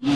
Good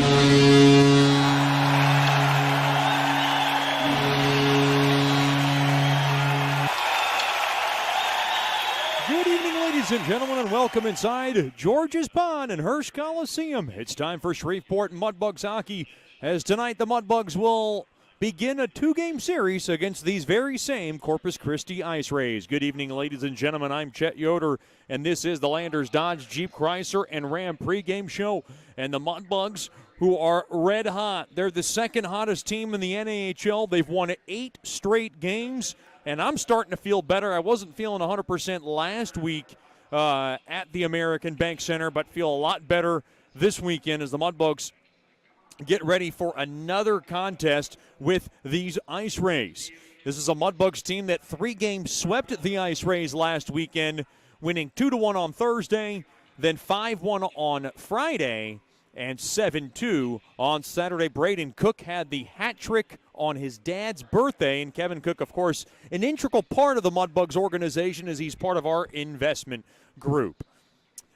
evening, ladies and gentlemen, and welcome inside George's Pond and Hirsch Coliseum. It's time for Shreveport Mudbugs hockey, as tonight the Mudbugs will begin a two-game series against these very same Corpus Christi IceRays. Good evening, ladies and gentlemen. I'm Chet Yoder, and this is the Landers Dodge Jeep Chrysler and Ram pregame show. And the Mudbugs, who are red hot, they're the second hottest team in the NAHL. They've won 8 straight games. And I'm starting to feel better. I wasn't feeling 100% last week at the American Bank Center, but feel a lot better this weekend as the Mudbugs get ready for another contest with these IceRays. This is a Mudbugs team that 3 games swept the IceRays last weekend, winning 2-1 on Thursday, then 5-1 on Friday, and 7-2 on Saturday. Braden Cook had the hat trick on his dad's birthday, and Kevin Cook, of course, an integral part of the Mudbugs organization as he's part of our investment group.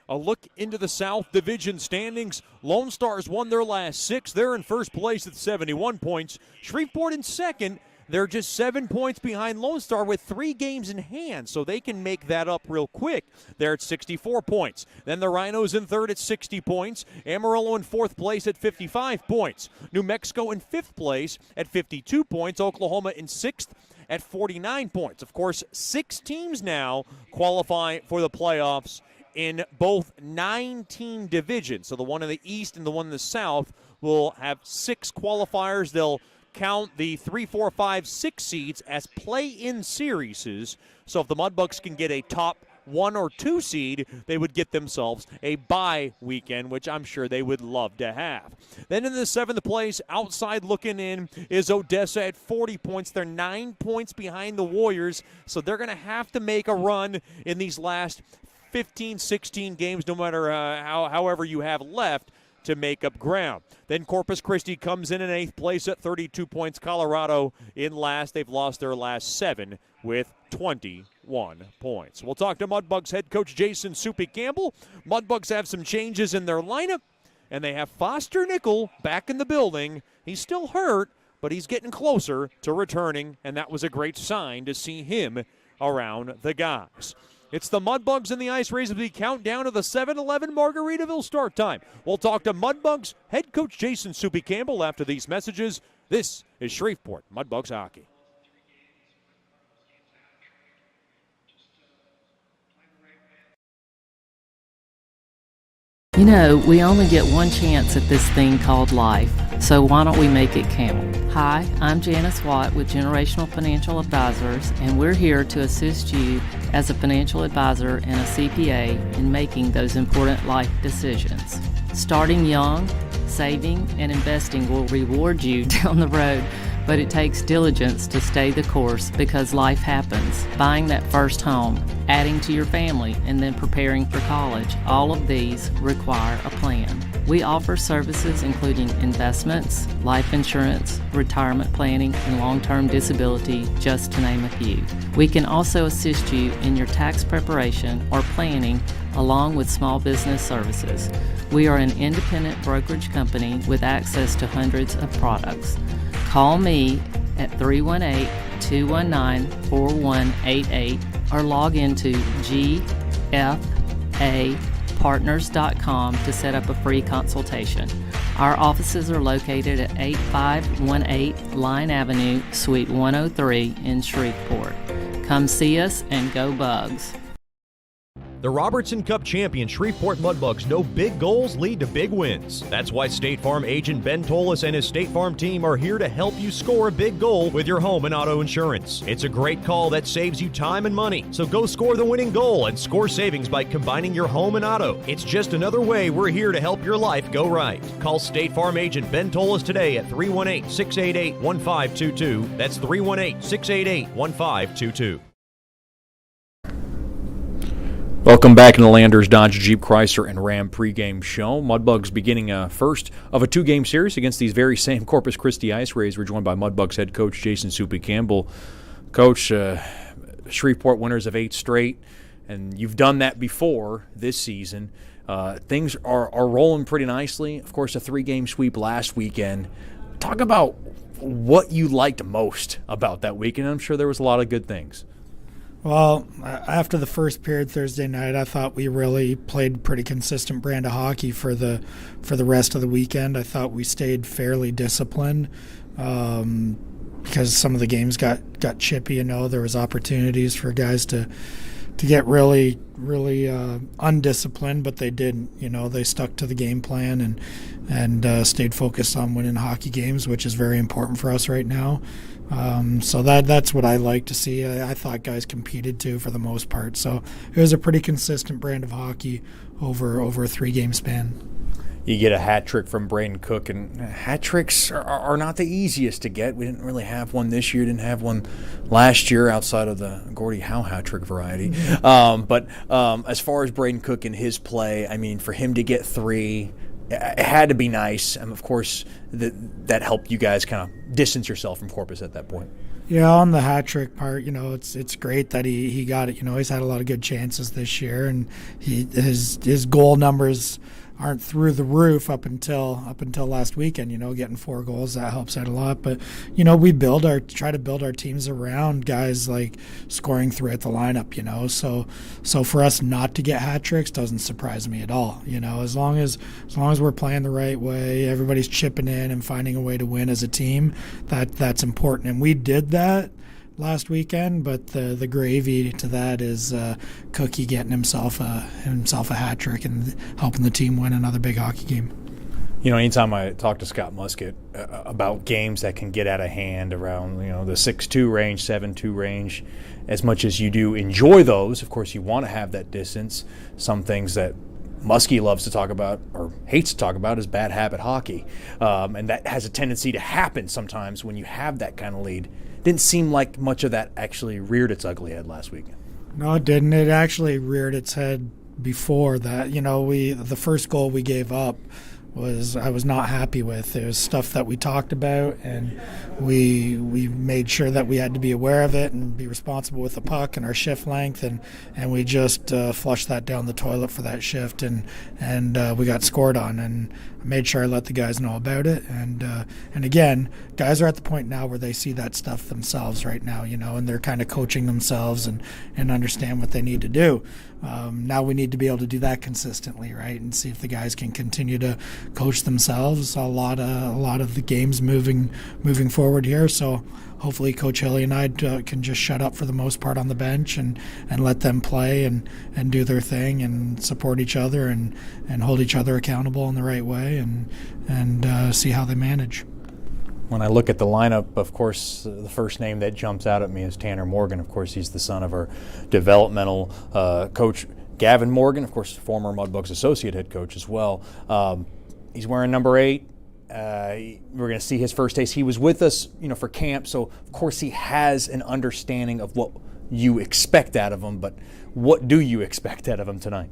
A look into the South Division standings. Lone Stars won their last 6. They're in first place at 71 points. Shreveport in second. They're just 7 points behind Lone Star with 3 games in hand, so they can make that up real quick. They're at 64 points. Then the Rhinos in third at 60 points. Amarillo in fourth place at 55 points. New Mexico in fifth place at 52 points. Oklahoma in sixth at 49 points. Of course, 6 teams now qualify for the playoffs in both 9-team divisions. So the one in the East and the one in the South will have 6 qualifiers. They'll count the 3, 4, 5, 6 seeds as play-in series. So if the Mudbugs can get a top 1 or 2 seed, they would get themselves a bye weekend, which I'm sure they would love to have. Then in the 7th place, outside looking in, is Odessa at 40 points. They're 9 points behind the Warriors, so they're going to have to make a run in these last 15, 16 games, no matter however you have left, to make up ground. Then Corpus Christi comes in 8th place at 32 points. Colorado in last. They've lost their last 7 with 21 points. We'll talk to Mudbugs head coach Jason Soupy Campbell. Mudbugs have some changes in their lineup, and they have Foster Nickel back in the building. He's still hurt, but he's getting closer to returning, and that was a great sign to see him around the guys. It's the Mudbugs and the IceRays as we count down to the 7-11 Margaritaville start time. We'll talk to Mudbugs head coach Jason Soupy Campbell after these messages. This is Shreveport Mudbugs hockey. You know, we only get one chance at this thing called life, so why don't we make it count? Hi, I'm Janice Watt with Generational Financial Advisors, and we're here to assist you as a financial advisor and a CPA in making those important life decisions. Starting young, saving, and investing will reward you down the road, but it takes diligence to stay the course because life happens. Buying that first home, adding to your family, and then preparing for college, all of these require a plan. We offer services including investments, life insurance, retirement planning, and long-term disability, just to name a few. We can also assist you in your tax preparation or planning along with small business services. We are an independent brokerage company with access to hundreds of products. Call me at 318-219-4188 or log into gfapartners.com to set up a free consultation. Our offices are located at 8518 Line Avenue, Suite 103 in Shreveport. Come see us and go Bugs. The Robertson Cup champion Shreveport Mudbugs know big goals lead to big wins. That's why State Farm agent Ben Tolis and his State Farm team are here to help you score a big goal with your home and auto insurance. It's a great call that saves you time and money. So go score the winning goal and score savings by combining your home and auto. It's just another way we're here to help your life go right. Call State Farm agent Ben Tolis today at 318-688-1522. That's 318-688-1522. Welcome back in the Landers Dodge Jeep Chrysler and Ram pregame show. Mudbugs beginning a first of a 2-game series against these very same Corpus Christi IceRays. We're joined by Mudbugs head coach Jason Soupy Campbell. Coach, Shreveport winners of 8 straight, and you've done that before this season. Things are rolling pretty nicely. Of course, a 3-game sweep last weekend. Talk about what you liked most about that weekend. I'm sure there was a lot of good things. Well, after the first period Thursday night, I thought we really played a pretty consistent brand of hockey for the rest of the weekend. I thought we stayed fairly disciplined because some of the games got chippy. There was opportunities for guys to get really undisciplined, but they didn't. They stuck to the game plan and stayed focused on winning hockey games, which is very important for us right now. So that's what I like to see. I thought guys competed too for the most part. So it was a pretty consistent brand of hockey over a 3-game span. You get a hat trick from Braden Cook, and hat tricks are not the easiest to get. We didn't really have one this year, didn't have one last year outside of the Gordie Howe hat trick variety. But as far as Braden Cook and his play, I mean, for him to get 3, it had to be nice. And, of course, that helped you guys kind of distance yourself from Corpus at that point. Yeah, on the hat trick part, it's great that he got it. He's had a lot of good chances this year, and his goal numbers aren't through the roof up until last weekend. Getting 4 goals, that helps out a lot. But we try to build our teams around guys like scoring throughout the lineup. So for us not to get hat tricks doesn't surprise me at all. As long as we're playing the right way, everybody's chipping in and finding a way to win as a team. That's important, and we did that last weekend, but the gravy to that is Cookie getting himself a hat trick and helping the team win another big hockey game. Anytime I talk to Scott Musket about games that can get out of hand around the 6-2 range, 7-2 range, as much as you do enjoy those, of course you want to have that distance. Some things that Muskie loves to talk about or hates to talk about is bad habit hockey, and that has a tendency to happen sometimes when you have that kind of lead. Didn't seem like much of that actually reared its ugly head last weekend. No, it didn't. It actually reared its head before that. The first goal we gave up I was not happy with. It was stuff that we talked about, and we made sure that we had to be aware of it and be responsible with the puck and our shift length, and we just flushed that down the toilet for that shift, and we got scored on, and I made sure I let the guys know about it, and again, guys are at the point now where they see that stuff themselves right now, and they're kind of coaching themselves and understand what they need to do. Now we need to be able to do that consistently, right, and see if the guys can continue to coach themselves. A lot of the games moving forward here, so hopefully Coach Hilly and I can just shut up for the most part on the bench and let them play and do their thing and support each other and hold each other accountable in the right way and see how they manage. When I look at the lineup, of course, the first name that jumps out at me is Tanner Morgan. Of course, he's the son of our developmental coach, Gavin Morgan, of course, former Mudbugs associate head coach as well. He's wearing number 8. We're going to see his first taste. He was with us, for camp, so of course he has an understanding of what you expect out of him. But what do you expect out of him tonight?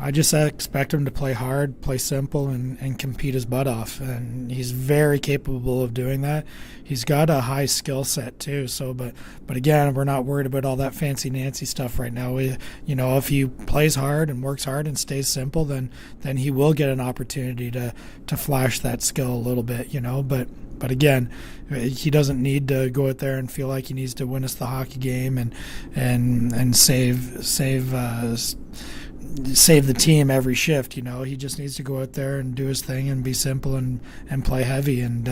I just expect him to play hard, play simple, and compete his butt off. And he's very capable of doing that. He's got a high skill set too. So, but again, we're not worried about all that fancy Nancy stuff right now. If he plays hard and works hard and stays simple, then he will get an opportunity to flash that skill a little bit. But again, he doesn't need to go out there and feel like he needs to win us the hockey game and save the team every shift. He just needs to go out there and do his thing and be simple and play heavy, and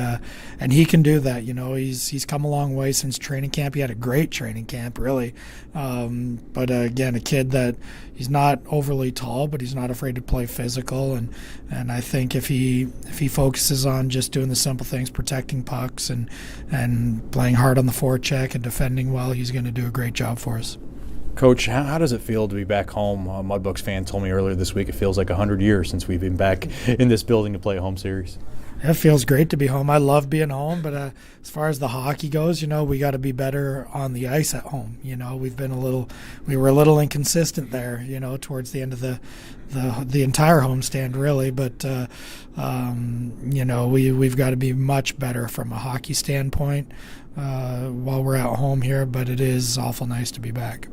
he can do that. He's come a long way since training camp. He had a great training camp, really, but again, a kid that he's not overly tall, but he's not afraid to play physical, and I think if he focuses on just doing the simple things, protecting pucks and playing hard on the forecheck and defending well, he's going to do a great job for us. Coach, how does it feel to be back home? A Mudbugs fan told me earlier this week it feels like 100 years since we've been back in this building to play a home series. It feels great to be home. I love being home, but as far as the hockey goes, we got to be better on the ice at home. We were a little inconsistent there, towards the end of the entire homestand, really. But we've got to be much better from a hockey standpoint while we're at home here. But it is awful nice to be back.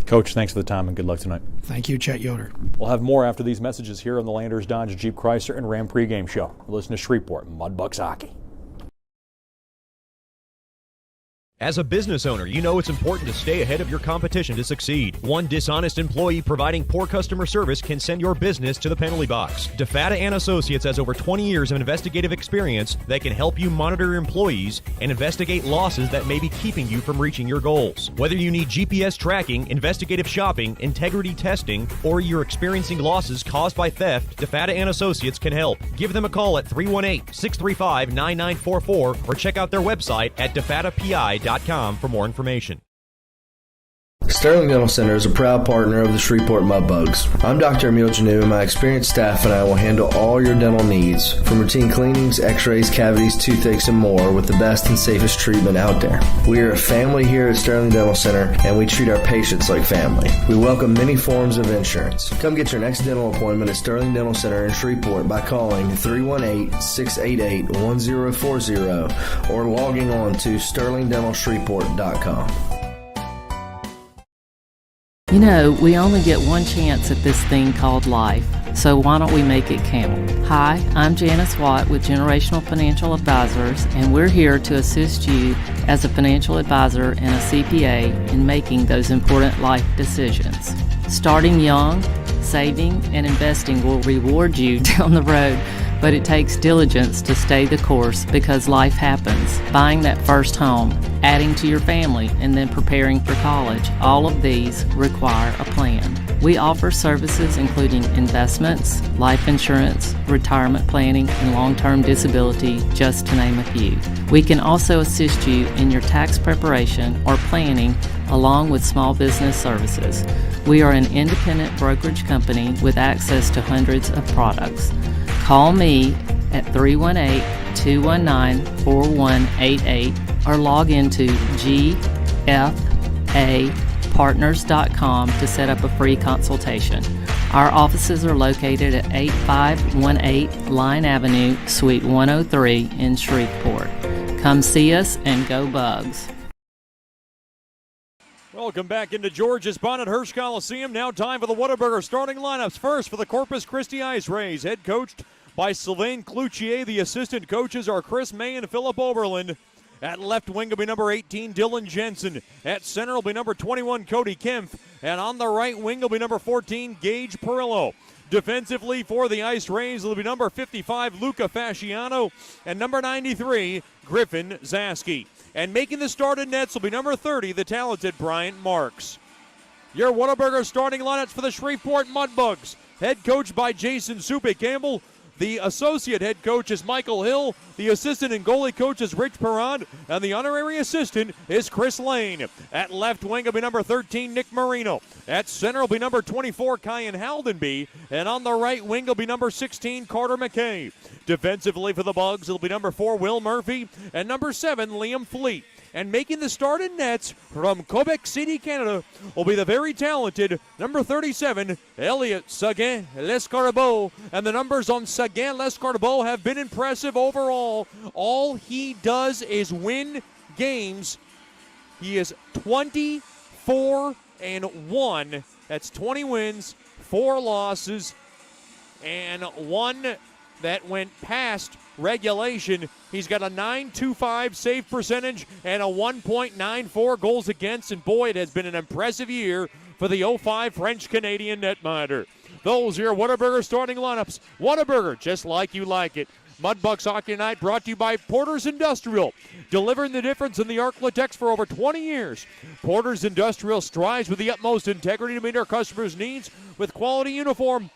Coach, thanks for the time and good luck tonight. Thank you, Chet Yoder. We'll have more after these messages here on the Landers Dodge Jeep Chrysler and Ram pregame show. Listen to Shreveport Mudbugs hockey. As a business owner, you know it's important to stay ahead of your competition to succeed. One dishonest employee providing poor customer service can send your business to the penalty box. DeFata and Associates has over 20 years of investigative experience that can help you monitor your employees and investigate losses that may be keeping you from reaching your goals. Whether you need GPS tracking, investigative shopping, integrity testing, or you're experiencing losses caused by theft, DeFata and Associates can help. Give them a call at 318-635-9944 or check out their website at defatapi.com for more information. Sterling Dental Center is a proud partner of the Shreveport Mudbugs. I'm Dr. Emil Janu, and my experienced staff and I will handle all your dental needs, from routine cleanings, x-rays, cavities, toothaches, and more, with the best and safest treatment out there. We are a family here at Sterling Dental Center, and we treat our patients like family. We welcome many forms of insurance. Come get your next dental appointment at Sterling Dental Center in Shreveport by calling 318-688-1040 or logging on to sterlingdentalshreveport.com. You know, we only get one chance at this thing called life, so why don't we make it count? Hi, I'm Janice Watt with Generational Financial Advisors, and we're here to assist you as a financial advisor and a CPA in making those important life decisions. Starting young, saving, and investing will reward you down the road, but it takes diligence to stay the course because life happens. Buying that first home, adding to your family, and then preparing for college, all of these require a plan. We offer services including investments, life insurance, retirement planning, and long-term disability, just to name a few. We can also assist you in your tax preparation or planning along with small business services. We are an independent brokerage company with access to hundreds of products. Call me at 318-219-4188 or log into gfapartners.com to set up a free consultation. Our offices are located at 8518 Line Avenue, Suite 103 in Shreveport. Come see us and go Bugs. Welcome back into George's Pond at Hirsch Coliseum. Now time for the Whataburger starting lineups. First for the Corpus Christi IceRays, head coached by Sylvain Cloutier. The assistant coaches are Chris May and Philip Oberlin. At left wing will be number 18, Dylan Jensen. At center will be number 21, Cody Kempf. And on the right wing will be number 14, Gage Perillo. Defensively for the IceRays will be number 55, Luca Fasciano. And number 93, Griffin Zaski. And making the start in nets will be number 30, the talented Bryant Marks. Your Whataburger starting lineups for the Shreveport Mudbugs. Head coached by Jason Supe Campbell. The associate head coach is Michael Hill. The assistant and goalie coach is Rich Perrand. And the honorary assistant is Chris Lane. At left wing will be number 13, Nick Marino. At center will be number 24, Kyan Haldenby. And on the right wing will be number 16, Carter McKay. Defensively for the Bugs, it'll be number 4, Will Murphy. And number 7, Liam Fleet. And making the start in nets from Quebec City, Canada, will be the very talented number 37, Elliot Seguin-Lescarbot. And the numbers on Seguin-Lescarbot have been impressive overall. All he does is win games. He is 24-1. That's 20 wins, 4 losses, and 1 that went past regulation. He's got a .925 save percentage and a 1.94 goals against, and boy, it has been an impressive year for the 05 French-Canadian netminder. Those are your Whataburger starting lineups. Whataburger, just like you like it. Mudbugs Hockey Night brought to you by Porter's Industrial, delivering the difference in the Arklatex for over 20 years. Porter's Industrial strives with the utmost integrity to meet our customers' needs with quality uniform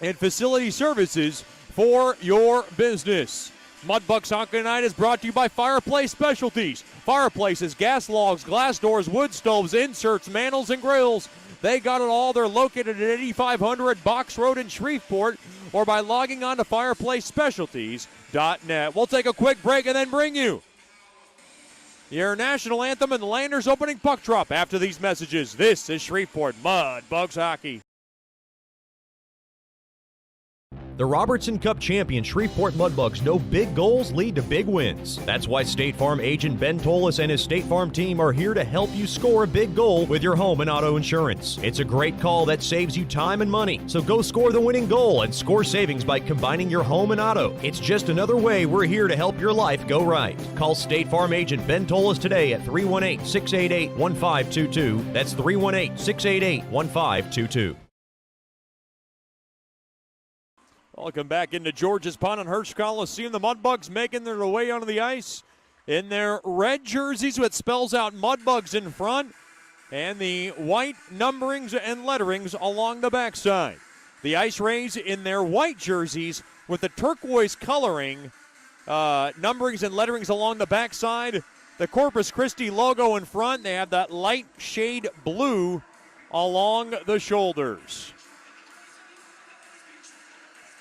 and facility services for your business. Mudbugs Hockey Night is brought to you by Fireplace Specialties. Fireplaces, gas logs, glass doors, wood stoves, inserts, mantles, and grills. They got it all. They're located at 8500 Box Road in Shreveport or by logging on to fireplacespecialties.net. We'll take a quick break and then bring you your national anthem and the Landers opening puck drop after these messages. This is Shreveport Mudbugs Hockey. The Robertson Cup champion Shreveport Mudbugs know big goals lead to big wins. That's why State Farm agent Ben Tolis and his State Farm team are here to help you score a big goal with your home and auto insurance. It's a great call that saves you time and money. So go score the winning goal and score savings by combining your home and auto. It's just another way we're here to help your life go right. Call State Farm agent Ben Tolis today at 318-688-1522. That's 318-688-1522. Welcome back into George's Pond and Hirsch Coliseum. The Mudbugs making their way onto the ice in their red jerseys, which spells out Mudbugs in front, and the white numberings and letterings along the backside. The IceRays in their white jerseys with the turquoise coloring, numberings and letterings along the backside. The Corpus Christi logo in front. They have that light shade blue along the shoulders.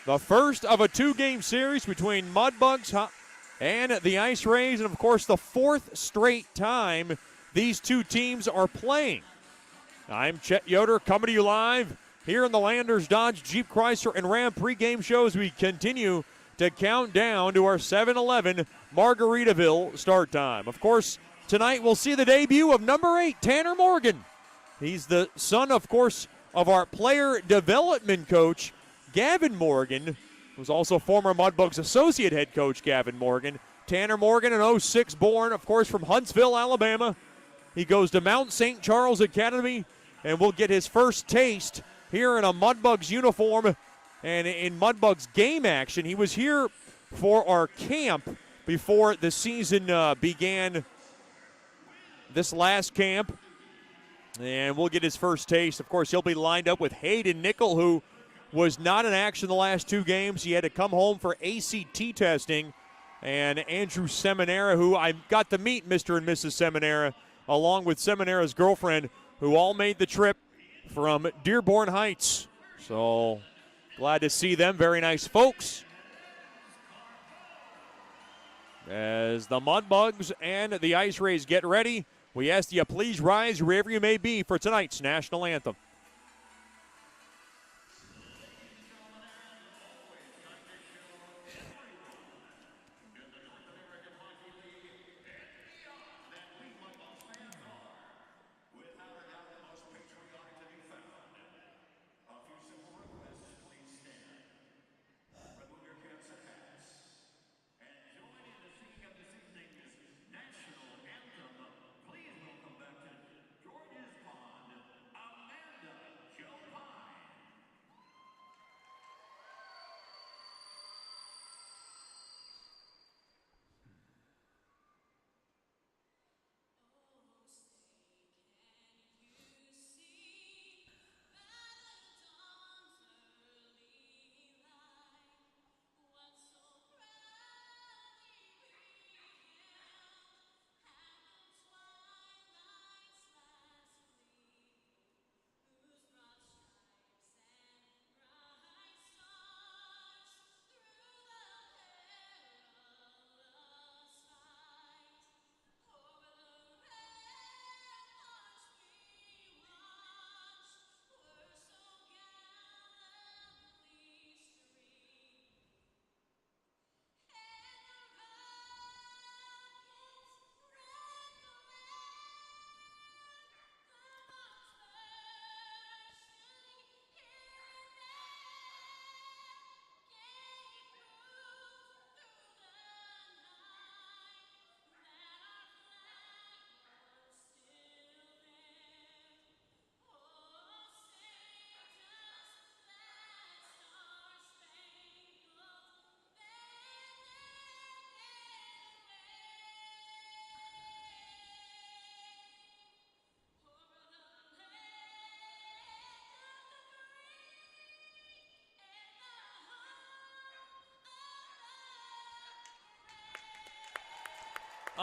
The first of a two-game series between Mudbugs and the IceRays, and of course the fourth straight time these two teams are playing. I'm Chet Yoder coming to you live here in the Landers Dodge Jeep Chrysler and Ram pregame show as we continue to count down to our 7-11 Margaritaville start time. Of course, tonight we'll see the debut of number 8, Tanner Morgan. He's the son, of course, of our player development coach, Gavin Morgan, who's also former Mudbugs associate head coach Gavin Morgan. Tanner Morgan, an 06 born, of course, from Huntsville, Alabama. He goes to Mount St. Charles Academy and will get his first taste here in a Mudbugs uniform and in Mudbugs game action. He was here for our camp before the season began, this last camp, and we'll get his first taste. Of course, he'll be lined up with Hayden Nickel, who was not in action the last two games. He had to come home for ACT testing. And Andrew Seminara, who I got to meet, Mr. and Mrs. Seminara, along with Seminara's girlfriend, who all made the trip from Dearborn Heights. So glad to see them. Very nice folks. As the Mudbugs and the IceRays get ready, we ask you please rise wherever you may be for tonight's national anthem.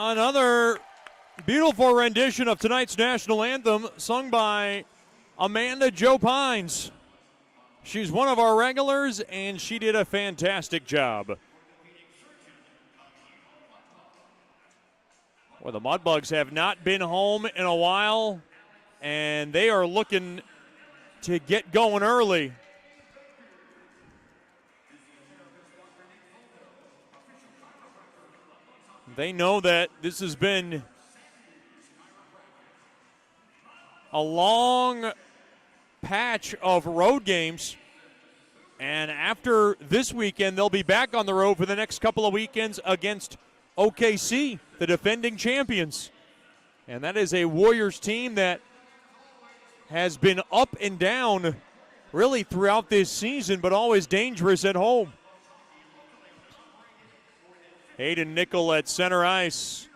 Another beautiful rendition of tonight's national anthem sung by Amanda Jo Pines. She's one of our regulars, and she did a fantastic job. Well, the Mudbugs have not been home in a while, and they are looking to get going early. They know that this has been a long patch of road games. And after this weekend, they'll be back on the road for the next couple of weekends against OKC, the defending champions. And that is a Warriors team that has been up and down really throughout this season, but always dangerous at home. Hayden Nickel at center ice.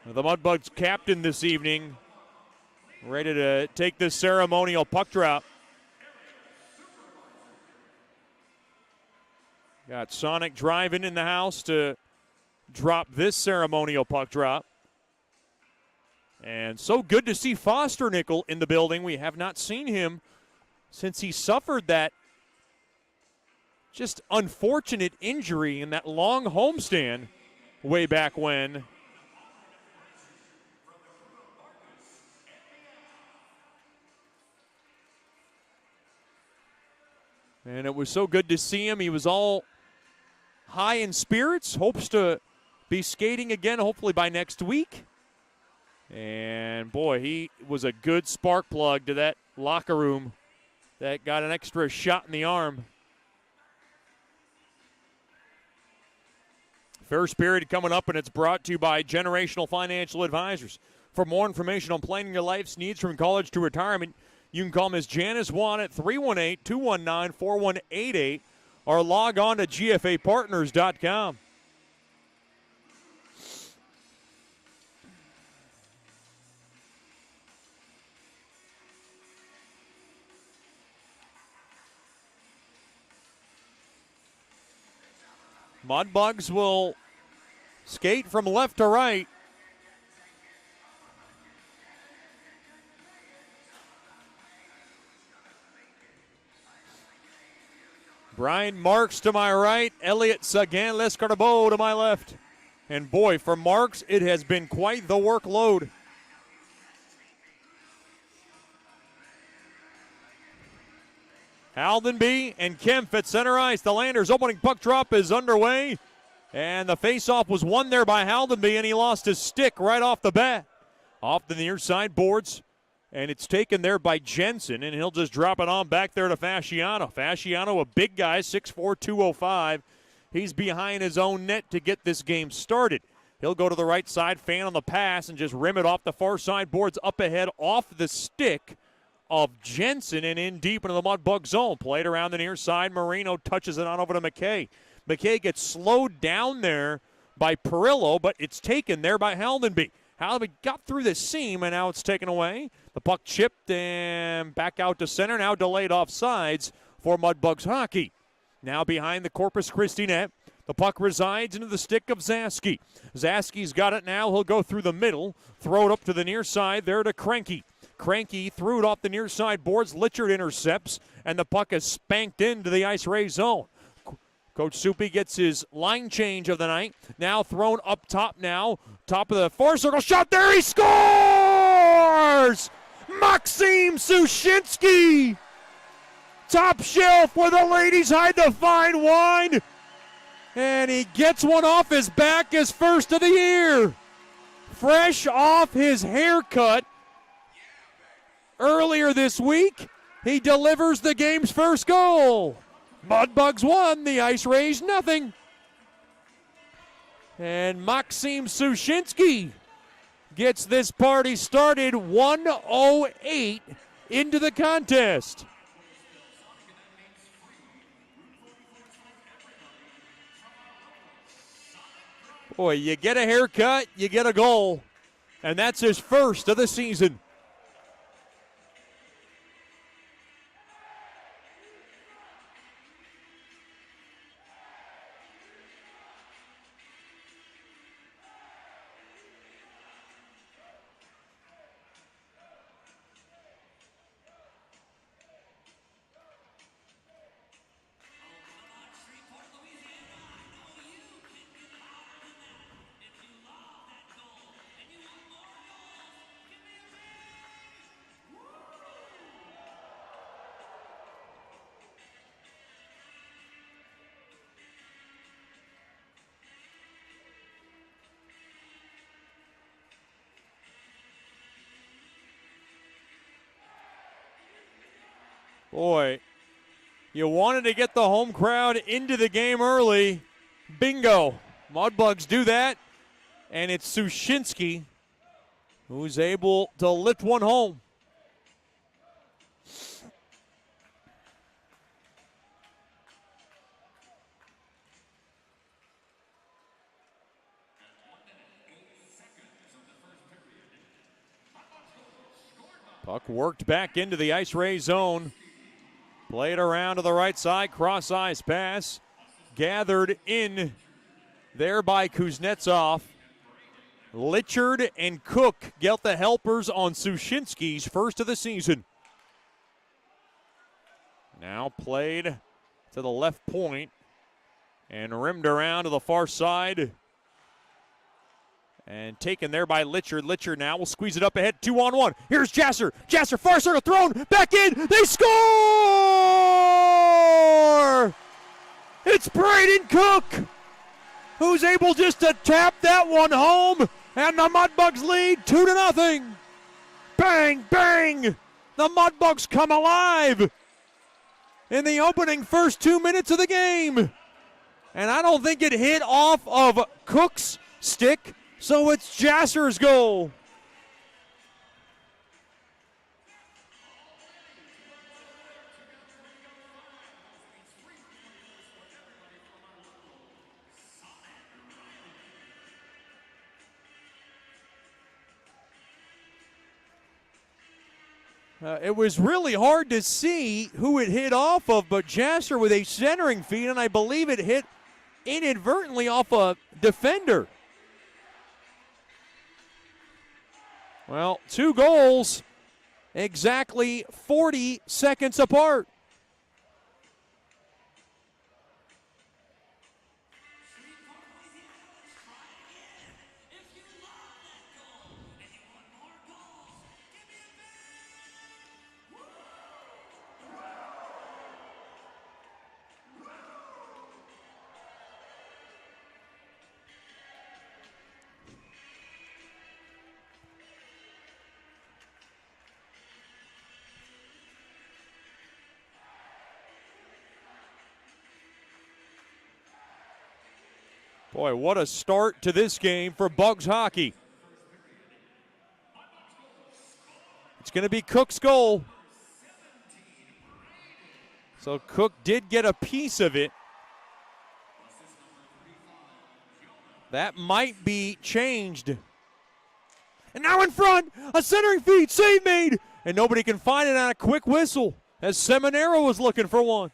The Mudbugs captain this evening, ready to take this ceremonial puck drop. Got Sonic driving in the house to drop this ceremonial puck drop. And so good to see Foster Nickel in the building. We have not seen him since he suffered that just unfortunate injury in that long homestand way back when. And it was so good to see him. He was all high in spirits, hopes to be skating again hopefully by next week. And boy, he was a good spark plug to that locker room that got an extra shot in the arm. First period coming up, and it's brought to you by Generational Financial Advisors. For more information on planning your life's needs from college to retirement, you can call Ms. Janice Wan at 318-219-4188 or log on to gfapartners.com. Mudbugs will skate from left to right. Brian Marks to my right, Elliot Sagan-Lescarbeau to my left. And boy, for Marks, it has been quite the workload. Aldenby and Kempf at center ice. The Landers opening puck drop is underway. And the faceoff was won there by Aldenby, and he lost his stick right off the bat. Off the near side boards. And it's taken there by Jensen, and he'll just drop it on back there to Fasciano. Fasciano, a big guy, 6'4", 205. He's behind his own net to get this game started. He'll go to the right side, fan on the pass, and just rim it off the far side boards up ahead off the stick of Jensen and in deep into the Mudbug zone. Played around the near side. Marino touches it on over to McKay. McKay gets slowed down there by Perillo, but it's taken there by Haldenby. Haldenby got through the seam, and now it's taken away. The puck chipped and back out to center. Now delayed offsides for Mudbugs hockey. Now behind the Corpus Christi net. The puck resides into the stick of Zaski. Zaski's got it now. He'll go through the middle. Throw it up to the near side there to Cranky. Cranky threw it off the near side boards. Litchard intercepts, and the puck is spanked into the IceRays zone. Coach Soupy gets his line change of the night. Now thrown up top now. Top of the far circle shot there. He scores! Maxim Sushinsky! Top shelf where the ladies hide the fine wine. And he gets one off his back, his first of the year. Fresh off his haircut earlier this week, he delivers the game's first goal. Mudbugs 1, the IceRays nothing. And Maxim Sushinsky gets this party started 1:08 into the contest. Boy, you get a haircut, you get a goal. And that's his first of the season. Boy, you wanted to get the home crowd into the game early. Bingo. Mudbugs do that, and it's Sushinsky who's able to lift one home. Puck worked back into the IceRays zone. Played around to the right side, cross-ice pass. Gathered in there by Kuznetsov. Litchard and Cook get the helpers on Sushinsky's first of the season. Now played to the left point and rimmed around to the far side. And taken there by Litchard. Litchard now will squeeze it up ahead, 2-on-1. Here's Jasser. Jasser, far circle, thrown, back in. They score! It's Braden Cook who's able just to tap that one home. And the Mudbugs lead 2-0. Bang, bang. The Mudbugs come alive in the opening first 2 minutes of the game. And I don't think it hit off of Cook's stick. So it's Jasser's goal. It was really hard to see who it hit off of, but Jasser with a centering feed, and I believe it hit inadvertently off a defender. Well, 2 goals, exactly 40 seconds apart. Boy, what a start to this game for Bugs hockey. It's going to be Cook's goal. So Cook did get a piece of it. That might be changed. And now in front, a centering feed, save made. And nobody can find it on a quick whistle as Seminaro was looking for one.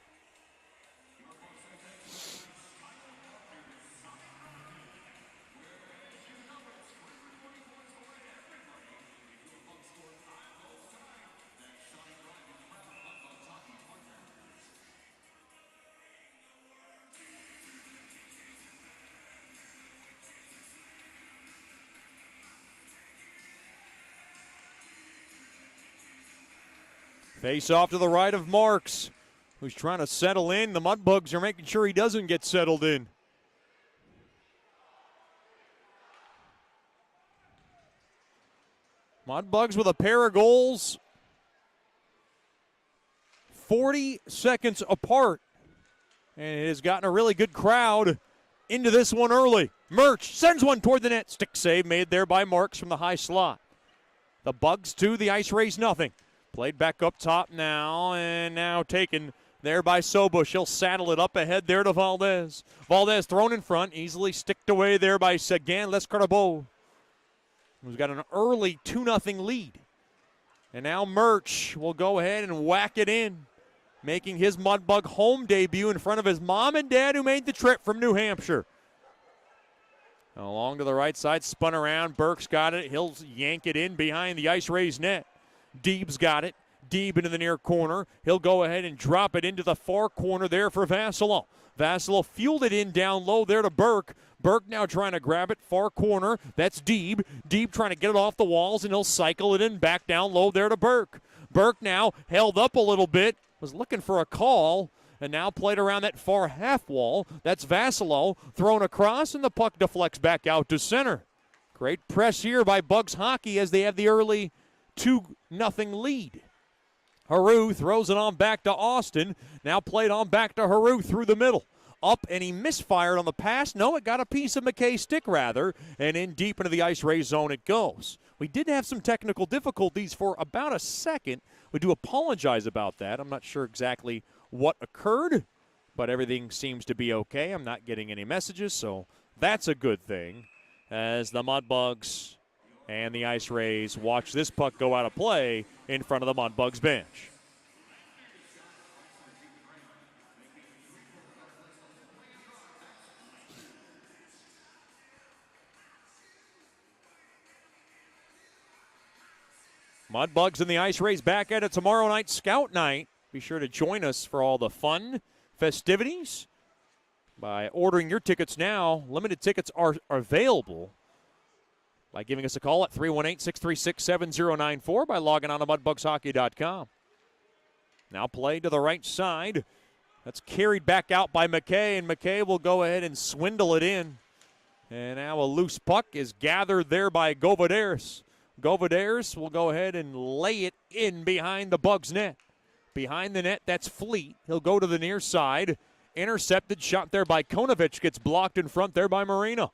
Face off to the right of Marks, who's trying to settle in. The Mudbugs are making sure he doesn't get settled in. Mudbugs with a pair of goals, 40 seconds apart. And it has gotten a really good crowd into this one early. Murch sends one toward the net. Stick save made there by Marks from the high slot. The Bugs 2, the IceRays nothing. Played back up top now, and now taken there by Sobush. He'll saddle it up ahead there to Valdez. Valdez thrown in front, easily sticked away there by Sagan Lescarabo, who's got an early 2-0 lead. And now Murch will go ahead and whack it in, making his Mudbug home debut in front of his mom and dad who made the trip from New Hampshire. Along to the right side, spun around. Burke's got it. He'll yank it in behind the IceRays net. Deeb's got it. Deeb into the near corner. He'll go ahead and drop it into the far corner there for Vassilo. Vassilo fueled it in down low there to Burke. Burke now trying to grab it, far corner. That's Deeb. Deeb trying to get it off the walls, and he'll cycle it in back down low there to Burke. Burke now held up a little bit, was looking for a call, and now played around that far half wall. That's Vassilo thrown across, and the puck deflects back out to center. Great press here by Bugs hockey as they have the early 2-0 lead. Haru throws it on back to Austin. Now played on back to Haru through the middle. Up, and he misfired on the pass. No, it got a piece of McKay's stick, rather, and in deep into the IceRays zone it goes. We did have some technical difficulties for about a second. We do apologize about that. I'm not sure exactly what occurred, but everything seems to be okay. I'm not getting any messages, so that's a good thing as the Mudbugs and the IceRays watch this puck go out of play in front of the Mudbugs bench. Mudbugs and the IceRays back at it tomorrow night, Scout Night. Be sure to join us for all the fun festivities by ordering your tickets now. Limited tickets are available by giving us a call at 318-636-7094 by logging on to mudbugshockey.com. Now played to the right side. That's carried back out by McKay, and McKay will go ahead and swindle it in. And now a loose puck is gathered there by Govaderis. Govaderis will go ahead and lay it in behind the Bugs net. Behind the net, that's Fleet. He'll go to the near side. Intercepted, shot there by Konovich. Gets blocked in front there by Marino.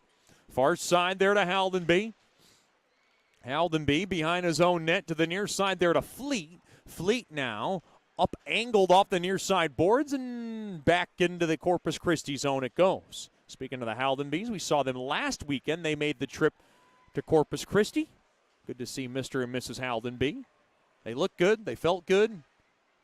Far side there to Haldenby. Haldenby behind his own net to the near side there to Fleet. Fleet now up angled off the near side boards and back into the Corpus Christi zone it goes. Speaking of the Haldenbys, we saw them last weekend. They made the trip to Corpus Christi. Good to see Mr. and Mrs. Haldenby. They looked good. They felt good.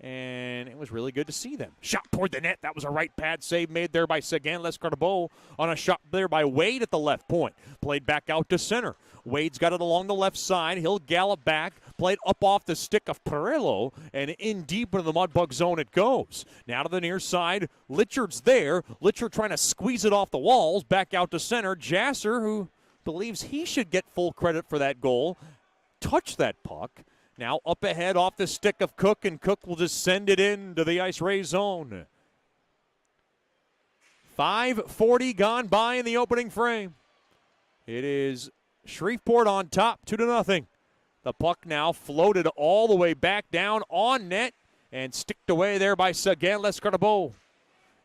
And it was really good to see them. Shot toward the net. That was a right pad save made there by Sagan Lescarbot on a shot there by Wade at the left point. Played back out to center. Wade's got it along the left side. He'll gallop back. Played up off the stick of Perillo. And in deep into the Mudbug zone it goes. Now to the near side. Litchard's there. Litchard trying to squeeze it off the walls. Back out to center. Jasser, who believes he should get full credit for that goal, touched that puck. Now up ahead off the stick of Cook, and Cook will just send it into the IceRays zone. 5:40 gone by in the opening frame. It is Shreveport on top, 2-0. The puck now floated all the way back down on net and sticked away there by Sagan Lescarbot.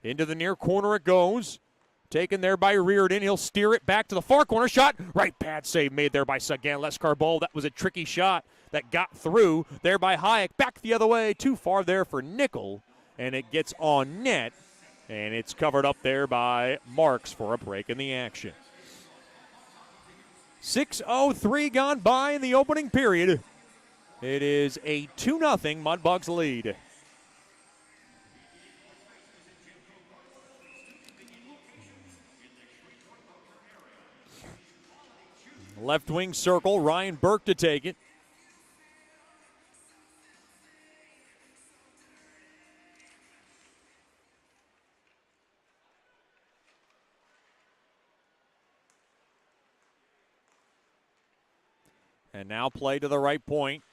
Into the near corner it goes. Taken there by Reardon. He'll steer it back to the far corner. Shot. Right pad save made there by Sagan Lescarbot. That was a tricky shot that got through there by Hayek. Back the other way. Too far there for Nickel. And it gets on net. And it's covered up there by Marks for a break in the action. 6:03 gone by in the opening period. It is a 2-0 Mudbugs lead. Left wing circle, Ryan Burke to take it. And now play to the right point.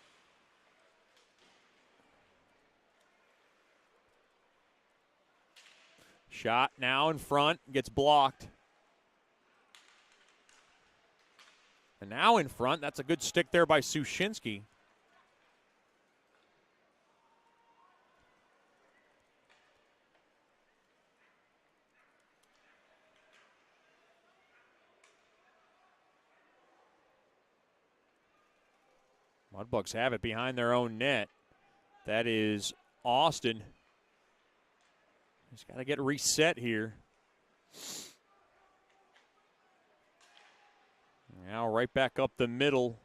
Shot now in front, gets blocked. And now in front, that's a good stick there by Sushinsky. Mudbugs have it behind their own net. That is Austin. He's got to get reset here. Now right back up the middle.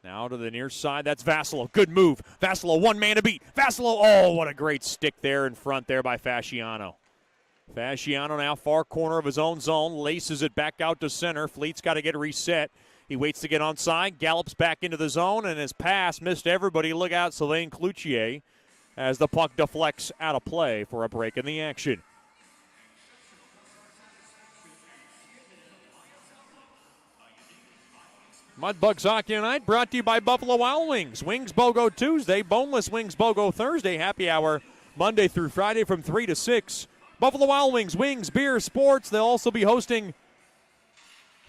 Now to the near side. That's Vassilo. Good move. Vassilo, one man to beat. Vassilo, oh, what a great stick there in front there by Fasciano. Fasciano now far corner of his own zone. Laces it back out to center. Fleet's got to get reset. He waits to get onside. Gallops back into the zone, and his pass missed everybody. Look out, Sylvain Cloutier, as the puck deflects out of play for a break in the action. Mudbugs Hockey Night brought to you by Buffalo Wild Wings. Wings BOGO Tuesday, boneless wings BOGO Thursday. Happy hour Monday through Friday from 3 to 6. Buffalo Wild Wings, wings, beer, sports. They'll also be hosting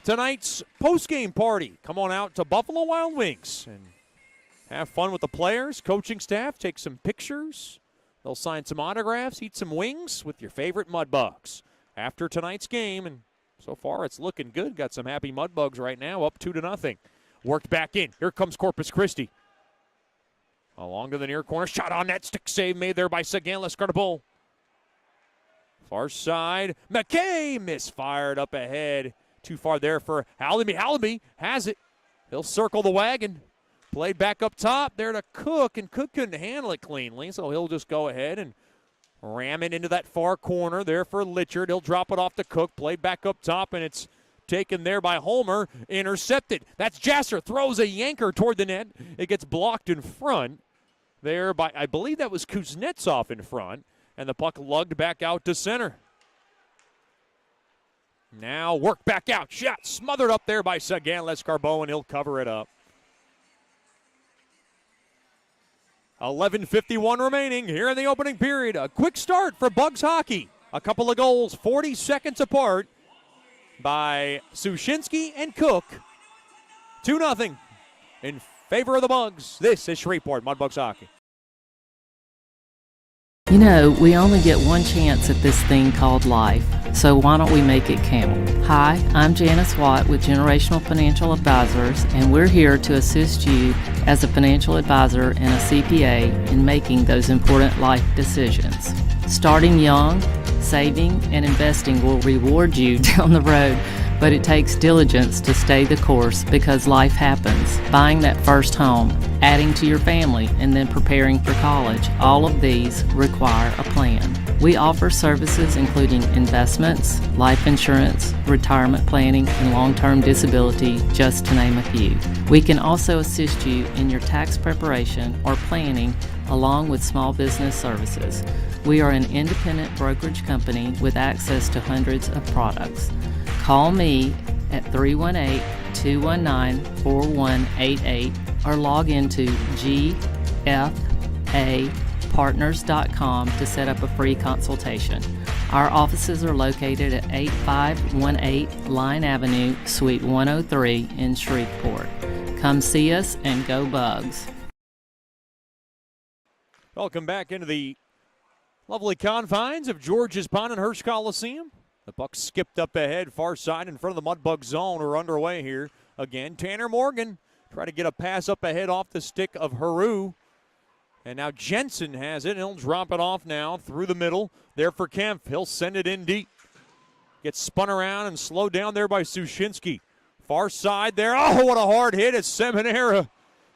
tonight's post-game party. Come on out to Buffalo Wild Wings and have fun with the players, coaching staff, take some pictures. They'll sign some autographs, eat some wings with your favorite Mudbugs after tonight's game. And so far, it's looking good. Got some happy Mudbugs right now, up 2-0. Worked back in. Here comes Corpus Christi. Along to the near corner. Shot on net. Stick save made there by Sagan Lescarbot. Far side. McKay misfired up ahead. Too far there for Hallaby. Hallaby has it. He'll circle the wagon. Played back up top there to Cook, and Cook couldn't handle it cleanly, so he'll just go ahead and ram it into that far corner there for Litchard. He'll drop it off to Cook. Played back up top, and it's taken there by Homer. Intercepted. That's Jasser. Throws a yanker toward the net. It gets blocked in front there by, I believe that was Kuznetsov in front, and the puck lugged back out to center. Now work back out. Shot smothered up there by Sagan Lescarbot, and he'll cover it up. 11:51 remaining here in the opening period. A quick start for Bugs hockey. A couple of goals 40 seconds apart by Sushinsky and Cook. 2-0 in favor of the Bugs. This is Shreveport Mudbugs hockey. You know, we only get one chance at this thing called life, so why don't we make it count? Hi, I'm Janice Watt with Generational Financial Advisors, and we're here to assist you as a financial advisor and a CPA in making those important life decisions. Starting young, saving, and investing will reward you down the road, but it takes diligence to stay the course because life happens. Buying that first home, adding to your family, and then preparing for college, all of these require a plan. We offer services including investments, life insurance, retirement planning, and long-term disability, just to name a few. We can also assist you in your tax preparation or planning along with small business services. We are an independent brokerage company with access to hundreds of products. Call me at 318-219-4188 or log into gfapartners.com to set up a free consultation. Our offices are located at 8518 Line Avenue, Suite 103 in Shreveport. Come see us and go Bugs. Welcome back into the lovely confines of George's Pond and Hirsch Coliseum. The puck skipped up ahead, far side in front of the Mudbug zone. We're underway here. Again, Tanner Morgan try to get a pass up ahead off the stick of Haru. And now Jensen has it. He'll drop it off now through the middle. There for Kempf. He'll send it in deep. Gets spun around and slowed down there by Sushinsky. Far side there. Oh, what a hard hit as Seminara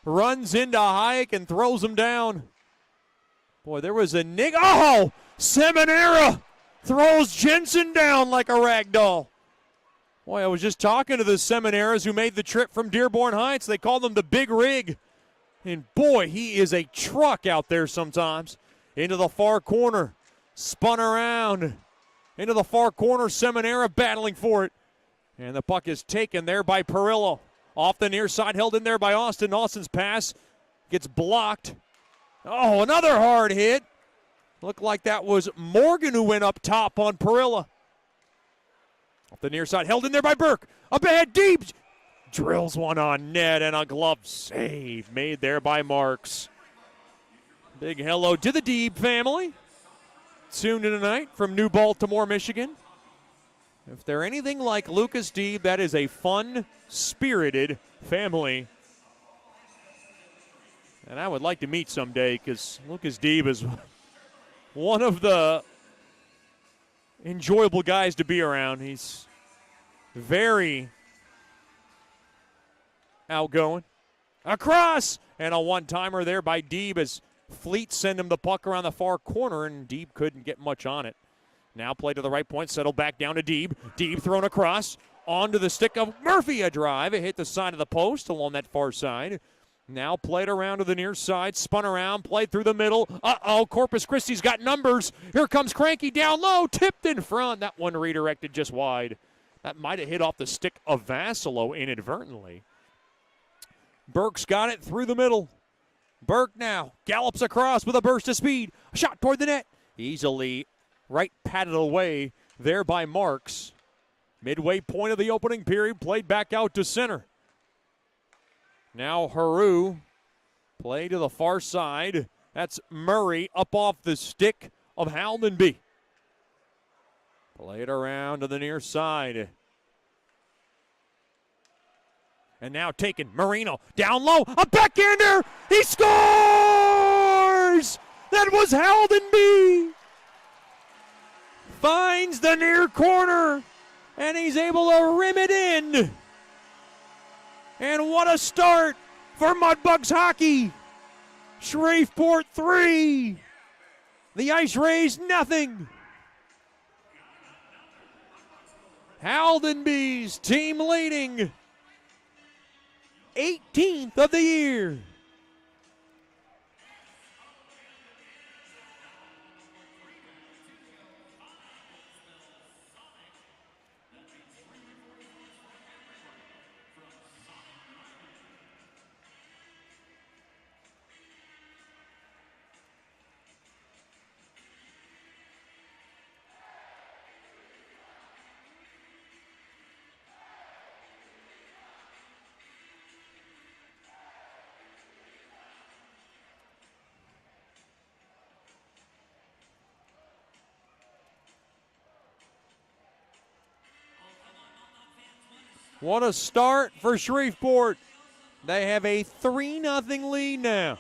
runs into Hayek and throws him down. Boy, there was a nick. Oh, Seminara throws Jensen down like a rag doll. Boy, I was just talking to the Seminaras who made the trip from Dearborn Heights. They call them the Big Rig. And boy, he is a truck out there sometimes. Into the far corner. Spun around. Into the far corner. Seminara battling for it. And the puck is taken there by Perillo. Off the near side, held in there by Austin. Austin's pass gets blocked. Oh, another hard hit. Looked like that was Morgan who went up top on Perilla. Off the near side, held in there by Burke. Up ahead, deep. Drills one on net, and a glove save made there by Marks. Big hello to the Deeb family. Tuned in tonight from New Baltimore, Michigan. If they're anything like Lucas Deeb, that is a fun, spirited family. And I would like to meet someday because Lucas Deeb is one of the enjoyable guys to be around. He's very outgoing. Across! And a one-timer there by Deeb as Fleet sent him the puck around the far corner, and Deeb couldn't get much on it. Now play to the right point, settled back down to Deeb. Deeb thrown across, onto the stick of Murphy, a drive. It hit the side of the post along that far side. Now played around to the near side, spun around, played through the middle. Uh-oh, Corpus Christi's got numbers. Here comes Cranky down low, tipped in front. That one redirected just wide. That might have hit off the stick of Vassilo inadvertently. Burke's got it through the middle. Burke now gallops across with a burst of speed. A shot toward the net. Easily right patted away there by Marks. Midway point of the opening period, played back out to center. Now Haru Play to the far side. That's Murray up off the stick of Haldenby. Play it around to the near side. And now taken, Marino down low, a backhander, he scores! That was Haldenby! Finds the near corner, and he's able to rim it in. And what a start for Mudbugs hockey. Shreveport 3, the IceRays nothing. Haldenby's team leading, 18th of the year. What a start for Shreveport. They have a 3-0 lead now.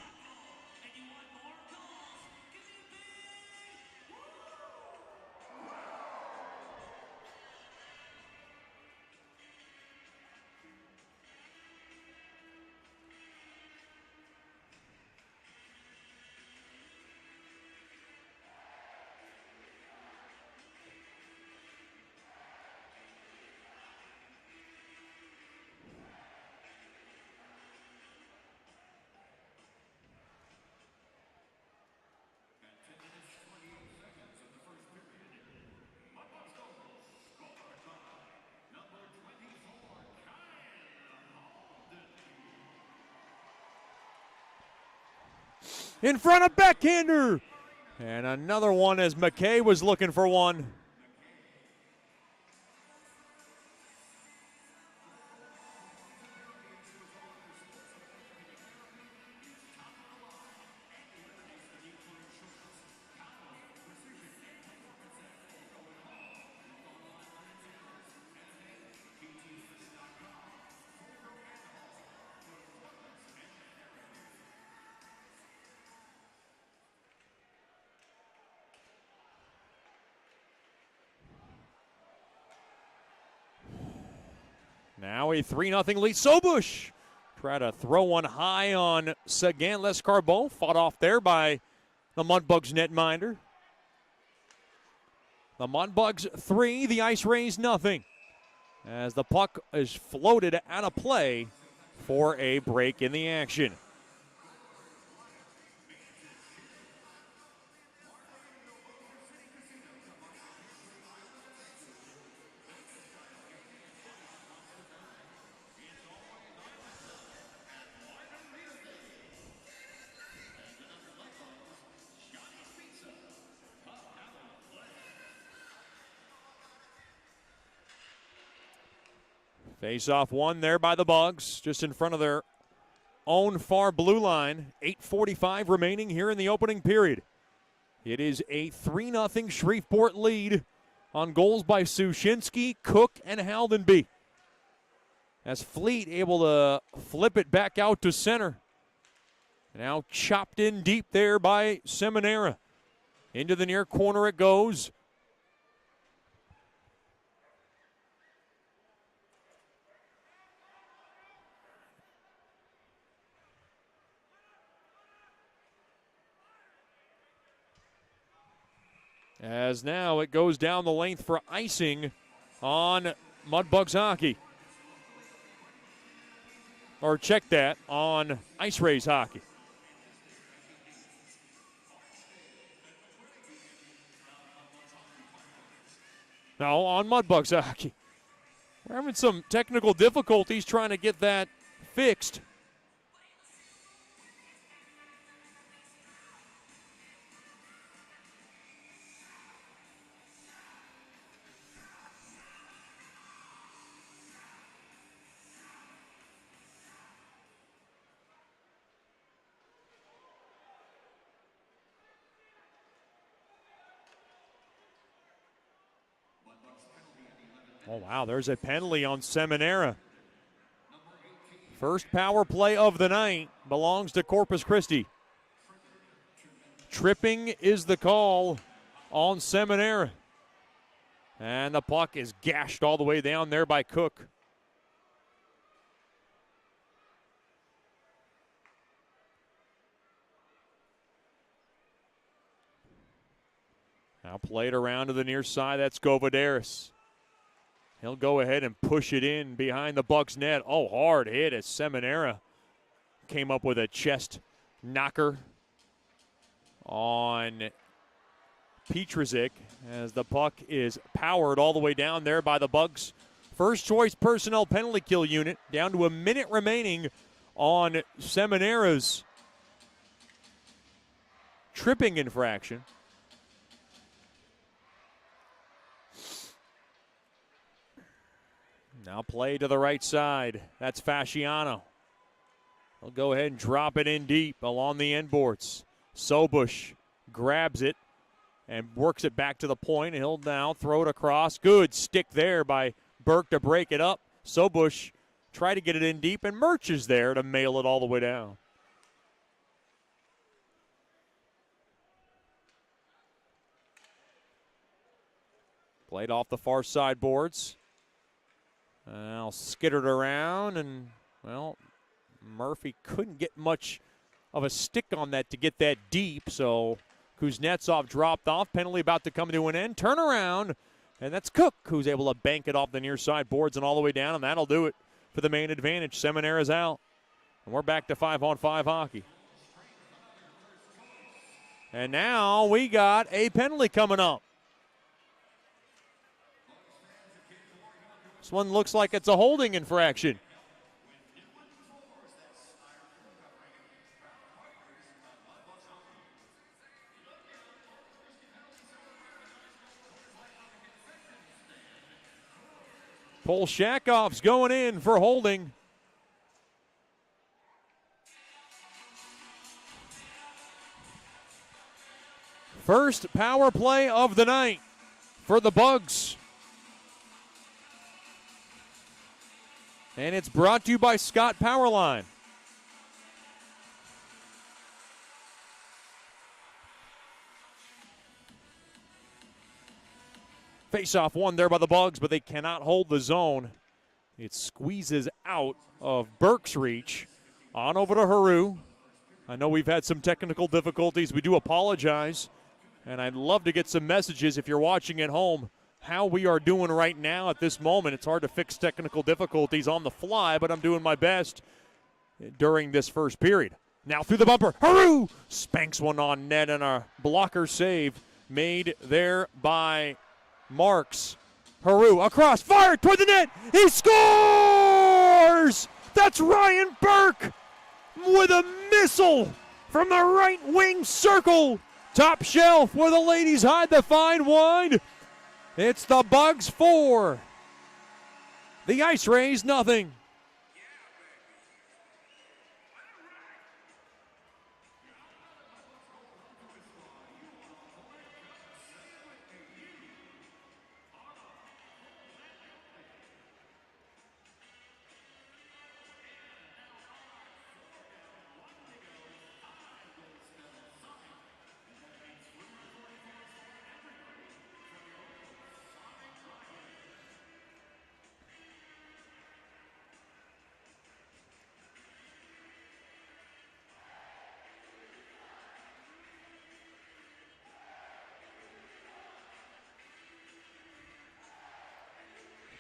In front of backhander. And another one as McKay was looking for one. Now a 3-0 lead. Sobush try to throw one high on Sagan. Lescarbot fought off there by the Mudbugs netminder. The Mudbugs 3, the IceRays 0. As the puck is floated out of play for a break in the action. Face-off one there by the Bugs, just in front of their own far blue line. 8:45 remaining here in the opening period. It is a 3-0 Shreveport lead on goals by Sushinsky, Cook, and Haldenby. As Fleet able to flip it back out to center. Now chopped in deep there by Seminara. Into the near corner it goes. As now it goes down the length for icing on Mudbugs hockey. Or check that, on IceRays hockey. No, on Mudbugs hockey. We're having some technical difficulties trying to get that fixed. Oh, wow, there's a penalty on Seminara. First power play of the night belongs to Corpus Christi. Tripping is the call on Seminara. And the puck is gashed all the way down there by Cook. Now played around to the near side. That's Govadaris. He'll go ahead and push it in behind the Bucks net. Oh, hard hit as Seminara came up with a chest knocker on Petrusik as the puck is powered all the way down there by the Bucks. First choice personnel penalty kill unit down to a minute remaining on Seminara's tripping infraction. Now play to the right side. That's Fasciano. He'll go ahead and drop it in deep along the end boards. Sobush grabs it and works it back to the point. He'll now throw it across. Good stick there by Burke to break it up. Sobush tried to get it in deep, and Murch is there to mail it all the way down. Played off the far side boards. Now skittered around, and, well, Murphy couldn't get much of a stick on that to get that deep, so Kuznetsov dropped off. Penalty about to come to an end. Turn around, and that's Cook who's able to bank it off the near side boards and all the way down, and that'll do it for the main advantage. Seminara's out, and we're back to 5-on-5 hockey. And now we got a penalty coming up. This one looks like it's a holding infraction. Polshakov's going in for holding. First power play of the night for the Bugs. And it's brought to you by Scott Powerline. Face-off won there by the Bugs, but they cannot hold the zone. It squeezes out of Burke's reach. On over to Haru. I know we've had some technical difficulties. We do apologize. And I'd love to get some messages if you're watching at home how we are doing right now at this moment. It's hard to fix technical difficulties on the fly, but I'm doing my best during this first period. Now through the bumper, Haru spanks one on net, and a blocker save made there by Marks. Haru across, fired toward the net, he scores! That's Ryan Burke with a missile from the right wing circle. Top shelf where the ladies hide the fine wine. It's the Bugs 4. The IceRays nothing.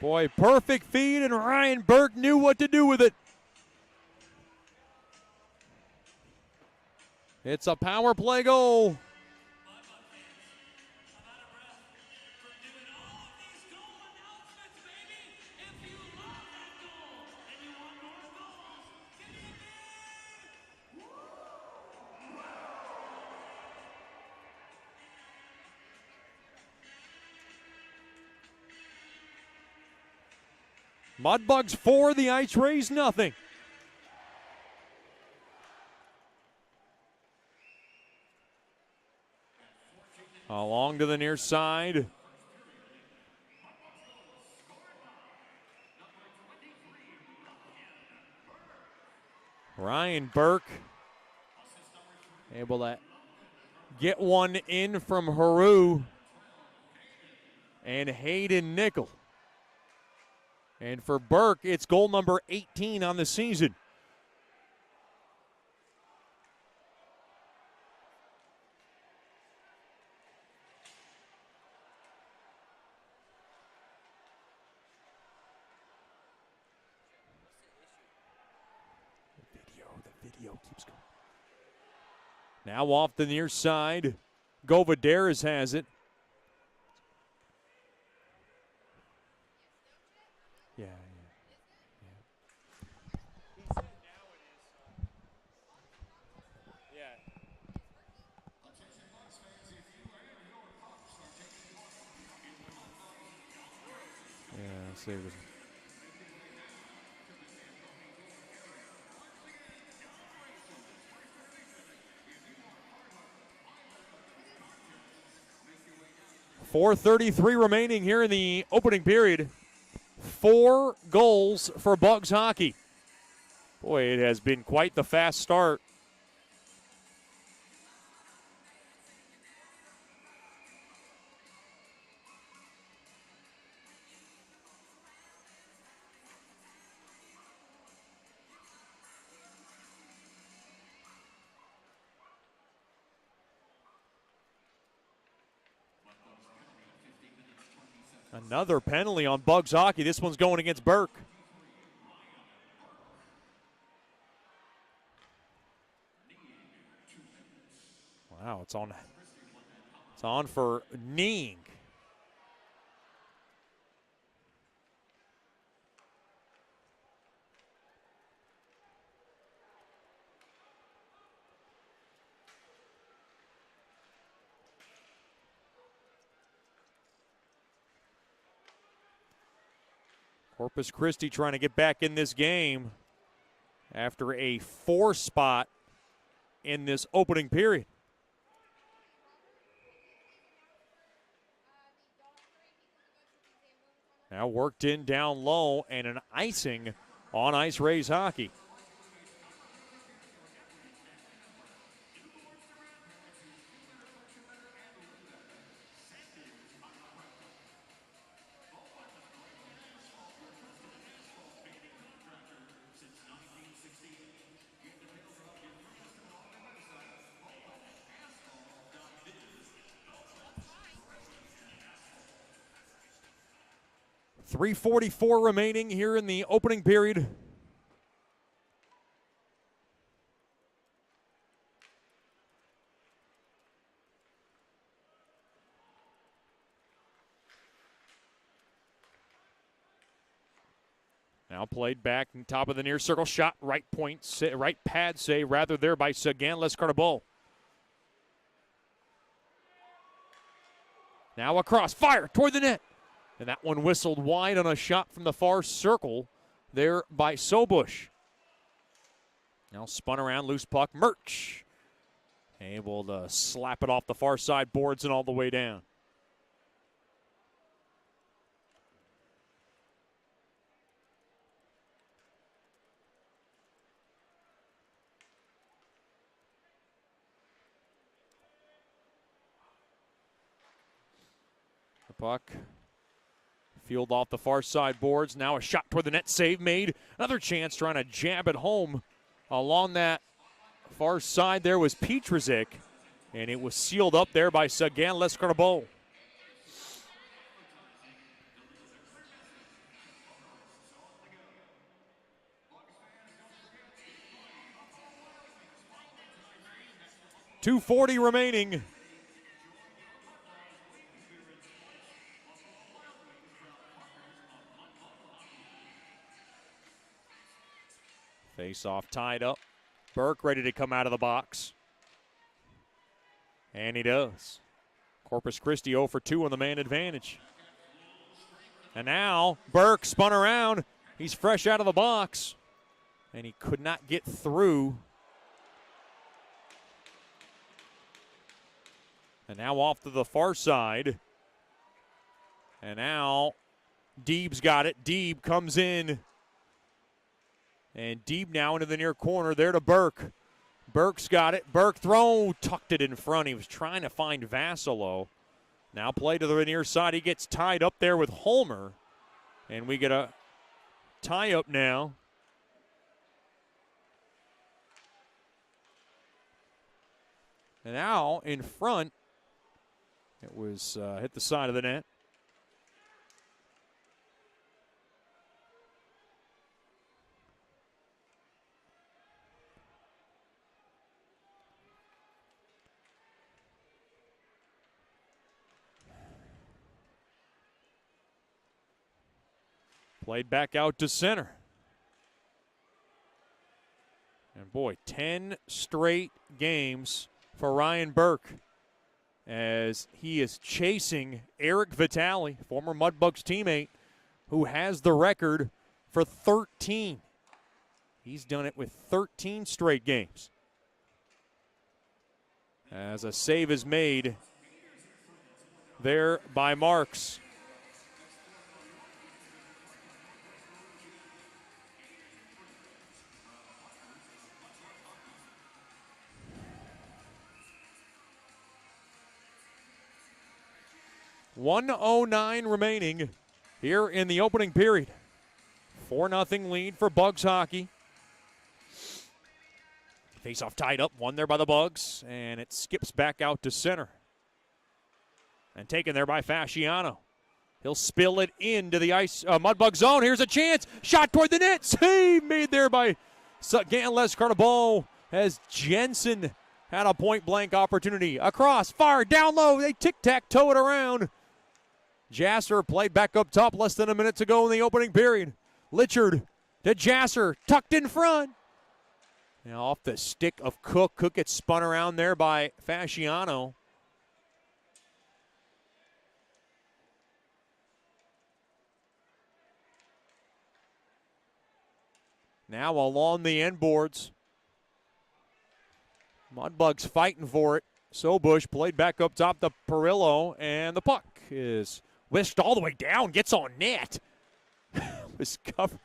Boy, perfect feed, and Ryan Burke knew what to do with it. It's a power play goal. Mudbugs 4, the IceRays nothing. Along to the near side. Ryan Burke able to get one in from Haru and Hayden Nickel. And for Burke, it's goal number 18 on the season. The video keeps going. Now off the near side, Govaderas has it. Yeah. Yeah, see what 4:33 remaining here in the opening period. 4 goals for Bugs hockey. Boy, it has been quite the fast start. Another penalty on Bugs hockey. This one's going against Burke. Wow, it's on for kneeing. Corpus Christi trying to get back in this game after a 4 spot in this opening period. Now worked in down low and an icing on IceRays hockey. .344 remaining here in the opening period. Now played back in top of the near circle shot, right point, right pad save rather there by Sagan Lescarbot. Now across, fire toward the net. And that one whistled wide on a shot from the far circle there by Sobush. Now spun around, loose puck, Murch. Able to slap it off the far side boards and all the way down. The puck field off the far side boards. Now a shot toward the net, save made. Another chance trying to jab it home along that far side. There was Petrzik, and it was sealed up there by Sagan Lescarbot. .240 remaining. Face-off tied up. Burke ready to come out of the box. And he does. Corpus Christi 0 for 2 on the man advantage. And now Burke spun around. He's fresh out of the box. And he could not get through. And now off to the far side. And now Deeb's got it. Deeb comes in. And deep now into the near corner, there to Burke. Burke's got it. Burke throw, tucked it in front. He was trying to find Vassalo. Now play to the near side. He gets tied up there with Holmer. And we get a tie up now. And now in front, it was hit the side of the net. Played back out to center. And boy, 10 straight games for Ryan Burke as he is chasing Eric Vitale, former Mudbugs teammate, who has the record for 13. He's done it with 13 straight games. As a save is made there by Marks. .109 remaining here in the opening period. 4-0 lead for Bugs hockey. Face-off tied up, one there by the Bugs, and it skips back out to center. And taken there by Fasciano. He'll spill it into the Mudbug zone. Here's a chance. Shot toward the net. Save made there by Ganles Cardabo as Jensen had a point-blank opportunity. Across, far, down low. They tic-tac-toe it around. Jasser played back up top, less than a minute to go in the opening period. Litchard to Jasser, tucked in front. Now off the stick of Cook. Cook gets spun around there by Fasciano. Now along the end boards. Mudbugs fighting for it. Sobush played back up top to Perillo, and the puck is whisked all the way down, gets on net. Was covered.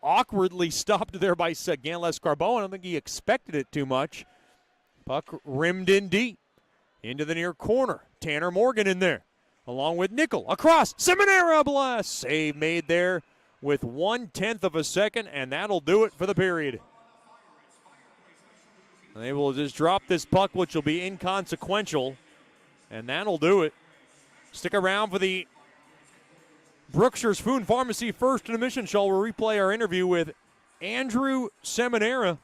Awkwardly stopped there by Ganles Cardabo. I don't think he expected it too much. Puck rimmed in deep. Into the near corner. Tanner Morgan in there. Along with Nickel. Across. Seminara blast. Save made there with 1/10 of a second, and that'll do it for the period. And they will just drop this puck, which will be inconsequential, and that'll do it. Stick around for the Brookshire's Food and Pharmacy First Intermission Show. We'll replay our interview with Andrew Seminara.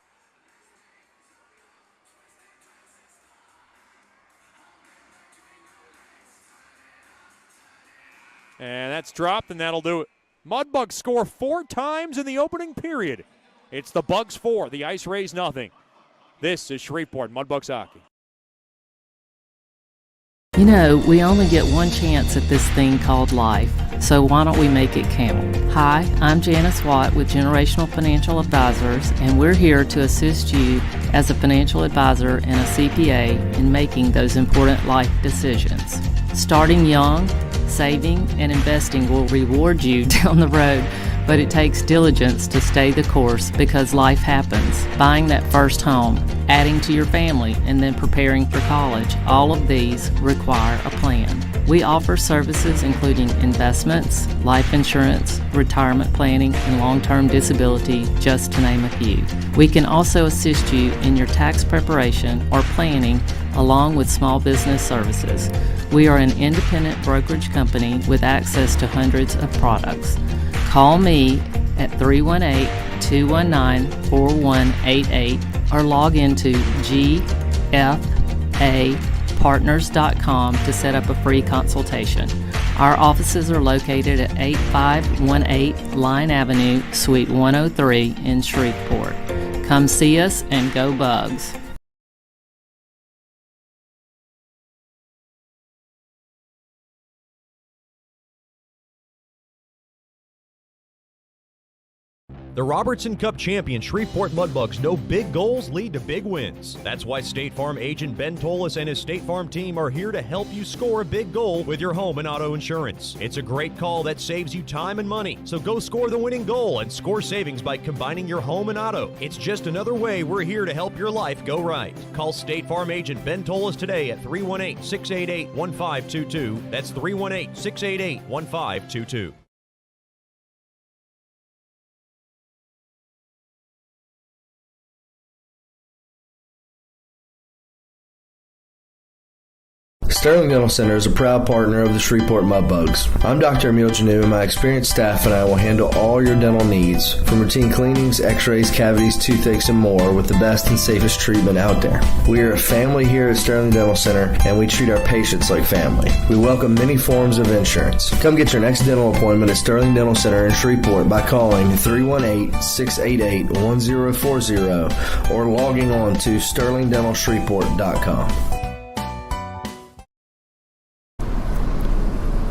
And that's dropped, and that'll do it. Mudbugs score 4 times in the opening period. It's the Bugs 4, the IceRays nothing. This is Shreveport Mudbugs hockey. You know, we only get one chance at this thing called life, so why don't we make it count? Hi, I'm Janice Watt with Generational Financial Advisors, and we're here to assist you as a financial advisor and a CPA in making those important life decisions. Starting young, saving, and investing will reward you down the road, but it takes diligence to stay the course because life happens. Buying that first home, adding to your family, and then preparing for college, all of these require a plan. We offer services including investments, life insurance, retirement planning, and long-term disability, just to name a few. We can also assist you in your tax preparation or planning along with small business services. We are an independent brokerage company with access to hundreds of products. Call me at 318-219-4188 or log into gfapartners.com to set up a free consultation. Our offices are located at 8518 Line Avenue, Suite 103 in Shreveport. Come see us and go Bugs. The Robertson Cup champion Shreveport Mudbugs know big goals lead to big wins. That's why State Farm agent Ben Tolis and his State Farm team are here to help you score a big goal with your home and auto insurance. It's a great call that saves you time and money. So go score the winning goal and score savings by combining your home and auto. It's just another way we're here to help your life go right. Call State Farm agent Ben Tolis today at 318-688-1522. That's 318-688-1522. Sterling Dental Center is a proud partner of the Shreveport Mudbugs. I'm Dr. Emil Janu, and my experienced staff and I will handle all your dental needs, from routine cleanings, x-rays, cavities, toothaches, and more, with the best and safest treatment out there. We are a family here at Sterling Dental Center, and we treat our patients like family. We welcome many forms of insurance. Come get your next dental appointment at Sterling Dental Center in Shreveport by calling 318-688-1040 or logging on to sterlingdentalshreveport.com.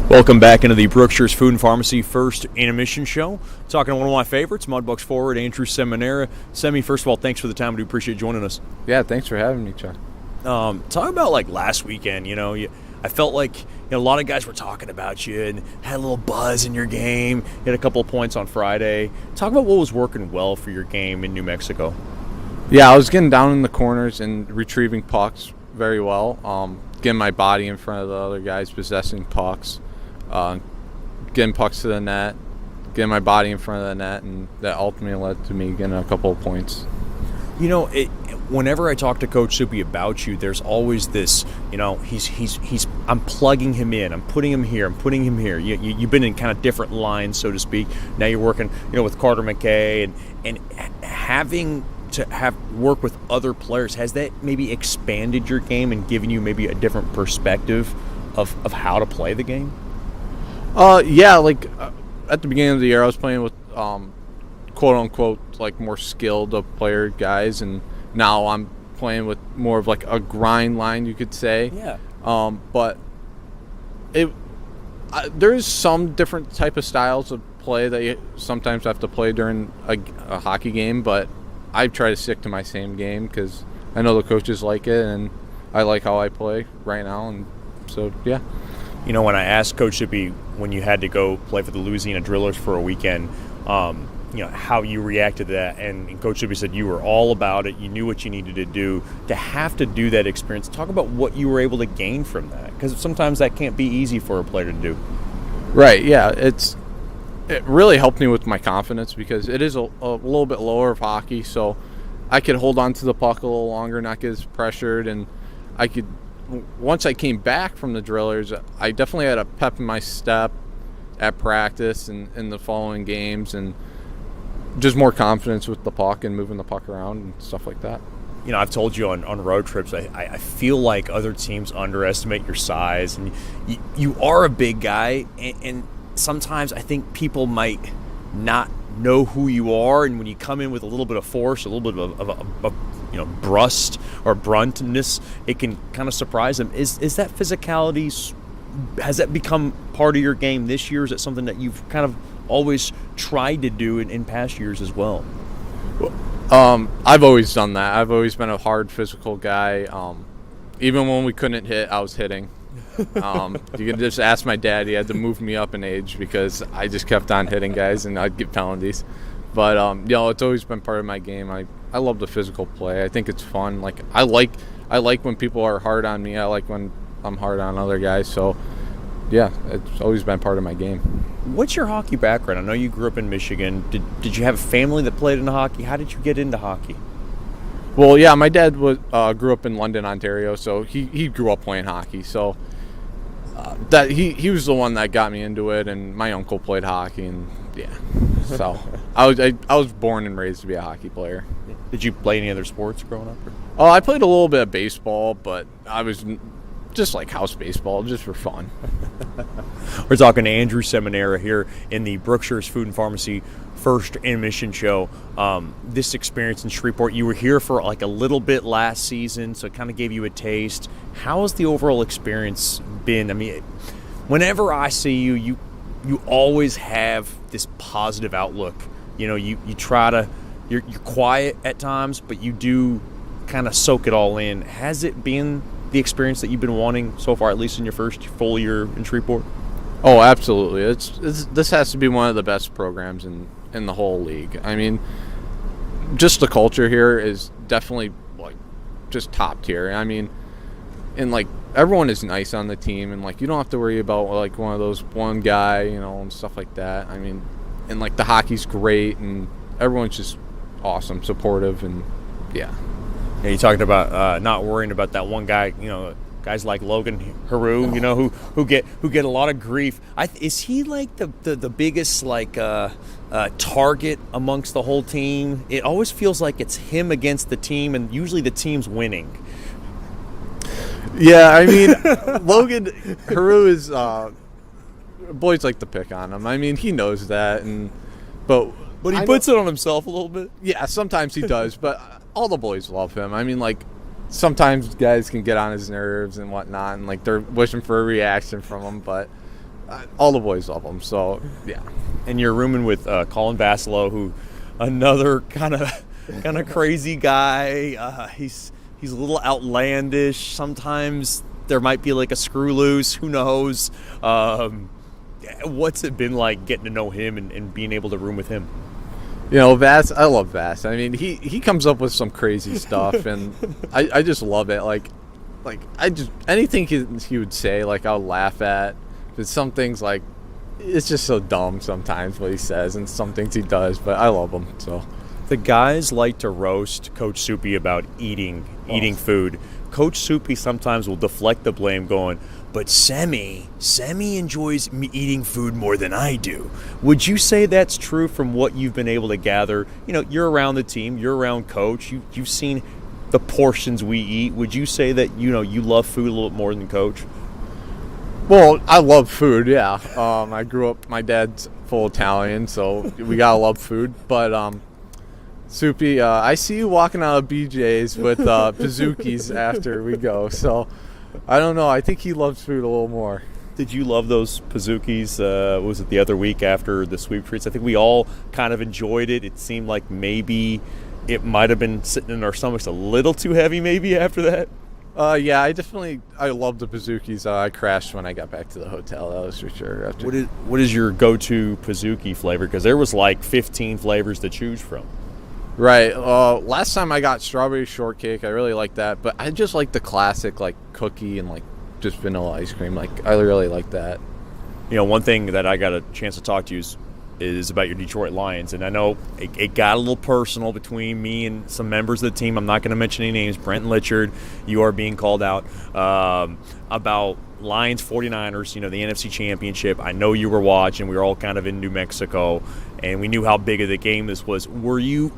Welcome back into the Brookshire's Food and Pharmacy First Intermission Show. Talking to one of my favorites, Mudbugs forward Andrew Seminara. Semi, first of all, thanks for the time. We do appreciate you joining us. Yeah, thanks for having me, Chuck. Talk about like last weekend. I felt like a lot of guys were talking about you and had a little buzz in your game. You had a couple of points on Friday. Talk about what was working well for your game in New Mexico. Yeah, I was getting down in the corners and retrieving pucks very well. Getting my body in front of the other guys, possessing pucks. Getting pucks to the net, getting my body in front of the net, and that ultimately led to me getting a couple of points. Whenever I talk to Coach Soupy about you, there's always this, I'm plugging him in, I'm putting him here, I'm putting him here. You've been in kind of different lines, so to speak. Now you're working, with Carter McKay, and having to work with other players, has that maybe expanded your game and given you maybe a different perspective of how to play the game? At the beginning of the year, I was playing with quote unquote like more skilled player guys, and now I'm playing with more of like a grind line, you could say. Yeah. But there's some different type of styles of play that you sometimes have to play during a hockey game, but I try to stick to my same game because I know the coaches like it, and I like how I play right now, and so yeah. When I asked Coach Shippey when you had to go play for the Louisiana Drillers for a weekend, how you reacted to that, and Coach Shippey said you were all about it. You knew what you needed to do. To have to do that experience, talk about what you were able to gain from that, because sometimes that can't be easy for a player to do. Right, yeah. It really helped me with my confidence because it is a little bit lower of hockey, so I could hold on to the puck a little longer, not get as pressured, and I could. Once I came back from the Drillers, I definitely had a pep in my step at practice and in the following games, and just more confidence with the puck and moving the puck around and stuff like that. I've told you on road trips, I feel like other teams underestimate your size, and you are a big guy, and sometimes I think people might not know who you are, and when you come in with a little bit of force, a little bit of brust or bruntness, it can kind of surprise them. Is that physicality, has that become part of your game this year? Is it something that you've kind of always tried to do in past years as well? I've always done that. I've always been a hard physical guy. Even when we couldn't hit, I was hitting. You can just ask my dad. He had to move me up in age because I just kept on hitting guys and I'd get penalties. But it's always been part of my game. I love the physical play. I think it's fun. Like I like when people are hard on me. I like when I'm hard on other guys. So yeah, it's always been part of my game. What's your hockey background? I know you grew up in Michigan. Did you have a family that played in hockey? How did you get into hockey? Well, yeah, my dad grew up in London, Ontario, so he grew up playing hockey. So that he was the one that got me into it, and my uncle played hockey, and yeah. So I was born and raised to be a hockey player. Did you play any other sports growing up? Oh, I played a little bit of baseball, but I was just like house baseball, just for fun. We're talking to Andrew Seminara here in the Brookshire's Food and Pharmacy First Intermission Show. This experience in Shreveport, you were here for like a little bit last season, so it kind of gave you a taste. How has the overall experience been? I mean, whenever I see you always have this positive outlook you try to you're quiet at times, but you do kind of soak it all in. Has it been the experience that you've been wanting so far, at least in your first full year in Shreveport? Oh, absolutely. This has to be one of the best programs in the whole league. I mean, just the culture here is definitely like just top tier. I mean, and like everyone is nice on the team, and like you don't have to worry about like one guy, and stuff like that. I mean, and like the hockey's great, and everyone's just awesome, supportive, and yeah. Yeah, you talked about not worrying about that one guy. Guys like Logan Haru, who get a lot of grief. Is he like the biggest target amongst the whole team? It always feels like it's him against the team, and usually the team's winning. Yeah, I mean, Logan Haru is boys like to pick on him. I mean, he knows that, but he puts it on himself a little bit. Yeah, sometimes he does, but all the boys love him. I mean, like, sometimes guys can get on his nerves and whatnot, and like they're wishing for a reaction from him, but all the boys love him. So yeah. And you're rooming with Colin Bassalow, who another kind of crazy guy. He's a little outlandish. Sometimes there might be like a screw loose. Who knows? What's it been like getting to know him and being able to room with him? Vass, I love Vass. I mean, he comes up with some crazy stuff, and I just love it. Like anything he would say, like, I'll laugh at. But some things, like, it's just so dumb sometimes what he says, and some things he does, but I love him, so. The guys like to roast Coach Soupy about eating food. Coach Soupy sometimes will deflect the blame going, but Semi enjoys me eating food more than I do. Would you say that's true from what you've been able to gather? You're around the team, you're around Coach, you've seen the portions we eat. Would you say that, you love food a little bit more than Coach? Well, I love food, yeah. I grew up, my dad's full Italian, so we gotta love food. But Soupy, I see you walking out of BJ's with Pizookies after we go, so I don't know. I think he loves food a little more. Did you love those Pizookies? Was it the other week after the sweep treats? I think we all kind of enjoyed it. It seemed like maybe it might have been sitting in our stomachs a little too heavy maybe after that. Yeah, I love the Pizookies. I crashed when I got back to the hotel, that was for sure. What is your go-to Pizookie flavor? Because there was like 15 flavors to choose from. Right. Last time I got strawberry shortcake. I really like that. But I just like the classic, like, cookie and, like, just vanilla ice cream. Like, I really like that. One thing that I got a chance to talk to you is about your Detroit Lions. And I know it got a little personal between me and some members of the team. I'm not going to mention any names. Brent and Litchard, you are being called out about Lions 49ers, the NFC Championship. I know you were watching. We were all kind of in New Mexico, and we knew how big of the game this was. Were you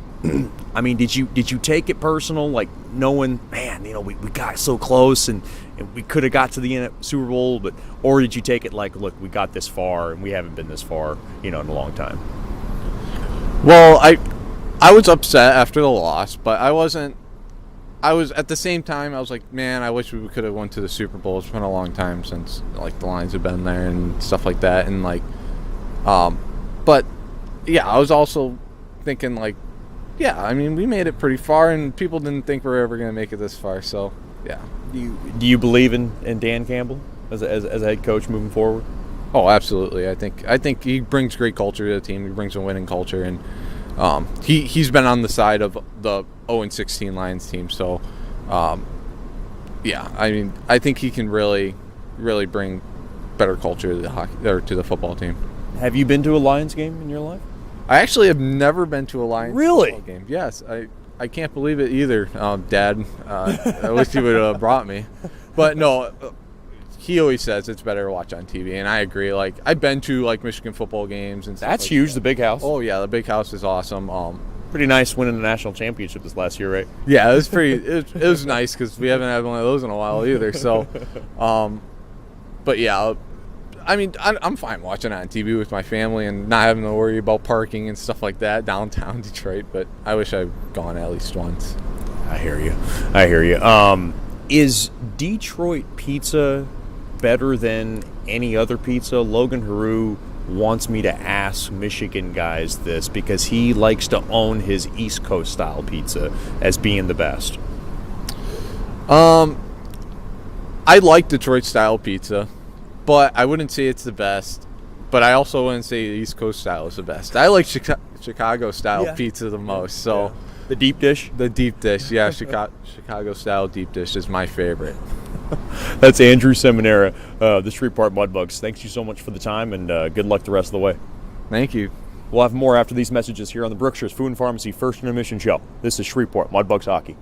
I mean, did you take it personal, like knowing, man, we got so close and we could have got to the Super Bowl, or did you take it like, look, we got this far and we haven't been this far, in a long time? Well, I was upset after the loss, but I wasn't. I was at the same time. I was like, man, I wish we could have went to the Super Bowl. It's been a long time since like the Lions have been there and stuff like that, and like, but yeah, I was also thinking like, yeah, I mean, we made it pretty far, and people didn't think we were ever going to make it this far. So, yeah. Do you believe in Dan Campbell as a head coach moving forward? Oh, absolutely. I think he brings great culture to the team. He brings a winning culture, and he's been on the side of the 0-16 Lions team. So, yeah, I mean, I think he can really, really bring better culture to the hockey or to the football team. Have you been to a Lions game in your life? I actually have never been to a Lions football game. Yes, I can't believe it either, Dad. I wish you would have brought me. But no, he always says it's better to watch on TV, and I agree. Like, I've been to like Michigan football games and stuff. That's like huge, that. The big house. Oh yeah, the big house is awesome. Pretty nice winning the national championship this last year, right? Yeah, it was pretty. It was nice because we haven't had one of those in a while either. So, but yeah. I mean, I'm fine watching it on TV with my family and not having to worry about parking and stuff like that downtown Detroit, but I wish I'd gone at least once. I hear you. Is Detroit pizza better than any other pizza? Logan Haru wants me to ask Michigan guys this because he likes to own his East Coast style pizza as being the best. I like Detroit style pizza, but I wouldn't say it's the best. But I also wouldn't say the East Coast style is the best. I like Chicago style pizza the most. So the deep dish? The deep dish, yeah. Chicago style deep dish is my favorite. That's Andrew Seminara, the Shreveport Mudbugs. Thanks you so much for the time, and good luck the rest of the way. Thank you. We'll have more after these messages here on the Brookshire's Food and Pharmacy First Intermission Show. This is Shreveport Mudbugs Hockey.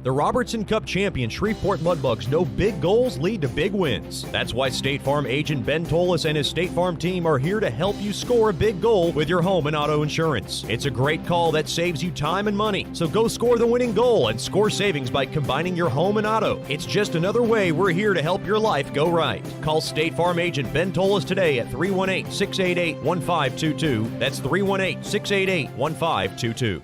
The Robertson Cup champion Shreveport Mudbugs know big goals lead to big wins. That's why State Farm agent Ben Tolis and his State Farm team are here to help you score a big goal with your home and auto insurance. It's a great call that saves you time and money. So go score the winning goal and score savings by combining your home and auto. It's just another way we're here to help your life go right. Call State Farm agent Ben Tolis today at 318-688-1522. That's 318-688-1522.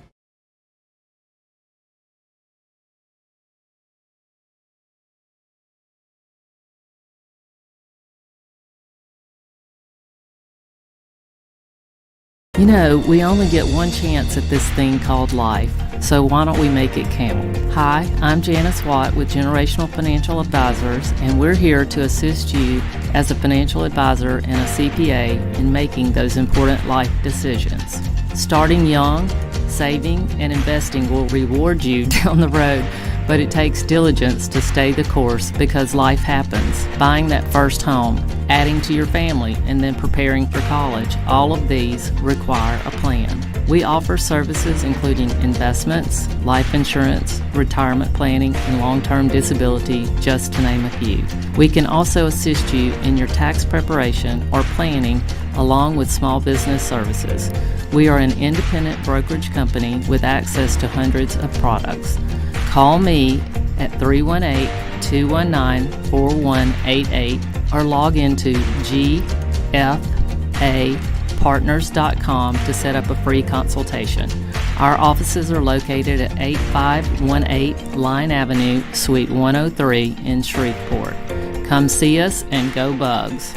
You know, we only get one chance at this thing called life, so why don't we make it count? Hi, I'm Janice Watt with Generational Financial Advisors, and we're here to assist you as a financial advisor and a CPA in making those important life decisions. Starting young, saving, and investing will reward you down the road, but it takes diligence to stay the course because life happens. Buying that first home, adding to your family, and then preparing for college, all of these require a plan. We offer services including investments, life insurance, retirement planning, and long-term disability, just to name a few. We can also assist you in your tax preparation or planning along with small business services. We are an independent brokerage company with access to hundreds of products. Call me at 318 888-219-4188 or log into gfapartners.com to set up a free consultation. Our offices are located at 8518 Line Avenue, Suite 103 in Shreveport. Come see us and go Bugs.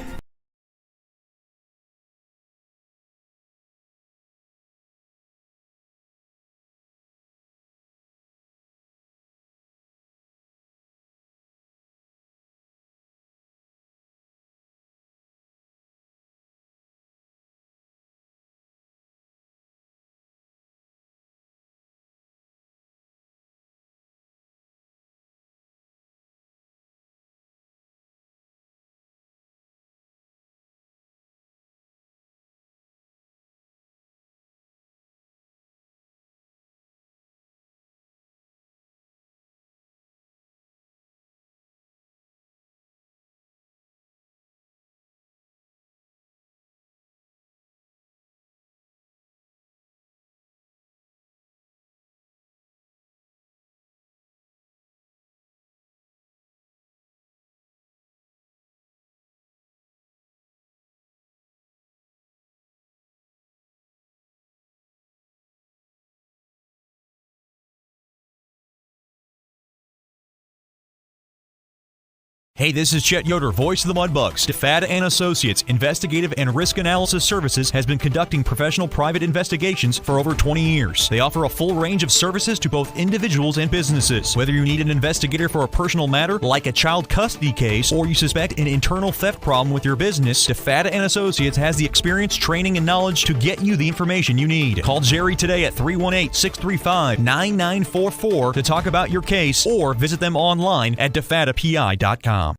Hey, this is Chet Yoder, voice of the Mudbugs. DeFada and Associates Investigative and Risk Analysis Services has been conducting professional private investigations for over 20 years. They offer a full range of services to both individuals and businesses. Whether you need an investigator for a personal matter like a child custody case or you suspect an internal theft problem with your business, DeFada and Associates has the experience, training, and knowledge to get you the information you need. Call Jerry today at 318-635-9944 to talk about your case or visit them online at defadapi.com.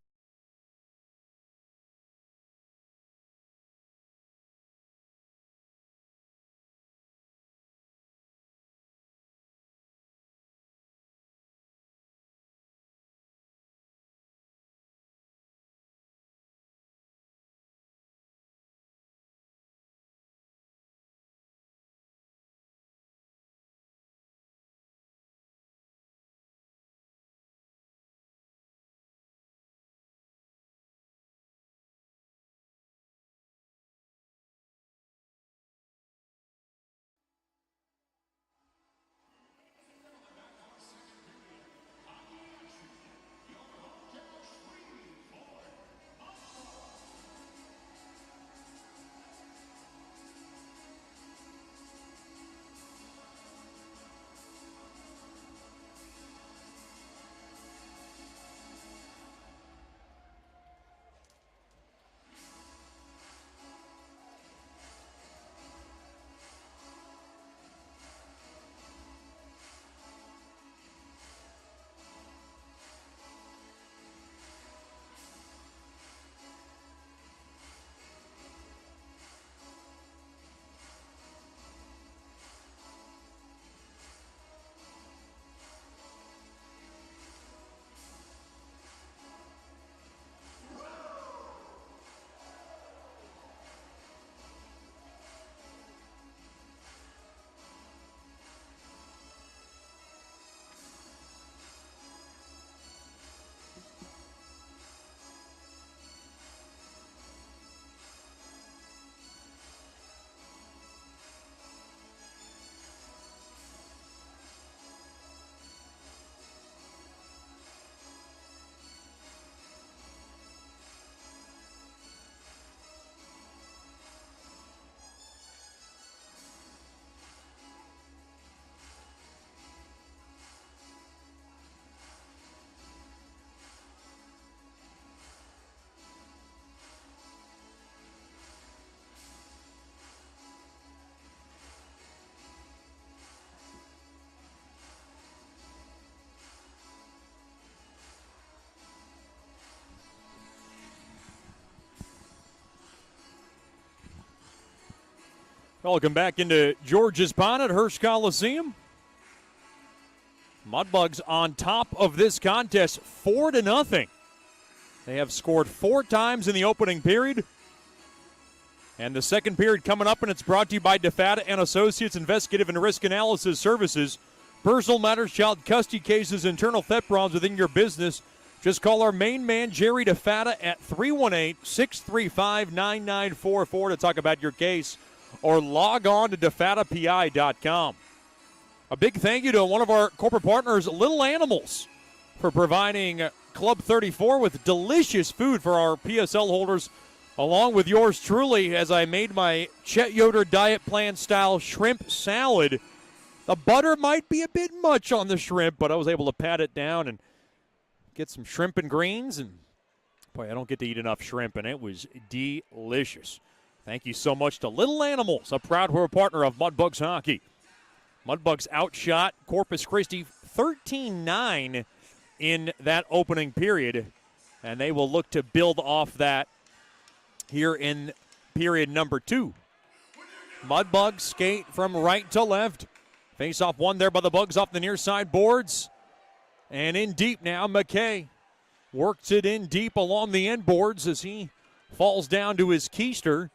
Welcome back into George's Pond at Hearst Coliseum. Mudbugs on top of this contest 4-0. They have scored 4 times in the opening period. And the second period coming up, and it's brought to you by DeFada and Associates Investigative and Risk Analysis Services. Personal matters, child custody cases, internal theft problems within your business. Just call our main man, Jerry DeFata, at 318-635-9944 to talk about your case, or log on to defatapi.com. A big thank you to one of our corporate partners, Little Animals, for providing Club 34 with delicious food for our PSL holders, along with yours truly, as I made my Chet Yoder diet plan style shrimp salad. The butter might be a bit much on the shrimp, but I was able to pat it down and get some shrimp and greens. And boy, I don't get to eat enough shrimp, and it was delicious. Thank you so much to Little Animals, a proud partner of Mudbugs hockey. Mudbugs outshot Corpus Christi 13-9 in that opening period, and they will look to build off that here in period number 2. Mudbugs skate from right to left. Face-off won there by the Bugs off the near side boards. And in deep now, McKay works it in deep along the end boards as he falls down to his keister.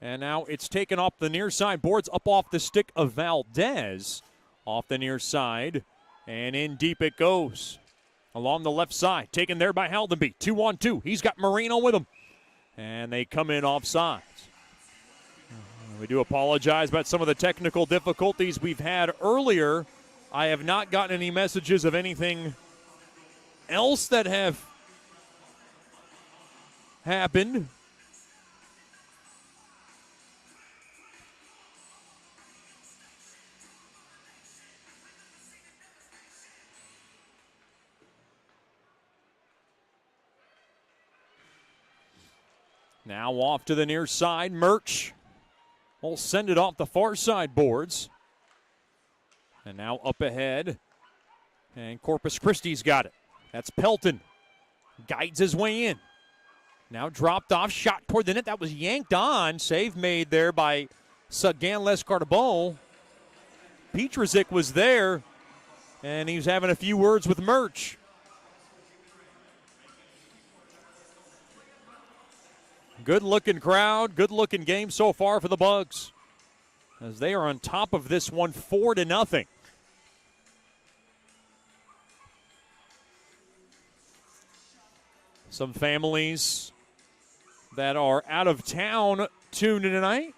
And now it's taken off the near side boards, up off the stick of Valdez, off the near side. And in deep it goes along the left side, taken there by Haldenby. 2-on-2. He's got Marino with him. And they come in offsides. We do apologize about some of the technical difficulties we've had earlier. I have not gotten any messages of anything else that have happened. Now off to the near side, Murch will send it off the far side boards. And now up ahead, and Corpus Christi's got it. That's Pelton. Guides his way in. Now dropped off, shot toward the net. That was yanked on. Save made there by Sagan Lescarbon. Petrzik was there, and he was having a few words with Murch. Good-looking crowd, good-looking game so far for the Bugs, as they are on top of this one 4-0. Some families that are out of town tuned in tonight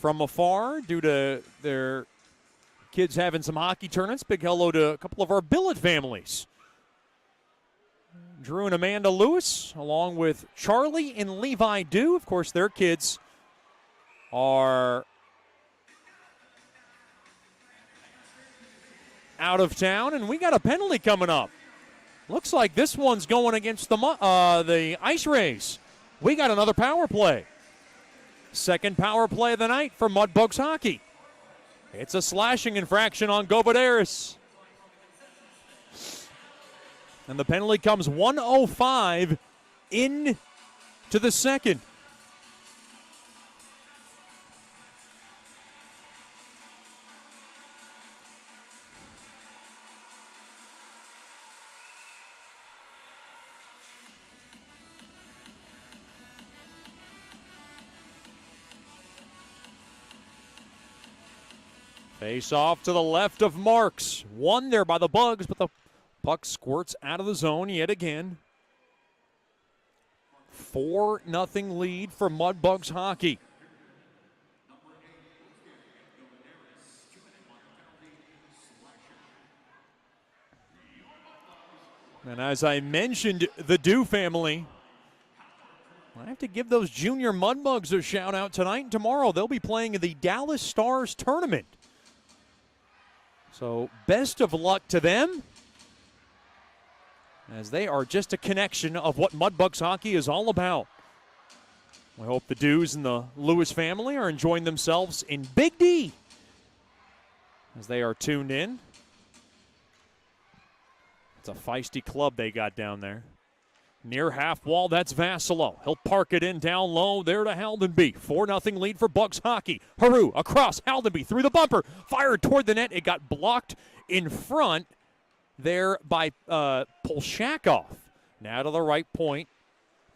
from afar due to their kids having some hockey tournaments. Big hello to a couple of our billet families. Drew and Amanda Lewis, along with Charlie and Levi Dew. Of course, their kids are out of town, and we got a penalty coming up. Looks like this one's going against the IceRays. We got another power play. Second power play of the night for Mudbugs hockey. It's a slashing infraction on Govaderis. And the penalty comes 1:05 into the second. Face off to the left of Marks. Won there by the Bugs, but the puck squirts out of the zone yet again. 4-0 lead for Mudbugs hockey. And as I mentioned, the Dew family, I have to give those junior Mudbugs a shout out tonight and tomorrow. They'll be playing in the Dallas Stars tournament. So best of luck to them, as they are just a connection of what Mudbugs hockey is all about. We hope the Dews and the Lewis family are enjoying themselves in Big D as they are tuned in. It's a feisty club they got down there. Near half wall, that's Vassilo. He'll park it in down low there to Haldenby. 4-0 lead for Bugs hockey. Haru across Haldenby through the bumper. Fired toward the net. It got blocked in front there by Polshakov. Now to the right point.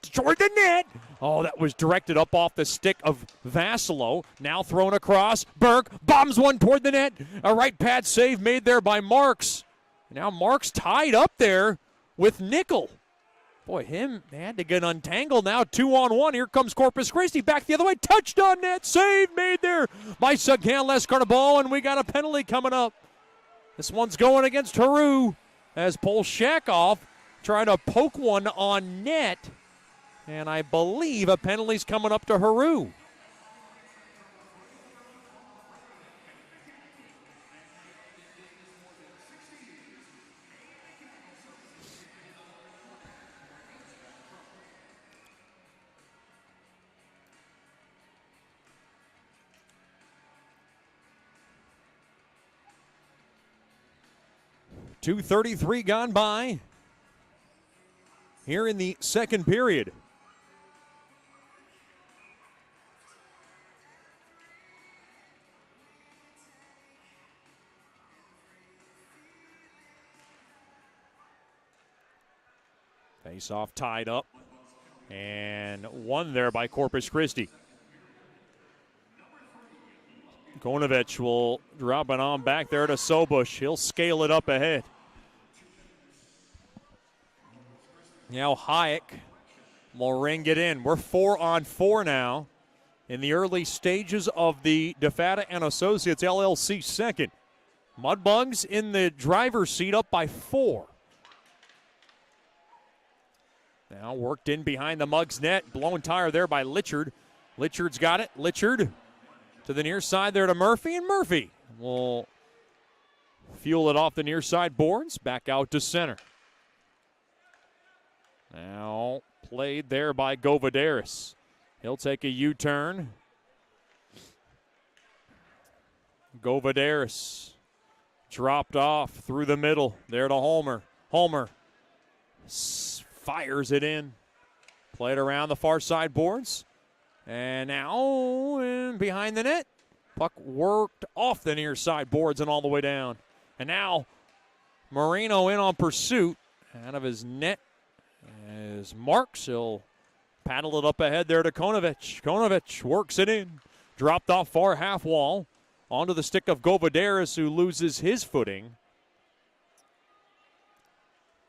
Toward the net. Oh, that was directed up off the stick of Vassilo. Now thrown across. Burke bombs one toward the net. A right pad save made there by Marks. Now Marks tied up there with Nickel. Boy, they had to get untangled now. 2-on-1. Here comes Corpus Christi. Back the other way. Touchdown net. Save made there by Sagan-Les Carnabal, and we got a penalty coming up. This one's going against Haru as Polshakov trying to poke one on net. And I believe a penalty's coming up to Haru. .233 gone by here in the second period. Face-off tied up and won there by Corpus Christi. Konovich will drop it on back there to Sobush. He'll scale it up ahead. Now Hayek will ring it in. We're 4-on-4 now in the early stages of the DeFata and Associates LLC second. Mudbugs in the driver's seat up by 4. Now worked in behind the Mugs net. Blown tire there by Litchard. Litchard's got it. Litchard to the near side there to Murphy, and Murphy will fuel it off the near side boards. Back out to center. Now played there by Govidaris. He'll take a U-turn. Govidaris dropped off through the middle there to Homer. Homer fires it in. Played around the far side boards. And now in behind the net. Puck worked off the near side boards and all the way down. And now Marino in on pursuit. Out of his net is Marks. He'll paddle it up ahead there to Konovich. Konovich works it in. Dropped off far half wall. Onto the stick of Govidaris, who loses his footing.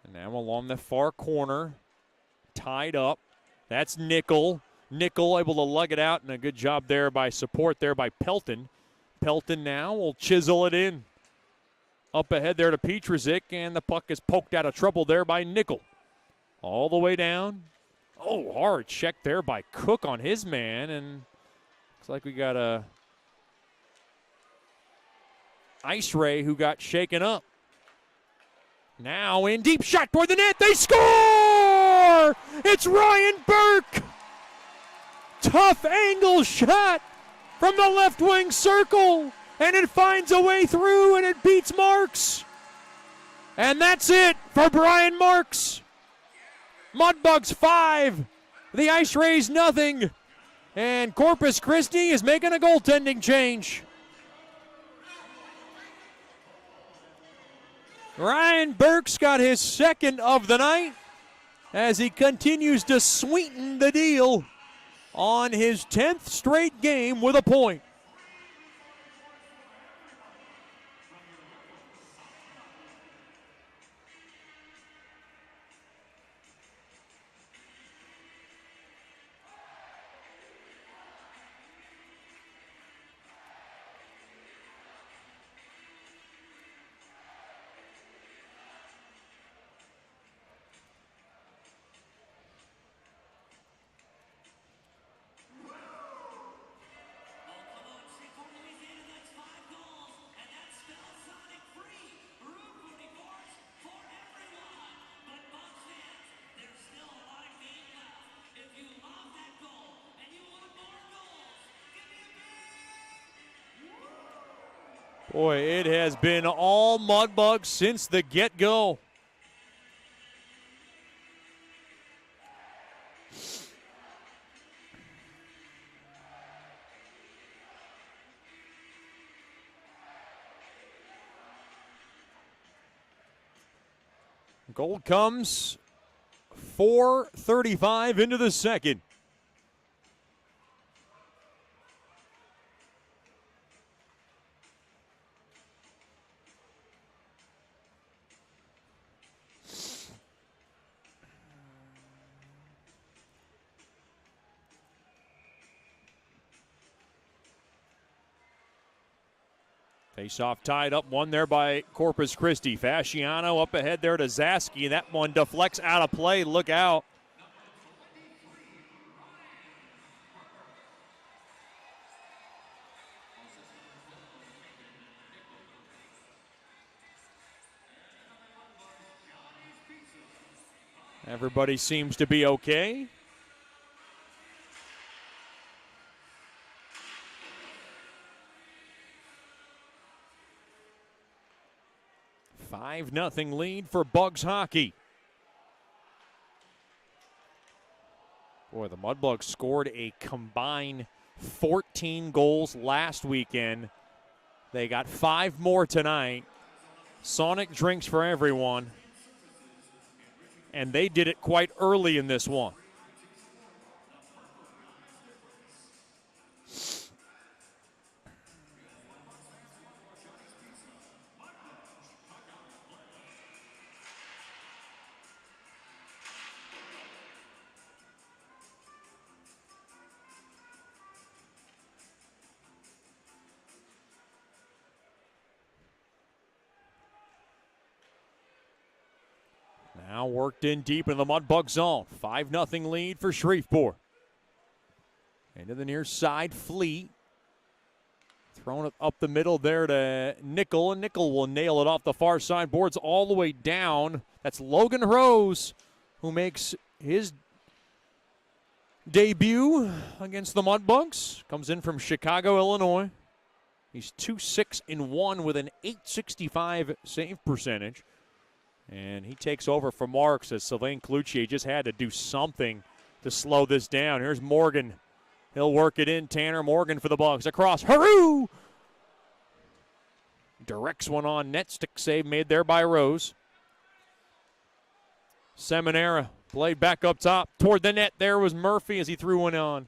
And now along the far corner. Tied up. That's Nickel. Nickel able to lug it out, and a good job there by support there by Pelton. Pelton now will chisel it in. Up ahead there to Petrovic, and the puck is poked out of trouble there by Nickel. All the way down. Oh, hard check there by Cook on his man, and looks like we got a IceRay who got shaken up. Now in deep shot toward the net. They score! It's Ryan Burke! Tough angle shot from the left wing circle, and it finds a way through, and it beats Marks. And that's it for Brian Marks. Mudbugs 5, the IceRays nothing, and Corpus Christi is making a goaltending change. Ryan Burke's got his second of the night as he continues to sweeten the deal on his 10th straight game with a point. Boy, it has been all Mudbugs since the get-go. Goal comes 4:35 into the second. Face-off tied up, one there by Corpus Christi. Fasciano up ahead there to Zaski. That one deflects out of play. Look out. Everybody seems to be okay. $5-0 lead for Bugs hockey. Boy, the Mudbugs scored a combined 14 goals last weekend. They got 5 more tonight. Sonic drinks for everyone. And they did it quite early in this one. Now worked in deep in the Mudbug zone. 5-0 lead for Shreveport. Into the near side, Fleet. Throwing it up the middle there to Nickel, and Nickel will nail it off the far side. Boards all the way down. That's Logan Rose, who makes his debut against the Mudbugs. Comes in from Chicago, Illinois. He's 2-6-1 with an .865 save percentage. And he takes over for Marks as Sylvain Cloutier just had to do something to slow this down. Here's Morgan. He'll work it in. Tanner Morgan for the Bugs. Across. Haru! Directs one on net. Stick save made there by Rose. Seminara played back up top toward the net. There was Murphy as he threw one on.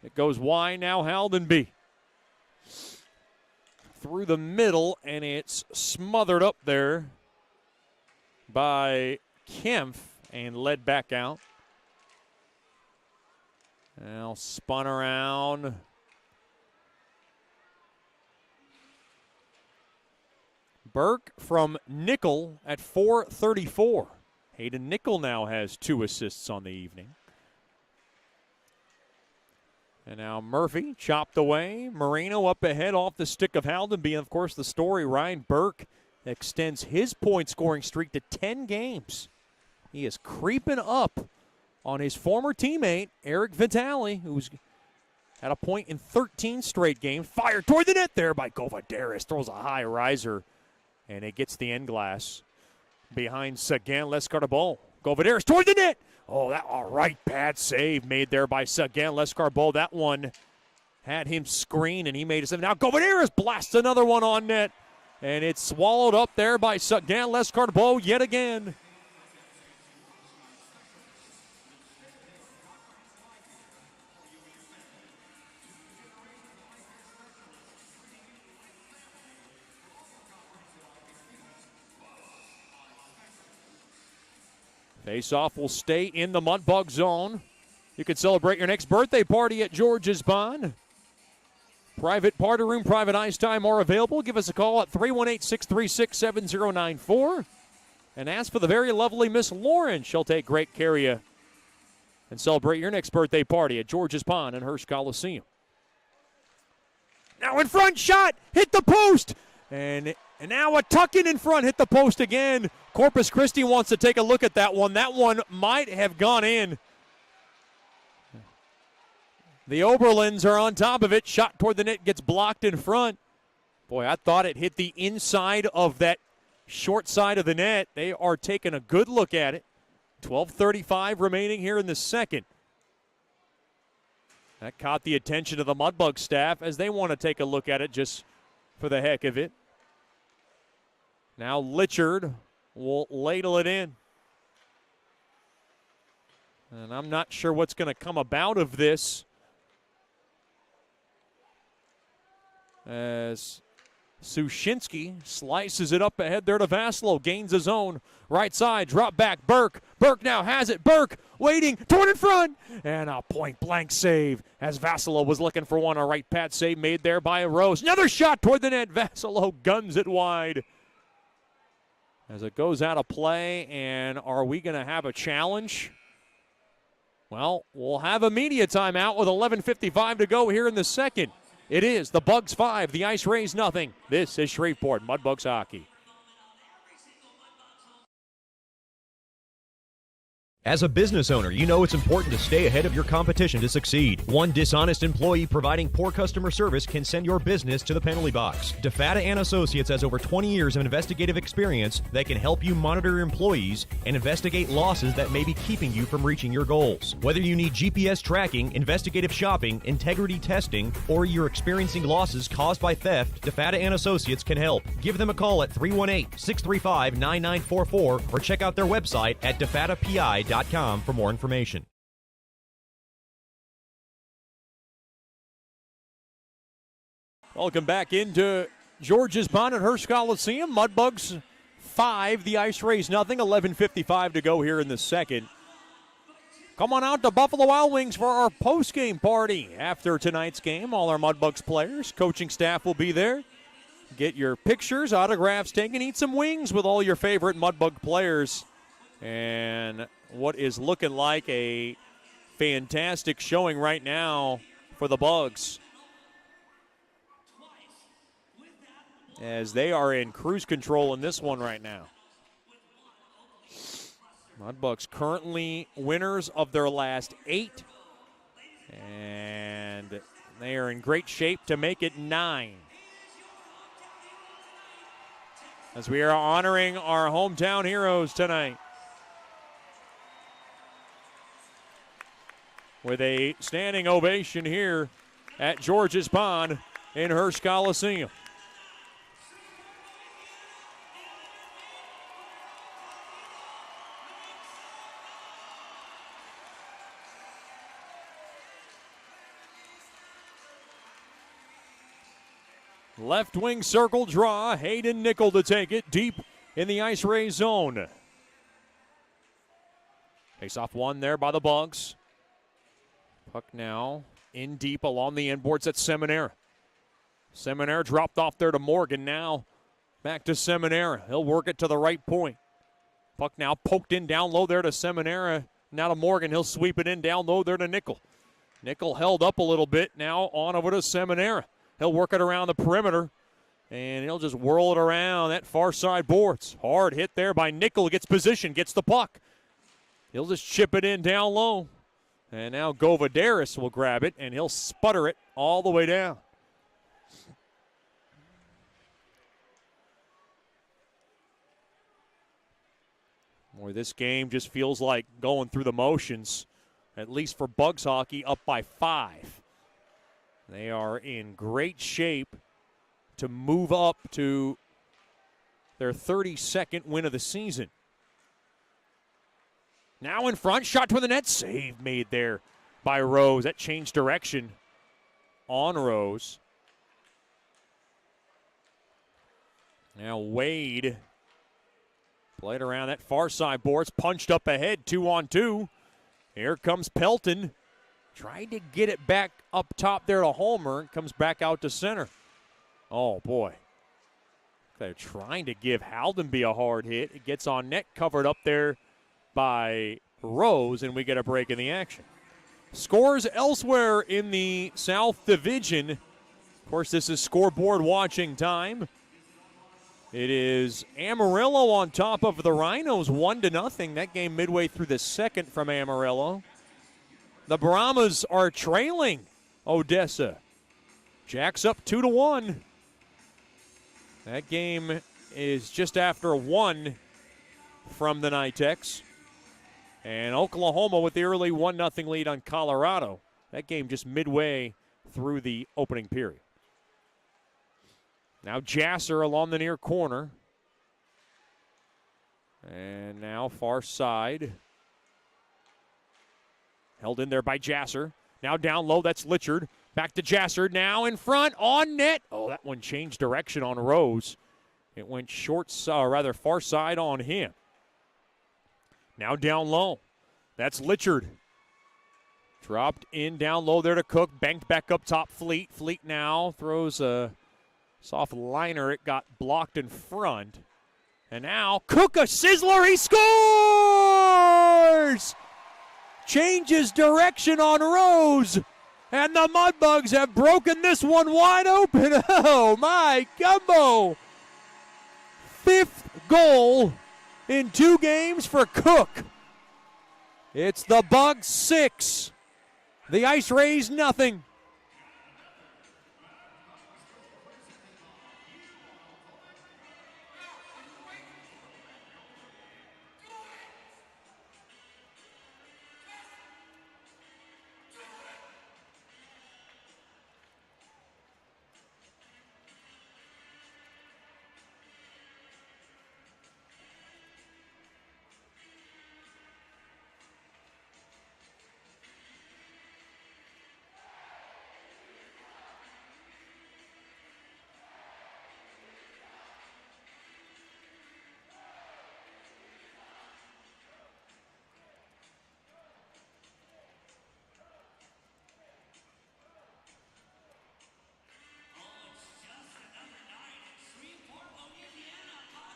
It goes wide now. Haldenby. Through the middle, and it's smothered up there by Kempf and led back out. Now spun around. Burke from Nickel at 4:34. Hayden Nickel now has 2 assists on the evening. And now Murphy chopped away. Moreno up ahead off the stick of Haldenby. And of course the story, Ryan Burke extends his point scoring streak to 10 games. He is creeping up on his former teammate, Eric Vitale, who's had a point in 13 straight games. Fired toward the net there by Govadaris. Throws a high riser, and it gets the end glass. Behind Sagan Lescarbot. Govadaris toward the net. Oh, that all right, bad save made there by Sagan Lescarbot. That one had him screen, and he made a save. Now Govadaris blasts another one on net. And it's swallowed up there by Sagan Lescarbot yet again. Face-off will stay in the Mudbug zone. You can celebrate your next birthday party at George's Pond. Private party room, private ice time are available. Give us a call at 318-636-7094. And ask for the very lovely Miss Lauren. She'll take great care of you. And celebrate your next birthday party at George's Pond and Hearst Coliseum. Now in front, shot, hit the post. And now a tuck-in in front, hit the post again. Corpus Christi wants to take a look at that one. That one might have gone in. The Oberlins are on top of it. Shot toward the net gets blocked in front. Boy, I thought it hit the inside of that short side of the net. They are taking a good look at it. 12:35 remaining here in the second. That caught the attention of the Mudbug staff as they want to take a look at it just for the heck of it. Now Litchard will ladle it in. And I'm not sure what's going to come about of this, as Sushinsky slices it up ahead there to Vassalo. Gains his own. Right side, drop back, Burke. Burke now has it. Burke waiting, torn in front. And a point-blank save as Vassalo was looking for one. A right pad save made there by Rose. Another shot toward the net. Vassalo guns it wide as it goes out of play. And are we going to have a challenge? Well, we'll have a media timeout with 11:55 to go here in the second. It is the Bugs 5, the IceRays nothing. This is Shreveport Mudbugs hockey. As a business owner, you know it's important to stay ahead of your competition to succeed. One dishonest employee providing poor customer service can send your business to the penalty box. DeFata & Associates has over 20 years of investigative experience that can help you monitor your employees and investigate losses that may be keeping you from reaching your goals. Whether you need GPS tracking, investigative shopping, integrity testing, or you're experiencing losses caused by theft, DeFata & Associates can help. Give them a call at 318-635-9944 or check out their website at defatapi.com for more information. Welcome back into George's Pond at Hearst Coliseum. Mudbugs 5, the IceRays nothing. 11:55 to go here in the second. Come on out to Buffalo Wild Wings for our post-game party after tonight's game. All our Mudbugs players, coaching staff will be there. Get your pictures, autographs taken, eat some wings with all your favorite Mudbug players. And what is looking like a fantastic showing right now for the Bugs, as they are in cruise control in this one right now. Mudbugs currently winners of their last 8, and they are in great shape to make it 9. As we are honoring our hometown heroes tonight with a standing ovation here at George's Pond in Hearst Coliseum. Left wing circle draw, Hayden Nickel to take it deep in the IceRays zone. Face off one there by the Bugs. Puck now in deep along the inboards at Seminara. Seminara dropped off there to Morgan. Now back to Seminara. He'll work it to the right point. Puck now poked in down low there to Seminara. Now to Morgan. He'll sweep it in down low there to Nickel. Nickel held up a little bit. Now on over to Seminara. He'll work it around the perimeter, and he'll just whirl it around that far side boards. Hard hit there by Nickel. Gets position, gets the puck. He'll just chip it in down low. And now Govadaris will grab it, and he'll sputter it all the way down. Boy, this game just feels like going through the motions, at least for Bugs hockey, up by 5. They are in great shape to move up to their 32nd win of the season. Now in front, shot toward the net, save made there by Rose. That changed direction on Rose. Now Wade played around that far side boards, punched up ahead, 2-on-2. Here comes Pelton. Tried to get it back up top there to Homer. Comes back out to center. Oh, boy. They're trying to give Haldenby a hard hit. It gets on net, covered up there by Rose, and we get a break in the action. Scores elsewhere in the South Division. Of course, this is scoreboard watching time. It is Amarillo on top of the Rhinos, 1-0. That game midway through the second from Amarillo. The Brahmas are trailing Odessa. Jacks up 2-1. That game is just after 1 from the Knights. And Oklahoma with the early 1-0 lead on Colorado. That game just midway through the opening period. Now Jasser along the near corner. And now far side. Held in there by Jasser. Now down low, that's Litchard. Back to Jasser now in front on net. Oh, that one changed direction on Rose. It went far side on him. Now down low. That's Litchard. Dropped in down low there to Cook. Banked back up top Fleet. Fleet now throws a soft liner. It got blocked in front. And now Cook, a sizzler. He scores! Changes direction on Rose. And the Mudbugs have broken this one wide open. Oh, my gumbo. 5th goal in 2 games for Cook. It's the Bugs 6. The IceRays nothing.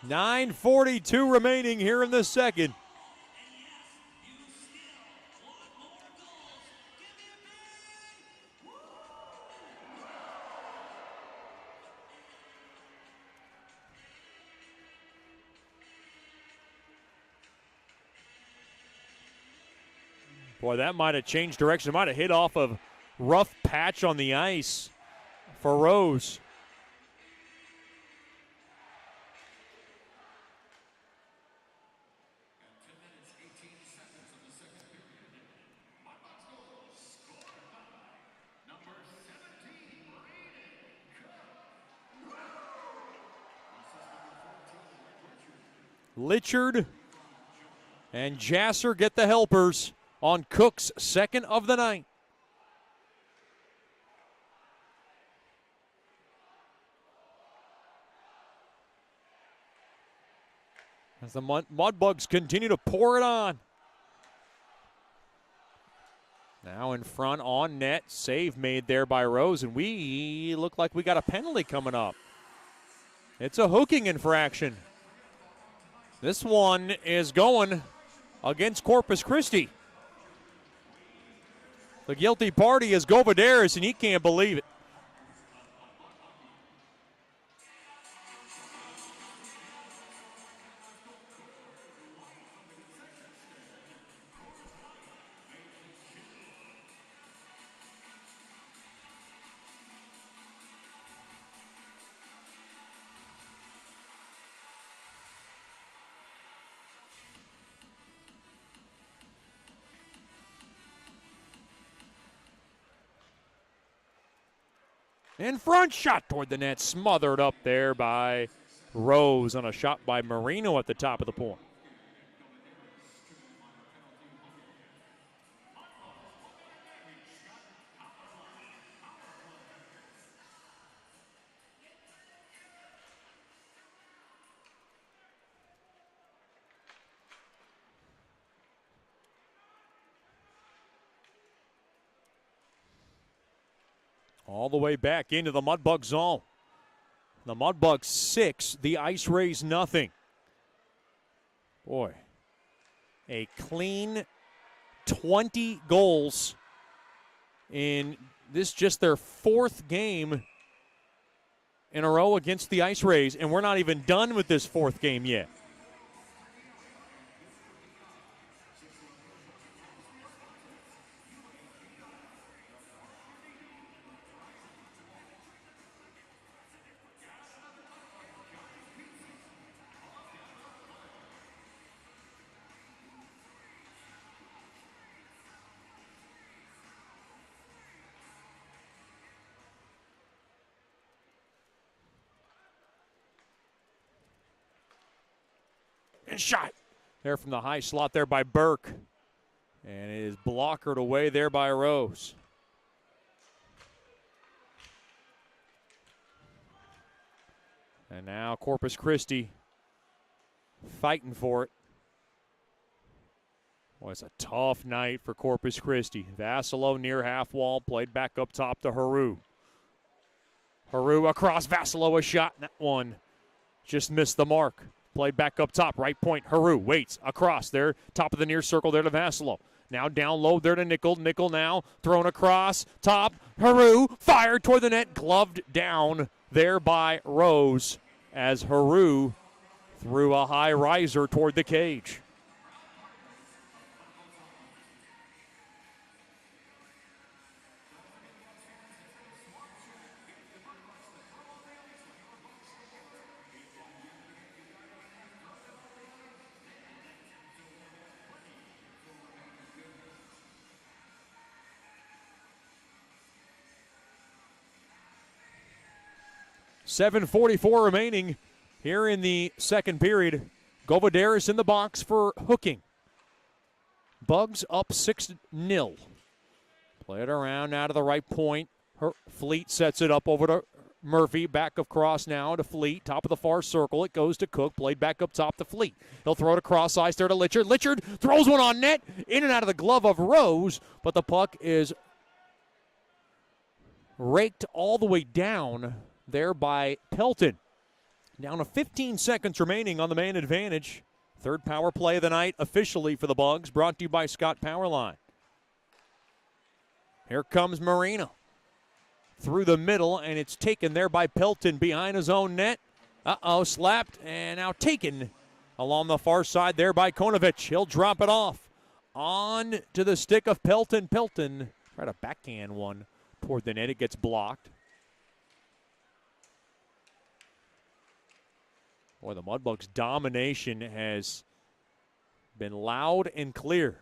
.9:42 remaining here in the second. Boy, that might have changed direction. It might have hit off of rough patch on the ice for Rose. Litchard and Jasser get the helpers on Cook's second of the night. As the Mudbugs continue to pour it on. Now in front on net, save made there by Rose, and we look like we got a penalty coming up. It's a hooking infraction. This one is going against Corpus Christi. The guilty party is Govaderis, and he can't believe it. In front, shot toward the net, smothered up there by Rose on a shot by Marino at the top of the point. All the way back into the Mudbug zone. The Mudbugs 6, the IceRays nothing. Boy, a clean 20 goals in this just their 4th game in a row against the IceRays, and we're not even done with this 4th game yet. And shot there from the high slot there by Burke. And it is blockered away there by Rose. And now Corpus Christi fighting for it. Well, it's a tough night for Corpus Christi. Vassalo near half wall, played back up top to Haru. Haru across, Vassalo a shot, and that one just missed the mark. Played back up top, right point, Haru waits across there, top of the near circle there to Vassalo. Now down low there to Nickel. Nickel now thrown across, top, Haru fired toward the net, gloved down there by Rose as Haru threw a high riser toward the cage. .744 remaining here in the second period. Govaderis in the box for hooking. Bugs up 6-0. Play it around now to the right point. Fleet sets it up over to Murphy. Back across now to Fleet. Top of the far circle. It goes to Cook. Played back up top to Fleet. He'll throw it across ice there to Litchard. Litchard throws one on net. In and out of the glove of Rose. But the puck is raked all the way down there by Pelton. Down to 15 seconds remaining on the man advantage. Third power play of the night officially for the Bugs, brought to you by Scott Powerline. Here comes Marino. Through the middle, and it's taken there by Pelton behind his own net. Slapped, and now taken along the far side there by Konovic. He'll drop it off. On to the stick of Pelton. Pelton tried a backhand one toward the net. It gets blocked. Boy, the Mudbugs' domination has been loud and clear.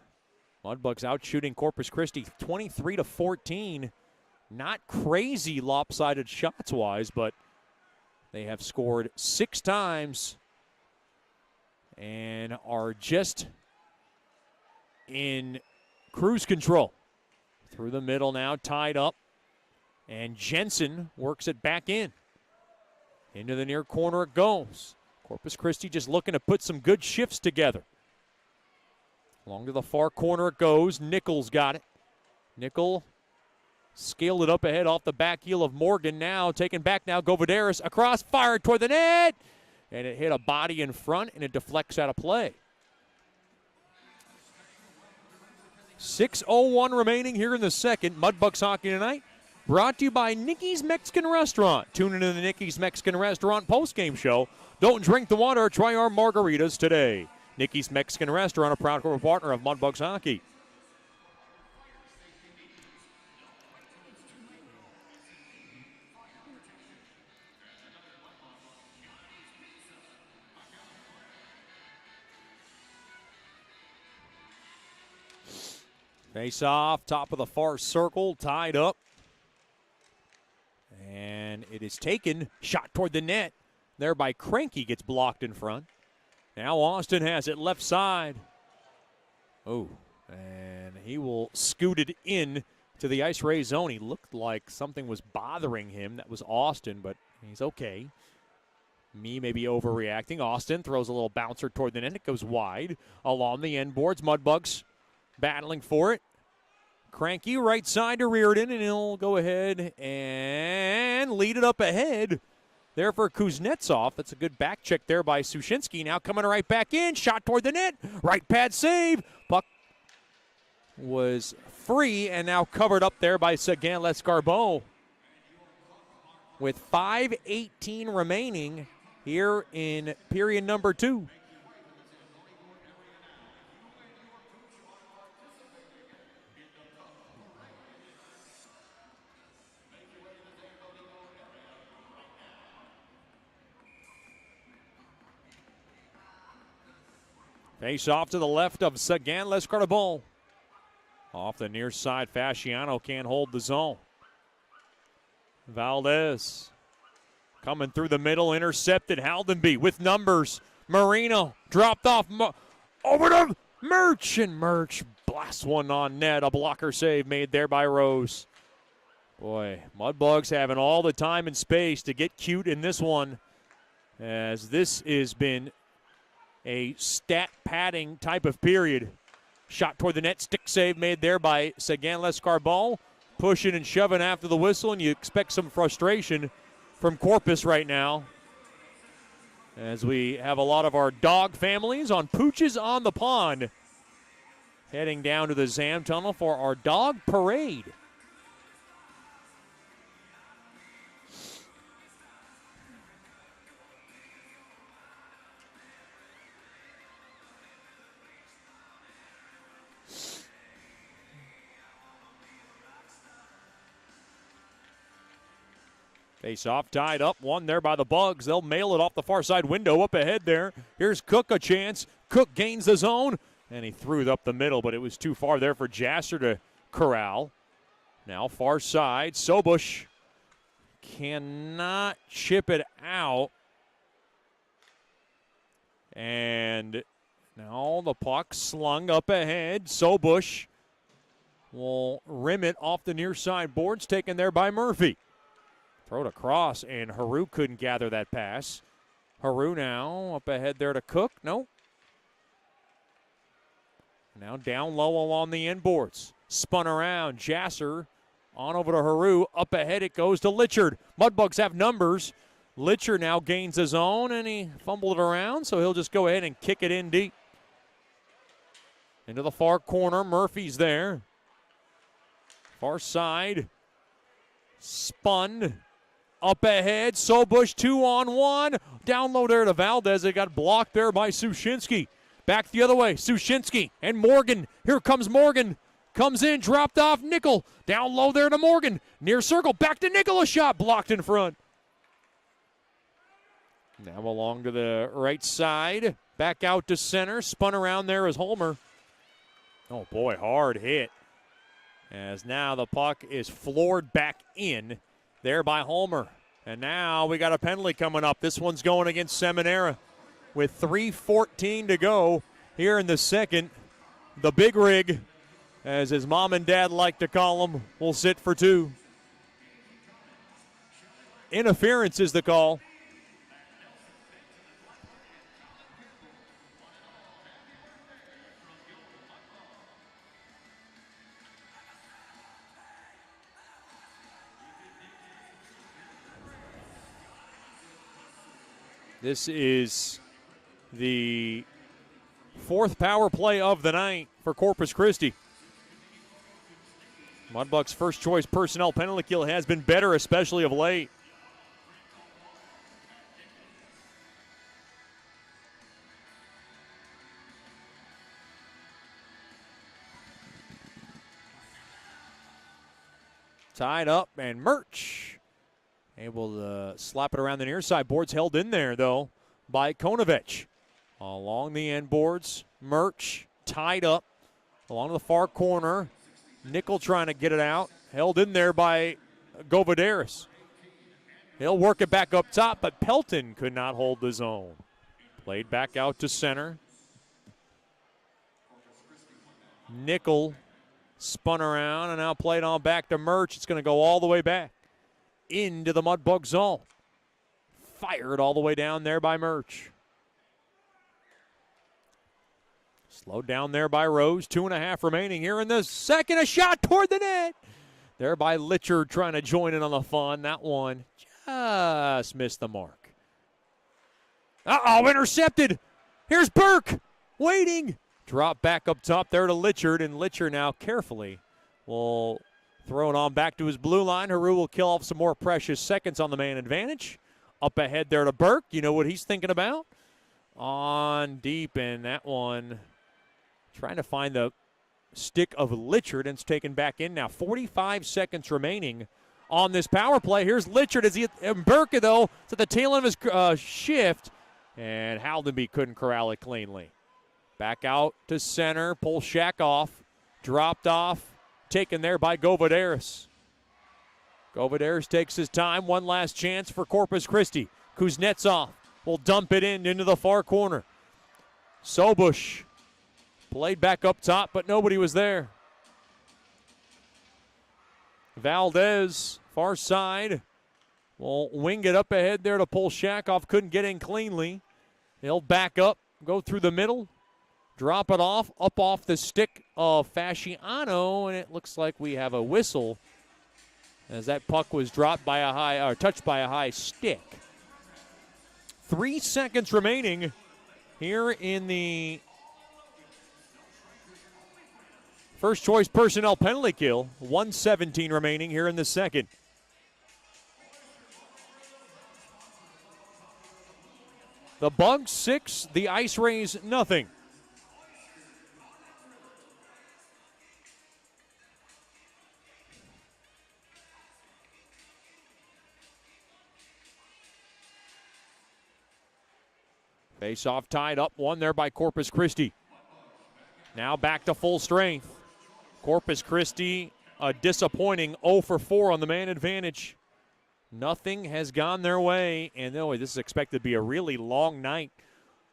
Mudbugs out shooting Corpus Christi 23-14. Not crazy lopsided shots-wise, but they have scored 6 times and are just in cruise control. Through the middle now, tied up. And Jensen works it back in. Into the near corner it goes. Corpus Christi just looking to put some good shifts together. Along to the far corner it goes. Nichols got it. Nickel scaled it up ahead off the back heel of Morgan now. Taken back now, Govaderis across, fired toward the net. And it hit a body in front, and it deflects out of play. 6:01 remaining here in the second. Mudbugs hockey tonight. Brought to you by Nicky's Mexican Restaurant. Tune into the Nicky's Mexican Restaurant postgame show. Don't drink the water. Try our margaritas today. Nicky's Mexican Restaurant, a proud corporate partner of Mudbugs Hockey. Face off, top of the far circle, tied up. And it is taken, shot toward the net. There by Cranky, gets blocked in front. Now Austin has it left side. Oh, and he will scoot it in to the IceRays zone. He looked like something was bothering him. That was Austin, but he's okay. Me maybe overreacting. Austin throws a little bouncer toward the net. It goes wide along the end boards. Mudbugs battling for it. Cranky right side to Reardon, and he'll go ahead and lead it up ahead there for Kuznetsov. That's a good back check there by Sushinsky. Now coming right back in. Shot toward the net. Right pad save. Puck was free and now covered up there by Sagan Lescarbot. With 5:18 remaining here in period number 2. Face off to the left of Sagan Lescarbot. Off the near side, Fasciano can't hold the zone. Valdez coming through the middle, intercepted. Haldenby with numbers. Marino dropped off over to Murch, and Murch blasts one on net. A blocker save made there by Rose. Boy, Mudbugs having all the time and space to get cute in this one. as this has been a stat padding type of period. Shot toward the net, stick save made there by Sagan Lescarbal. Pushing and shoving after the whistle, and you expect some frustration from Corpus right now, as we have a lot of our dog families on Pooches on the Pond heading down to the Zam Tunnel for our dog parade. Face off, tied up, one there by the Bugs. They'll mail it off the far side window up ahead there. Here's Cook, a chance. Cook gains the zone, and he threw it up the middle, but it was too far there for Jasser to corral. Now far side, Sobush cannot chip it out. And now the puck slung up ahead. Sobush will rim it off the near side boards, taken there by Murphy. Throw it across, and Haru couldn't gather that pass. Haru now up ahead there to Cook. No. Now down low along the end boards. Spun around. Jasser on over to Haru. Up ahead it goes to Litchard. Mudbugs have numbers. Litchard now gains his own, and he fumbled it around, so he'll just go ahead and kick it in deep. Into the far corner. Murphy's there. Far side. Spun. Up ahead, Sobush 2-on-1. Down low there to Valdez. It got blocked there by Sushinsky. Back the other way, Sushinsky and Morgan. Here comes Morgan. Comes in, dropped off, Nickel. Down low there to Morgan. Near circle, back to Nickel. A shot blocked in front. Now along to the right side. Back out to center. Spun around there as Holmer. Oh boy, hard hit. As now the puck is floored back in there by Holmer. And now we got a penalty coming up. This one's going against Seminara with 3:14 to go here in the second. The big rig, as his mom and dad like to call him, will sit for two. Interference is the call. This is the fourth power play of the night for Corpus Christi. Mudbugs' first choice personnel penalty kill has been better, especially of late. Tied up, and Murch able to slap it around the near side boards. Held in there, though, by Konovich. Along the end boards, Murch tied up along the far corner. Nickel trying to get it out. Held in there by Govaderis. He'll work it back up top, but Pelton could not hold the zone. Played back out to center. Nickel spun around and now played on back to Murch. It's going to go all the way back into the Mudbug zone. Fired all the way down there by Murch. Slowed down there by Rose. 2.5 remaining here in the second. A shot toward the net. There by Litchard trying to join in on the fun. That one just missed the mark. Uh-oh, intercepted. Here's Burke waiting. Drop back up top there to Litchard, and Litchard now carefully will throw it on back to his blue line. Haru will kill off some more precious seconds on the man advantage. Up ahead there to Burke. You know what he's thinking about? On deep, and that one trying to find the stick of Litchard, and it's taken back in now. 45 seconds remaining on this power play. Here's Litchard as Burke, though, it's at the tail end of his shift, and Haldenby couldn't corral it cleanly. Back out to center, pull Shack off, dropped off, taken there by Govaderis. Govaderis takes his time, one last chance for Corpus Christi. Kuznetsov will dump it into the far corner. Sobush played back up top, but nobody was there. Valdez, far side, will wing it up ahead there to pull Shakoff. Couldn't get in cleanly. He'll back up, go through the middle, drop it off, up off the stick of Fasciano, and it looks like we have a whistle as that puck was dropped by a high, or touched by a high stick. 3 seconds remaining here in the first choice personnel penalty kill. 1:17 remaining here in the second. The Bugs 6, the IceRays nothing. Face-off tied up, one there by Corpus Christi. Now back to full strength. Corpus Christi, a disappointing 0 for 4 on the man advantage. Nothing has gone their way, and this is expected to be a really long night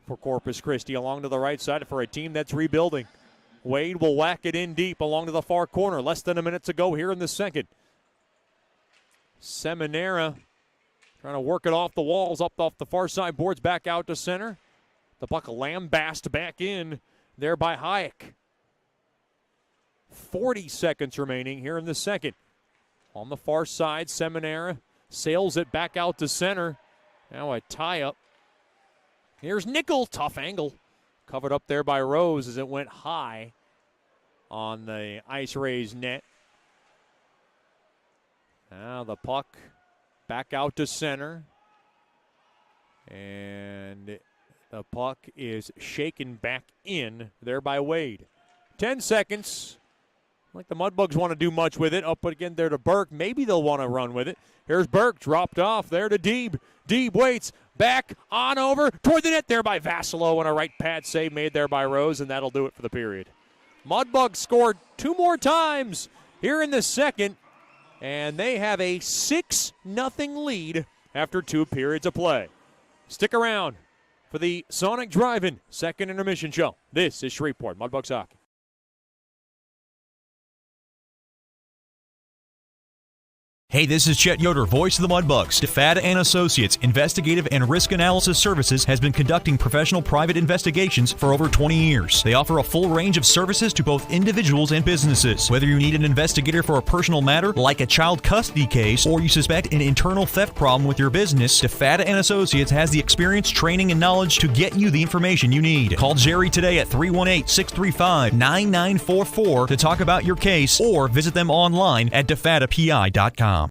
for Corpus Christi along to the right side for a team that's rebuilding. Wade will whack it in deep along to the far corner. Less than a minute to go here in the second. Seminara trying to work it off the walls, up off the far side boards, back out to center. The puck lambasted back in there by Hayek. 40 seconds remaining here in the second. On the far side, Seminara sails it back out to center. Now a tie-up. Here's Nickel, tough angle. Covered up there by Rose as it went high on the IceRays net. Now the puck back out to center. And the puck is shaken back in there by Wade. 10 seconds. Like the Mudbugs want to do much with it. Up again there to Burke. Maybe they'll want to run with it. Here's Burke, dropped off there to Deeb. Deeb waits, back, on over, toward the net there by Vassilo, and a right pad save made there by Rose, and that'll do it for the period. Mudbugs scored 2 more times here in the second, and they have a 6-0 lead after 2 periods of play. Stick around for the Sonic Drive-In second intermission show. This is Shreveport Mudbugs Hockey. Hey, this is Chet Yoder, voice of the Mudbugs. DeFada and Associates Investigative and Risk Analysis Services has been conducting professional private investigations for over 20 years. They offer a full range of services to both individuals and businesses. Whether you need an investigator for a personal matter like a child custody case or you suspect an internal theft problem with your business, DeFada and Associates has the experience, training, and knowledge to get you the information you need. Call Jerry today at 318-635-9944 to talk about your case or visit them online at defadapi.com.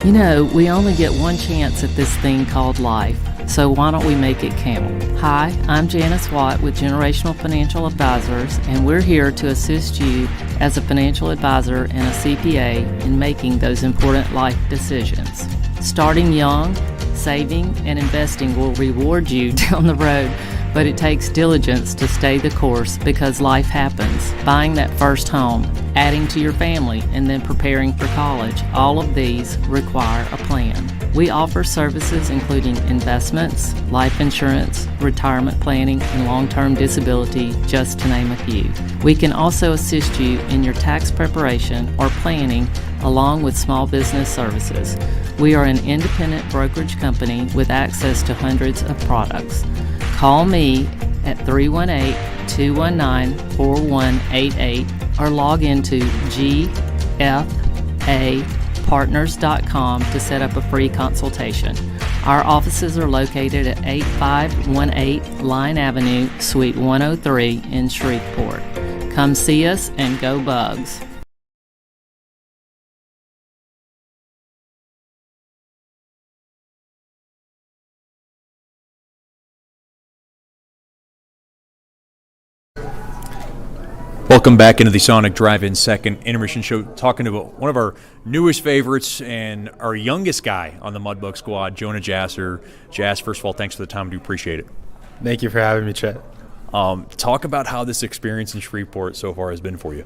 You know, we only get one chance at this thing called life, so why don't we make it count? Hi, I'm Janice Watt with Generational Financial Advisors, and we're here to assist you as a financial advisor and a CPA in making those important life decisions. Starting young, saving, and investing will reward you down the road, but it takes diligence to stay the course because life happens. Buying that first home, adding to your family, and then preparing for college, all of these require a plan. We offer services including investments, life insurance, retirement planning, and long-term disability, just to name a few. We can also assist you in your tax preparation or planning along with small business services. We are an independent brokerage company with access to hundreds of products. Call me at 318-219-4188 or log into gfapartners.com to set up a free consultation. Our offices are located at 8518 Line Avenue, Suite 103 in Shreveport. Come see us and go Bugs. Welcome back into the Sonic Drive-In second intermission show, talking about one of our newest favorites and our youngest guy on the Mudbug squad, Jonah Jasser. Jas, first of all, thanks for the time. I do appreciate it. Thank you for having me, Chet. Talk about how this experience in Shreveport so far has been for you.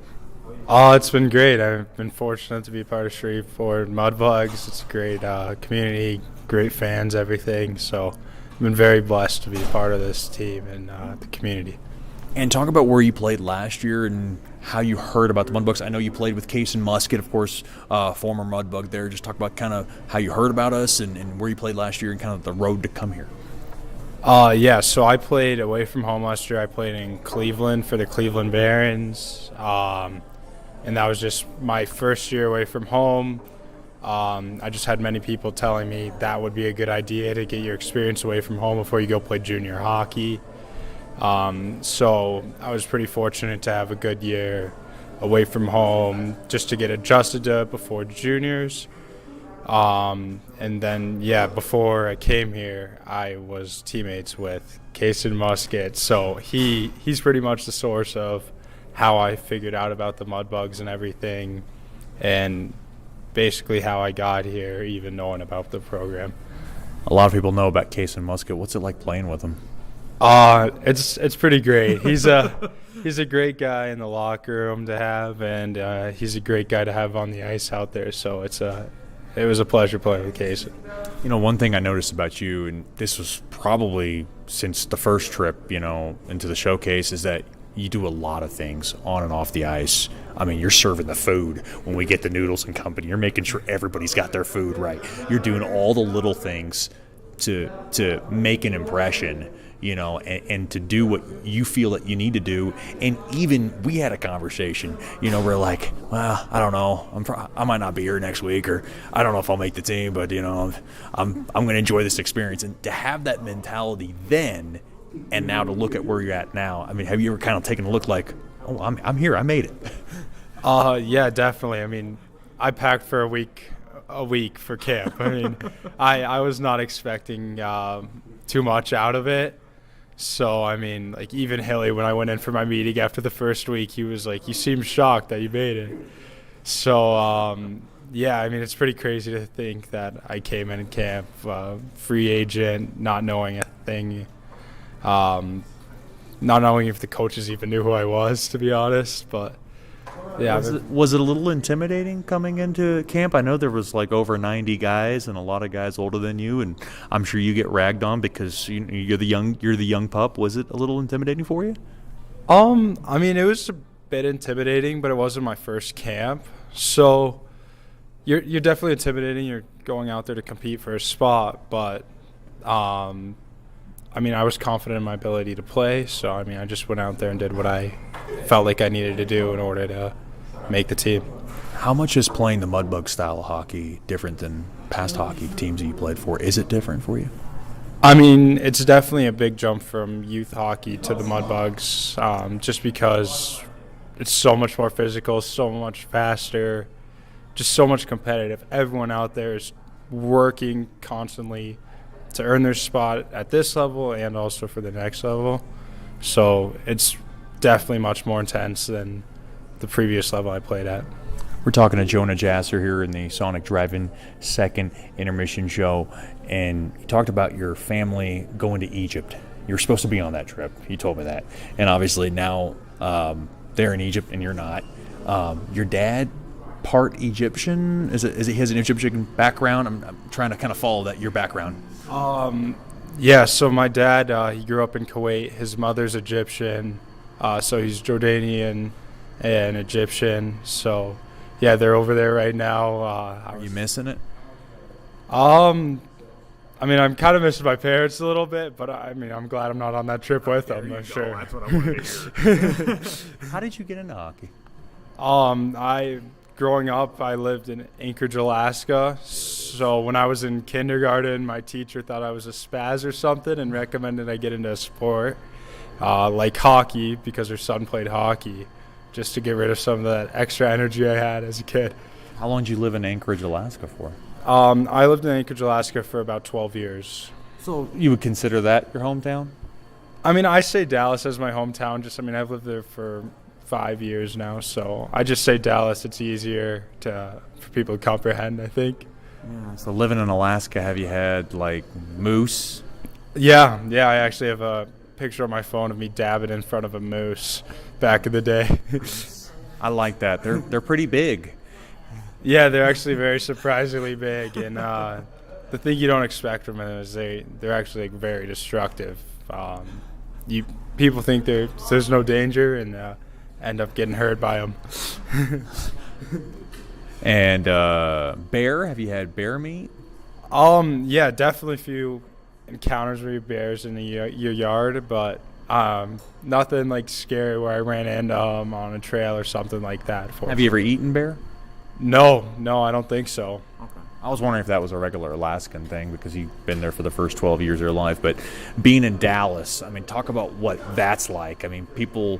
Oh, it's been great. I've been fortunate to be part of Shreveport Mudbugs. It's a great community, great fans, everything. So been very blessed to be part of this team and the community. And talk about where you played last year and how you heard about the Mudbugs. I know you played with Case and Musket, of course, former Mudbug there. Just talk about kind of how you heard about us and where you played last year and kind of the road to come here. Yeah, so I played away from home last year. I played in Cleveland for the Cleveland Barons, and that was just my first year away from home. I just had many people telling me that would be a good idea to get your experience away from home before you go play junior hockey. So I was pretty fortunate to have a good year away from home just to get adjusted to it before juniors. And then, before I came here, I was teammates with Case and Musket. So he's pretty much the source of how I figured out about the Mudbugs and everything, and basically how I got here, even knowing about the program. A lot of people know about Case and Musket. What's it like playing with them? It's pretty great. He's a great guy in the locker room to have, and he's a great guy to have on the ice out there. So it was a pleasure playing with Casey. You know, one thing I noticed about you, and this was probably since the first trip, into the showcase, is that you do a lot of things on and off the ice. I mean, you're serving the food when we get the noodles and company. You're making sure everybody's got their food right. You're doing all the little things to make an impression, and to do what you feel that you need to do. And even we had a conversation, we're like, well, I don't know, I might not be here next week, or I don't know if I'll make the team, but I'm going to enjoy this experience. And to have that mentality then, and now to look at where you're at now, I mean, have you ever kind of taken a look like, oh, I'm here, I made it? Yeah, definitely. I mean, I packed for a week for camp. I mean, I was not expecting too much out of it. So, I mean, like, even Hilly, when I went in for my meeting after the first week, he was like, you seem shocked that you made it. So, yeah, I mean, it's pretty crazy to think that I came in camp, free agent, not knowing a thing, not knowing if the coaches even knew who I was, to be honest. But, yeah. Was it a little intimidating coming into camp? I know there was like over 90 guys and a lot of guys older than you, and I'm sure you get ragged on because you're the young pup. Was it a little intimidating for you? I mean, it was a bit intimidating, but it wasn't my first camp. So you're definitely intimidating. You're going out there to compete for a spot, but I mean, I was confident in my ability to play. So I mean, I just went out there and did what I felt like I needed to do in order to make the team. How much is playing the Mudbug style of hockey different than past hockey teams that you played for? Is it different for you? I mean, it's definitely a big jump from youth hockey to the Mudbugs, just because it's so much more physical, so much faster, just so much competitive. Everyone out there is working constantly to earn their spot at this level and also for the next level. So it's definitely much more intense than the previous level I played at. We're talking to Jonah Jasser here in the Sonic Drive-In second intermission show, and you talked about your family going to Egypt. You're supposed to be on that trip. You told me that. And obviously now they're in Egypt and you're not. Your dad, part Egyptian? Is he has an Egyptian background? I'm trying to kind of follow your background. Yeah, so my dad, he grew up in Kuwait. His mother's Egyptian, so he's Jordanian and Egyptian. So, yeah, they're over there right now. Are you missing it? I mean, I'm kind of missing my parents a little bit, but I mean, I'm glad I'm not on that trip with them. I'm sure. That's what I wanted to hear. How did you get into hockey? Growing up, I lived in Anchorage, Alaska. So when I was in kindergarten, my teacher thought I was a spaz or something and recommended I get into a sport like hockey because her son played hockey, just to get rid of some of that extra energy I had as a kid. How long did you live in Anchorage, Alaska for? I lived in Anchorage, Alaska for about 12 years. So you would consider that your hometown? I mean, I say Dallas as my hometown. I've lived there for 5 years now, so I just say Dallas. It's easier for people to comprehend, I think. Yeah, so living in Alaska, have you had like moose? Yeah, I actually have a picture on my phone of me dabbing in front of a moose back in the day. I like that. They're pretty big. Yeah, they're actually very surprisingly big, and the thing you don't expect from them is they're actually like very destructive. People think there's no danger and end up getting hurt by them. And bear? Have you had bear meat? Yeah, definitely a few encounters with bears in your yard, but nothing like scary where I ran into on a trail or something like that. Have you ever eaten bear? No, I don't think so. Okay. I was wondering if that was a regular Alaskan thing because you've been there for the first 12 years of your life. But being in Dallas, I mean, talk about what that's like. I mean, people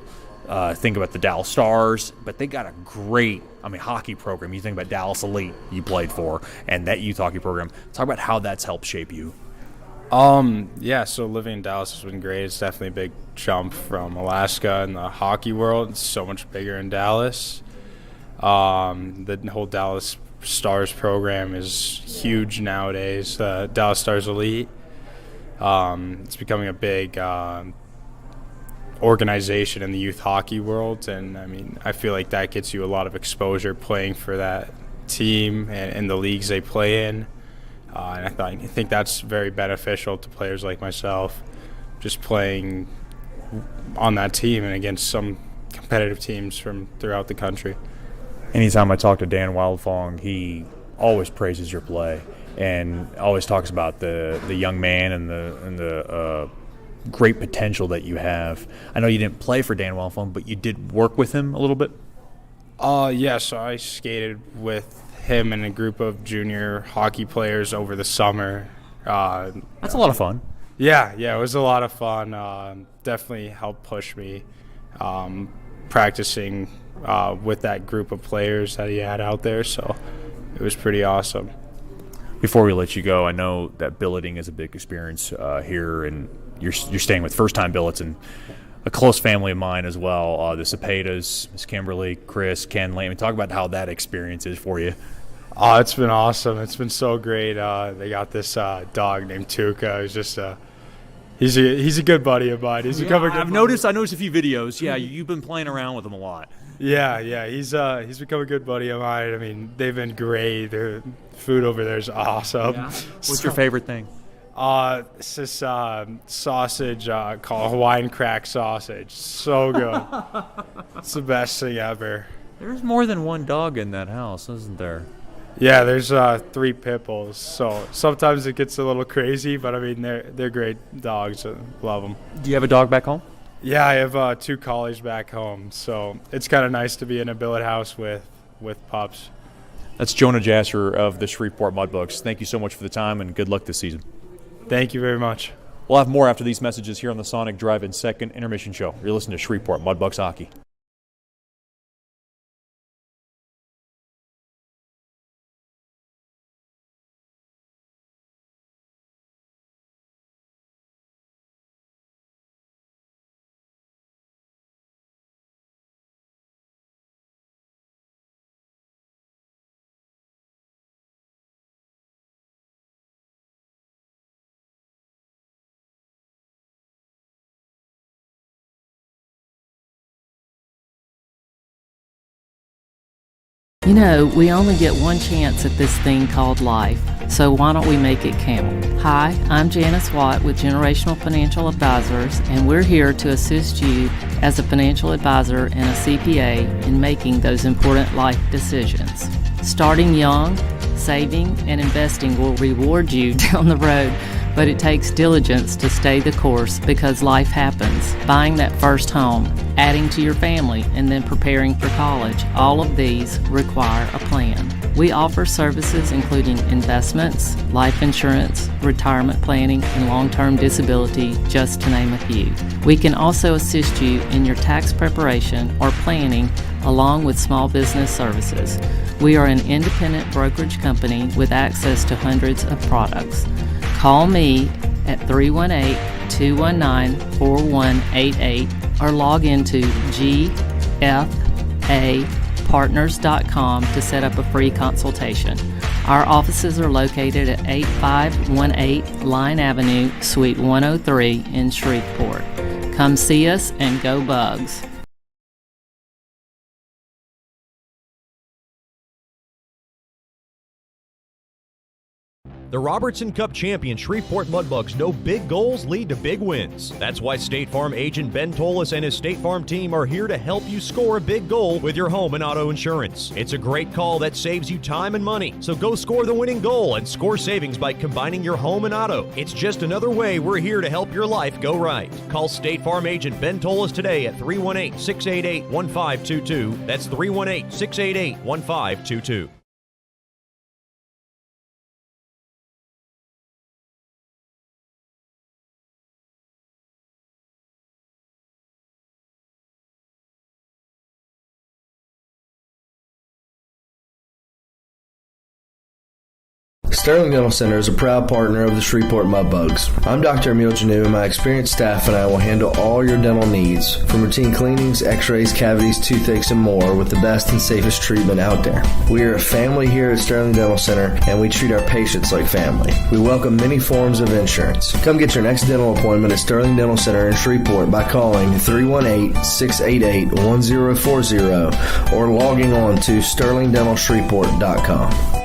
think about the Dallas Stars, but they got a great, hockey program. You think about Dallas Elite you played for and that youth hockey program. Talk about how that's helped shape you. Yeah, so living in Dallas has been great. It's definitely a big jump from Alaska and the hockey world. It's so much bigger in Dallas. The whole Dallas Stars program is huge nowadays. Dallas Stars Elite. It's becoming a big organization in the youth hockey world, and I feel like that gets you a lot of exposure playing for that team and the leagues they play in. And I think that's very beneficial to players like myself, just playing on that team and against some competitive teams from throughout the country. Anytime I talk to Dan Wildfong, he always praises your play and always talks about the young man and the great potential that you have. I know you didn't play for Dan Wildfong, but you did work with him a little bit. Yeah, so I skated with him and a group of junior hockey players over the summer. That's a lot of fun. Yeah, it was a lot of fun. Definitely helped push me practicing with that group of players that he had out there, so it was pretty awesome. Before we let you go, I know that billeting is a big experience here, and you're staying with first-time billets and a close family of mine as well. The Cepedas, Miss Kimberly, Chris, Ken, Lane. Talk about how that experience is for you. Oh, it's been awesome. It's been so great. They got this dog named Tuca. He's just he's a good buddy of mine. I've noticed a few videos. Yeah, you've been playing around with him a lot. Yeah. He's become a good buddy of mine. They've been great. Their food over there is awesome. Yeah. What's your favorite thing? It's this sausage called Hawaiian crack sausage. So good. It's the best thing ever. There's more than one dog in that house, isn't there? Yeah, there's 3 pit bulls. So sometimes it gets a little crazy, but they're great dogs. I love them. Do you have a dog back home? Yeah, I have 2 collies back home. So it's kind of nice to be in a billet house with pups. That's Jonah Jasser of the Shreveport Mudbugs. Thank you so much for the time and good luck this season. Thank you very much. We'll have more after these messages here on the Sonic Drive-In Second Intermission Show. You're listening to Shreveport Mudbugs Hockey. You know, we only get one chance at this thing called life, so why don't we make it count? Hi, I'm Janice Watt with Generational Financial Advisors, and we're here to assist you as a financial advisor and a CPA in making those important life decisions. Starting young, saving, and investing will reward you down the road, but it takes diligence to stay the course because life happens. Buying that first home, adding to your family, and then preparing for college, all of these require a plan. We offer services including investments, life insurance, retirement planning, and long-term disability, just to name a few. We can also assist you in your tax preparation or planning along with small business services. We are an independent brokerage company with access to hundreds of products. Call me at 318-219-4188 or log into gfapartners.com to set up a free consultation. Our offices are located at 8518 Line Avenue, Suite 103 in Shreveport. Come see us and go Bugs. The Robertson Cup champion Shreveport Mudbugs know big goals lead to big wins. That's why State Farm agent Ben Tolis and his State Farm team are here to help you score a big goal with your home and auto insurance. It's a great call that saves you time and money. So go score the winning goal and score savings by combining your home and auto. It's just another way we're here to help your life go right. Call State Farm agent Ben Tolis today at 318-688-1522. That's 318-688-1522. Sterling Dental Center is a proud partner of the Shreveport Mudbugs. I'm Dr. Emil Janu, and my experienced staff and I will handle all your dental needs, from routine cleanings, x-rays, cavities, toothaches, and more, with the best and safest treatment out there. We are a family here at Sterling Dental Center, and we treat our patients like family. We welcome many forms of insurance. Come get your next dental appointment at Sterling Dental Center in Shreveport by calling 318-688-1040 or logging on to sterlingdentalshreveport.com.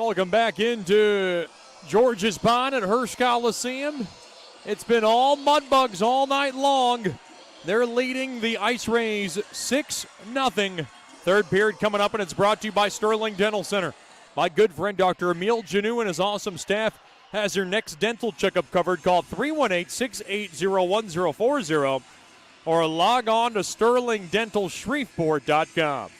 Welcome back into George's Pond at Hearst Coliseum. It's been all Mudbugs all night long. They're leading the IceRays 6-0. Third period coming up, and it's brought to you by Sterling Dental Center. My good friend Dr. Emil Janou and his awesome staff has your next dental checkup covered. Call 318-680-1040 or log on to sterlingdentalshreveport.com.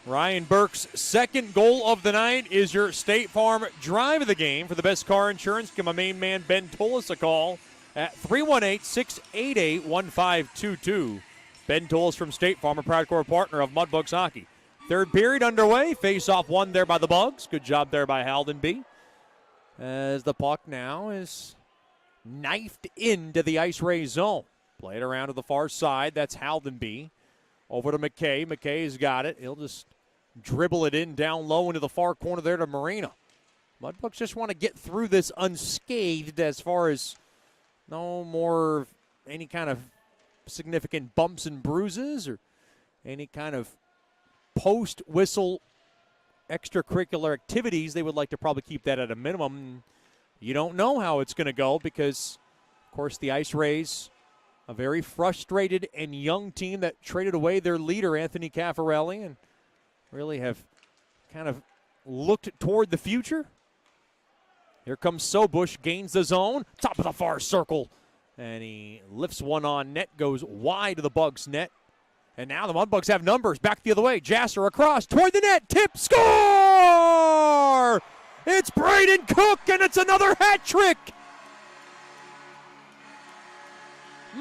Ryan Burke's second goal of the night is your State Farm drive of the game. For the best car insurance, give my main man Ben Tolis a call at 318-688-1522. Ben Tolis from State Farm, a proud core partner of Mudbugs hockey. Third period underway. Face-off won there by the Bugs. Good job there by Haldenby. As the puck now is knifed into the IceRays zone. Played around to the far side. That's Haldenby. Over to McKay. McKay's got it. He'll just dribble it in down low into the far corner there to Marina. Mudbugs just want to get through this unscathed as far as no more any kind of significant bumps and bruises or any kind of post-whistle extracurricular activities. They would like to probably keep that at a minimum. You don't know how it's going to go because, of course, the IceRays, a very frustrated and young team that traded away their leader, Anthony Caffarelli, and really have kind of looked toward the future. Here comes Sobush, gains the zone, top of the far circle, and he lifts one on net, goes wide to the Bugs net. And now the Mudbugs have numbers. Back the other way. Jasser across toward the net. Tip, score! It's Braden Cook, and it's another hat trick.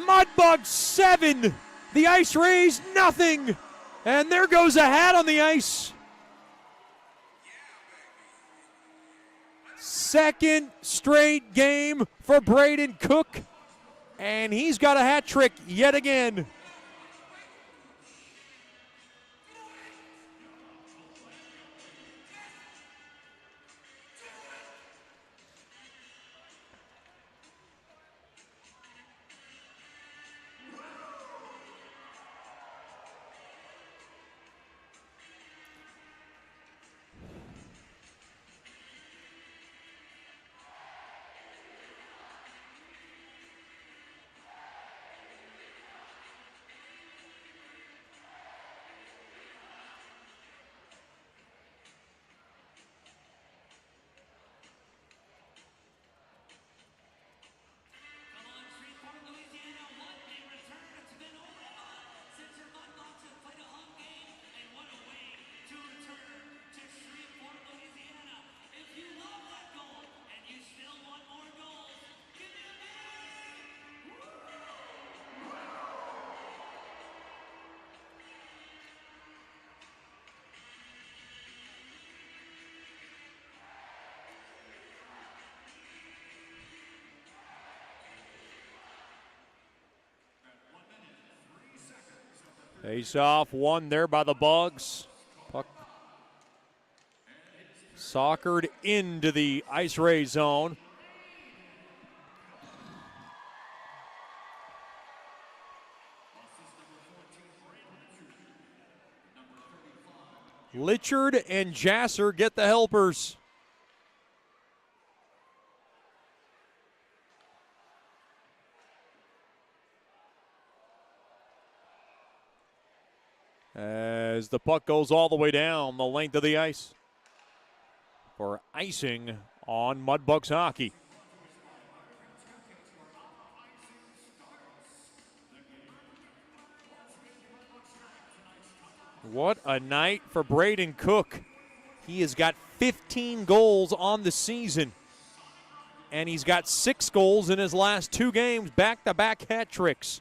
Mudbugs 7, the IceRays nothing. And there goes a hat on the ice. Second straight game for Braden Cook, and he's got a hat trick yet again. Face off, won there by the Bugs. Puck soccered into the IceRays zone. Litchard and Jasser get the helpers. As the puck goes all the way down the length of the ice for icing on Mudbugs hockey. What a night for Braden Cook. He has got 15 goals on the season, and he's got 6 goals in his last 2 games, back-to-back hat tricks.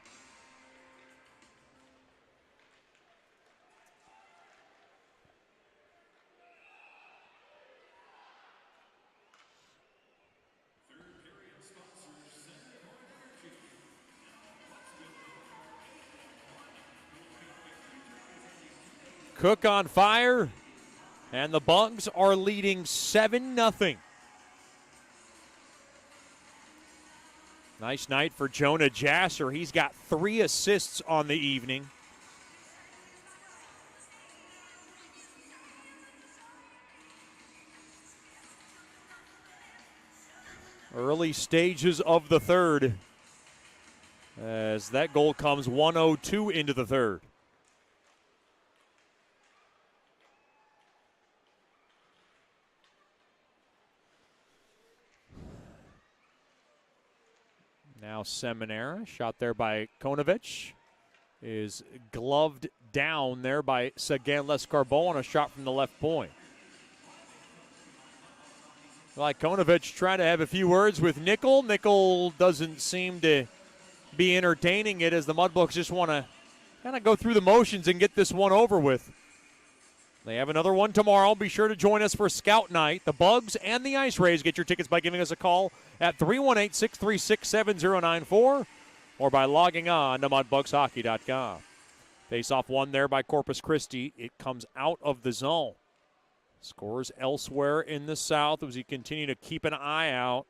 Cook on fire, and the Bugs are leading 7-0. Nice night for Jonah Jasser. He's got 3 assists on the evening. Early stages of the third, as that goal comes 1:02 into the third. Now Seminara, shot there by Konovich, is gloved down there by Sagan Lescarbo on a shot from the left point. Like Konovich trying to have a few words with Nickel. Nickel doesn't seem to be entertaining it, as the Mudbugs just want to kind of go through the motions and get this one over with. They have another one tomorrow. Be sure to join us for Scout Night. The Bugs and the IceRays. Get your tickets by giving us a call at 318-636-7094 or by logging on to mudbugshockey.com. Face-off one there by Corpus Christi. It comes out of the zone. Scores elsewhere in the South as we continue to keep an eye out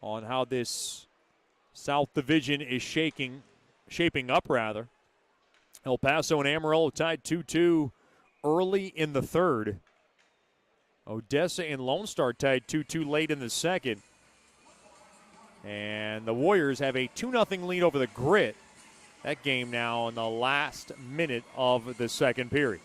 on how this South Division is shaping up. El Paso and Amarillo tied 2-2 early in the third. Odessa and Lone Star tied 2-2 late in the second. And the Warriors have a 2-0 lead over the Grit. That game now in the last minute of the second period.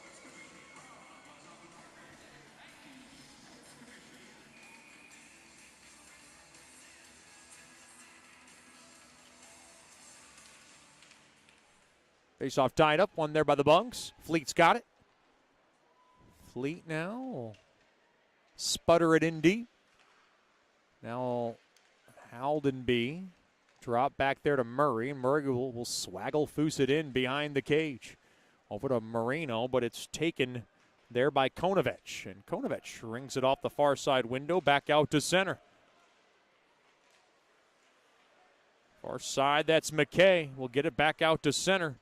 Face-off tied up, one there by the Bugs. Fleet's got it. Fleet now will sputter it in deep. Now Haldenby drop back there to Murray. Murray will swaggle foose it in behind the cage. Over to Marino, but it's taken there by Konovich. And Konovich rings it off the far side window, back out to center. Far side, that's McKay. We'll get it back out to center.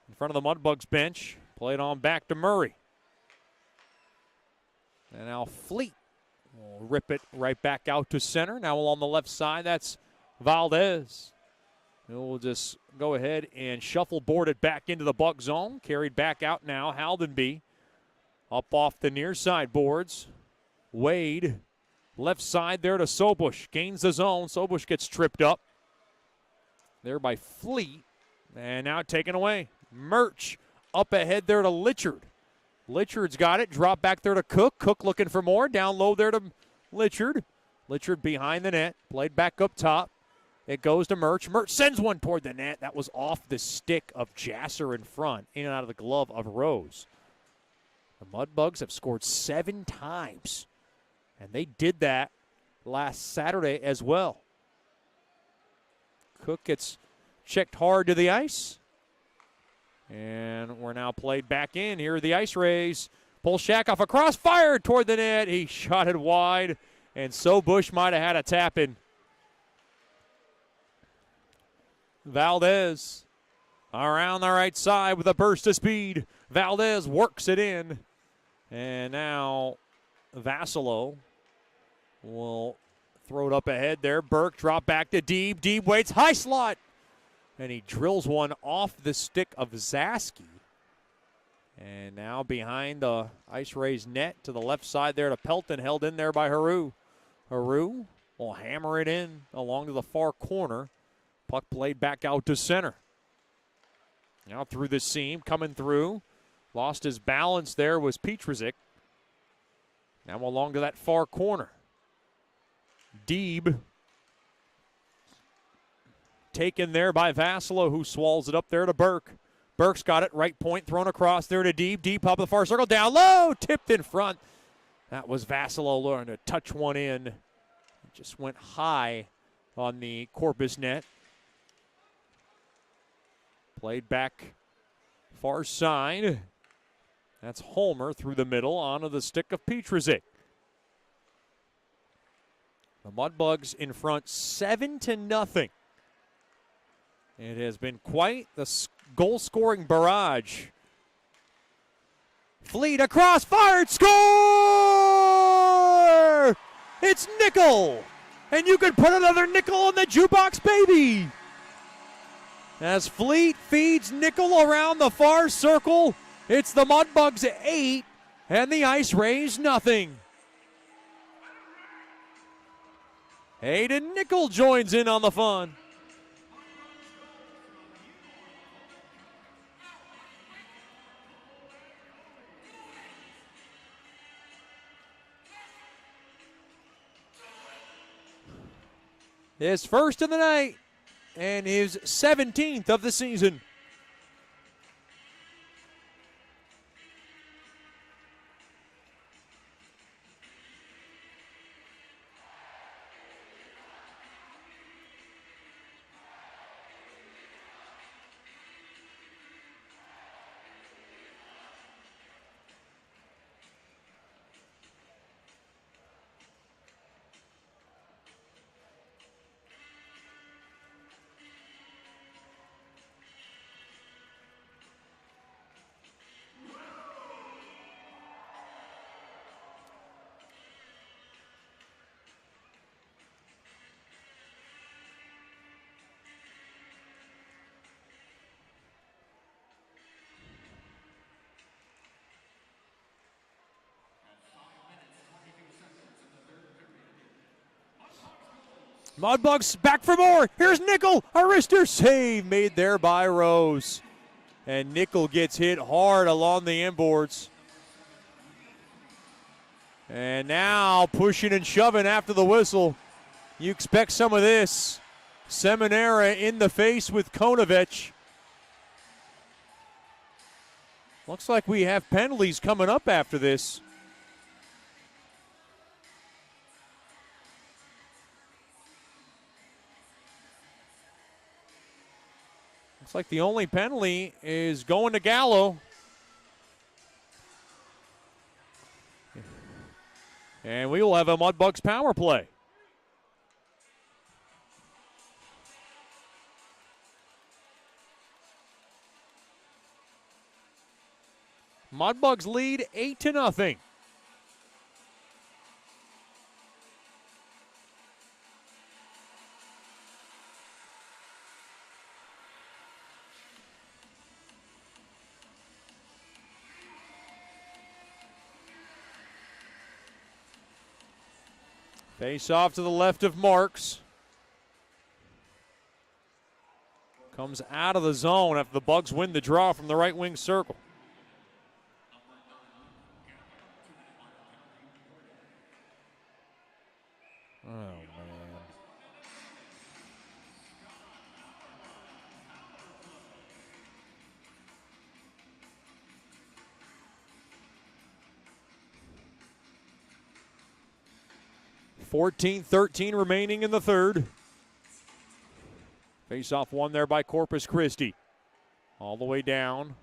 In front of the Mudbugs bench. Play it on back to Murray. And now Fleet will rip it right back out to center. Now along the left side, that's Valdez. We'll just go ahead and shuffleboard it back into the Buck zone. Carried back out now, Haldenby. Up off the near side boards. Wade, left side there to Sobush. Gains the zone. Sobush gets tripped up. There by Fleet. And now taken away. Murch up ahead there to Litchard. Litchard's got it. Drop back there to Cook. Cook looking for more. Down low there to Litchard. Litchard behind the net. Played back up top. It goes to Murch. Murch sends one toward the net. That was off the stick of Jasser in front. In and out of the glove of Rose. The Mudbugs have scored 7 times. And they did that last Saturday as well. Cook gets checked hard to the ice. And we're now played back in. Here are the IceRays. Polshakoff across, fired toward the net. He shot it wide, and Sobush might have had a tap in. Valdez around the right side with a burst of speed. Valdez works it in. And now Vassalo will throw it up ahead there. Burke drop back to Deeb. Deeb waits, high slot. And he drills one off the stick of Zaski. And now behind the IceRays net to the left side there to Pelton, held in there by Haru. Haru will hammer it in along to the far corner. Puck played back out to center. Now through the seam, coming through. Lost his balance there was Petrusik. Now along to that far corner. Deeb. Taken there by Vassalo, who swallows it up there to Burke. Burke's got it, right point, thrown across there to Deeb. Deep up the far circle, down low, tipped in front. That was Vassalo learning to touch one in. It just went high on the Corpus net. Played back far side. That's Holmer through the middle onto the stick of Petrusik. The Mudbugs in front 7-0. It has been quite the goal-scoring barrage. Fleet across, fired, score! It's Nickel! And you can put another nickel on the jukebox, baby! As Fleet feeds Nickel around the far circle, it's the Mudbugs 8 and the IceRays 0. Hayden Nickel joins in on the fun. His first of the night and his 17th of the season. Mudbugs back for more. Here's Nickel. A wrister save made there by Rose. And Nickel gets hit hard along the inboards. And now pushing and shoving after the whistle. You expect some of this. Seminara in the face with Konovich. Looks like we have penalties coming up after this. Looks like the only penalty is going to Gallo. And we will have a Mudbugs power play. Mudbugs lead 8-0. Face off to the left of Marks. Comes out of the zone after the Bugs win the draw from the right wing circle. Oh, man. .13 remaining in the third. Face-off won there by Corpus Christi. All the way down.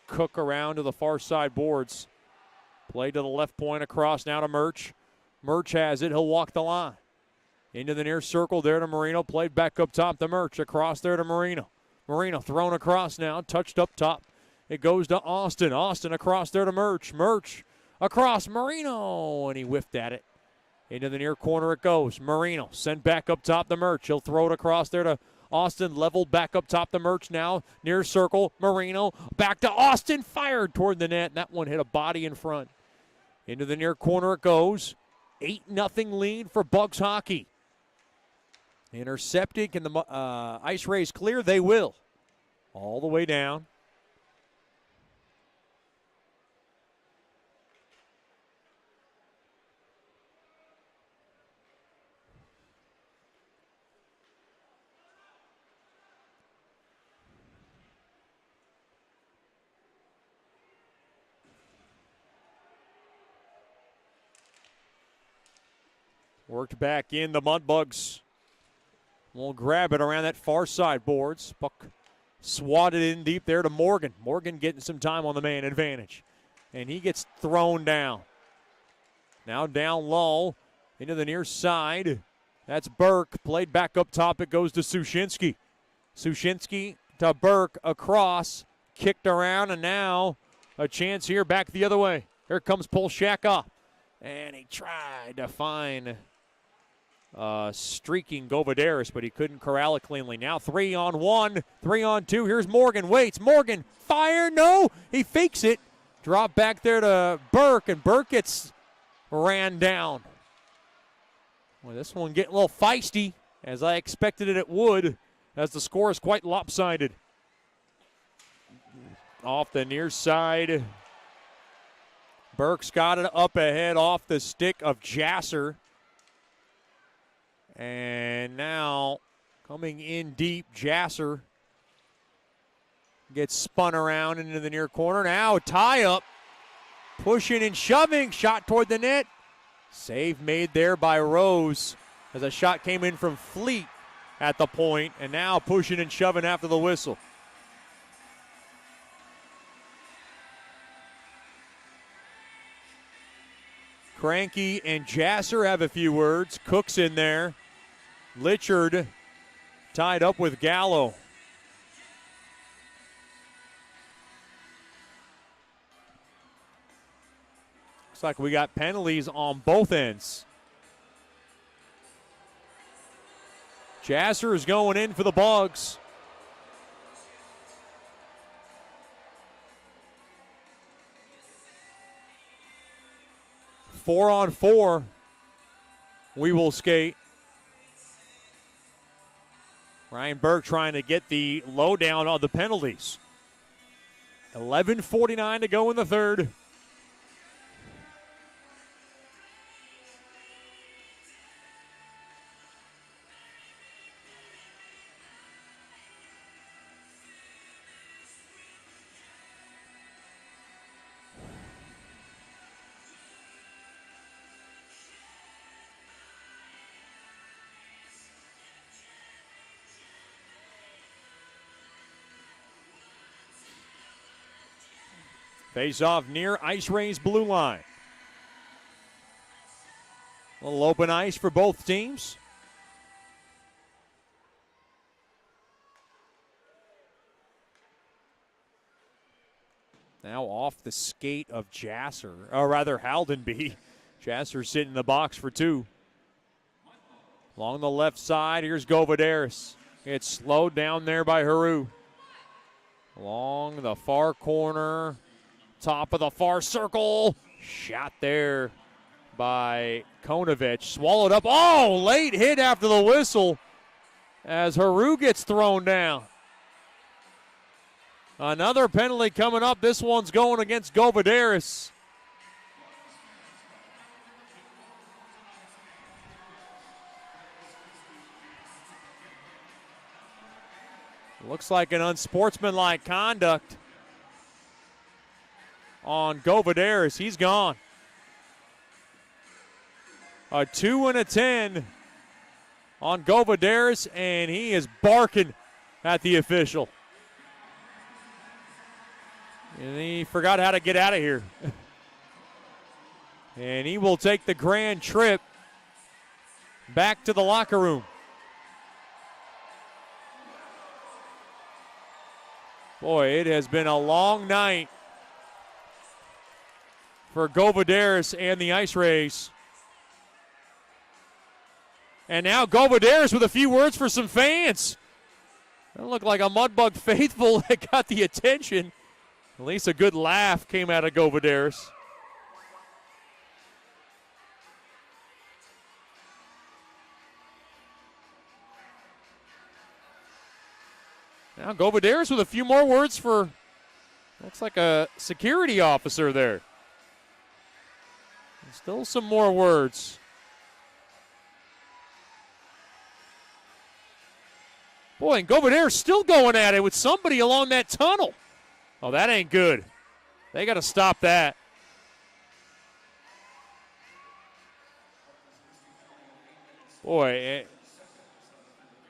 Cook around to the far side boards. Play to the left point across now to Murch. Murch has it. He'll walk the line. Into the near circle there to Marino. Played back up top to Murch. Across there to Marino. Marino thrown across now. Touched up top. It goes to Austin. Austin across there to Murch. Murch across Marino. And he whiffed at it. Into the near corner it goes. Marino sent back up top to Murch. He'll throw it across there to Austin. Leveled back up top to Murch now. Near circle. Marino back to Austin. Fired toward the net. That one hit a body in front. Into the near corner it goes. 8-0 lead for Bugs hockey. Intercepting. Can the IceRays clear? They will. All the way down. Worked back in, the Mudbugs will grab it around that far side boards. Puck swatted in deep there to Morgan. Morgan getting some time on the man advantage. And he gets thrown down. Now down low into the near side. That's Burke. Played back up top. It goes to Sushinsky. Sushinsky to Burke across. Kicked around, and now a chance here back the other way. Here comes Polshakov. And he tried to find streaking Govaderis, but he couldn't corral it cleanly. Now 3-on-1, 3-on-2. Here's Morgan. Waits. Morgan. Fire. No. He fakes it. Drop back there to Burke, and Burke gets ran down. Well, this one getting a little feisty, as I expected it would, as the score is quite lopsided. Off the near side, Burke's got it up ahead off the stick of Jasser. And now coming in deep, Jasser gets spun around into the near corner. Now tie up, pushing and shoving, shot toward the net. Save made there by Rose as a shot came in from Fleet at the point, and now pushing and shoving after the whistle. Cranky and Jasser have a few words. Cook's in there. Litchard tied up with Gallo. Looks like we got penalties on both ends. Jasser is going in for the Bugs. Four on four. We will skate. Ryan Burke trying to get the lowdown on the penalties. 11:49 to go in the third. Face off near IceRays blue line. A little open ice for both teams. Now off the skate of Jasser, or rather Haldenby. Jasser sitting in the box for two. Along the left side, here's Govaderis. It's slowed down there by Haru. Along the far corner. Top of the far circle. Shot there by Konovich. Swallowed up. Oh, late hit after the whistle as Haru gets thrown down. Another penalty coming up. This one's going against Govaderis. Looks like an unsportsmanlike conduct on Govaderis. He's gone. A 2 and a 10 on Govaderis, and he is barking at the official. And he forgot how to get out of here. And he will take the grand trip back to the locker room. Boy, it has been a long night for Govaderis and the IceRays. And now Govaderis with a few words for some fans. That looked like a Mudbug faithful that got the attention. At least a good laugh came out of Govaderis. Now Govaderis with a few more words for, looks like a security officer there. Still some more words. Boy, and Govaderis still going at it with somebody along that tunnel. Oh, that ain't good. They got to stop that. Boy,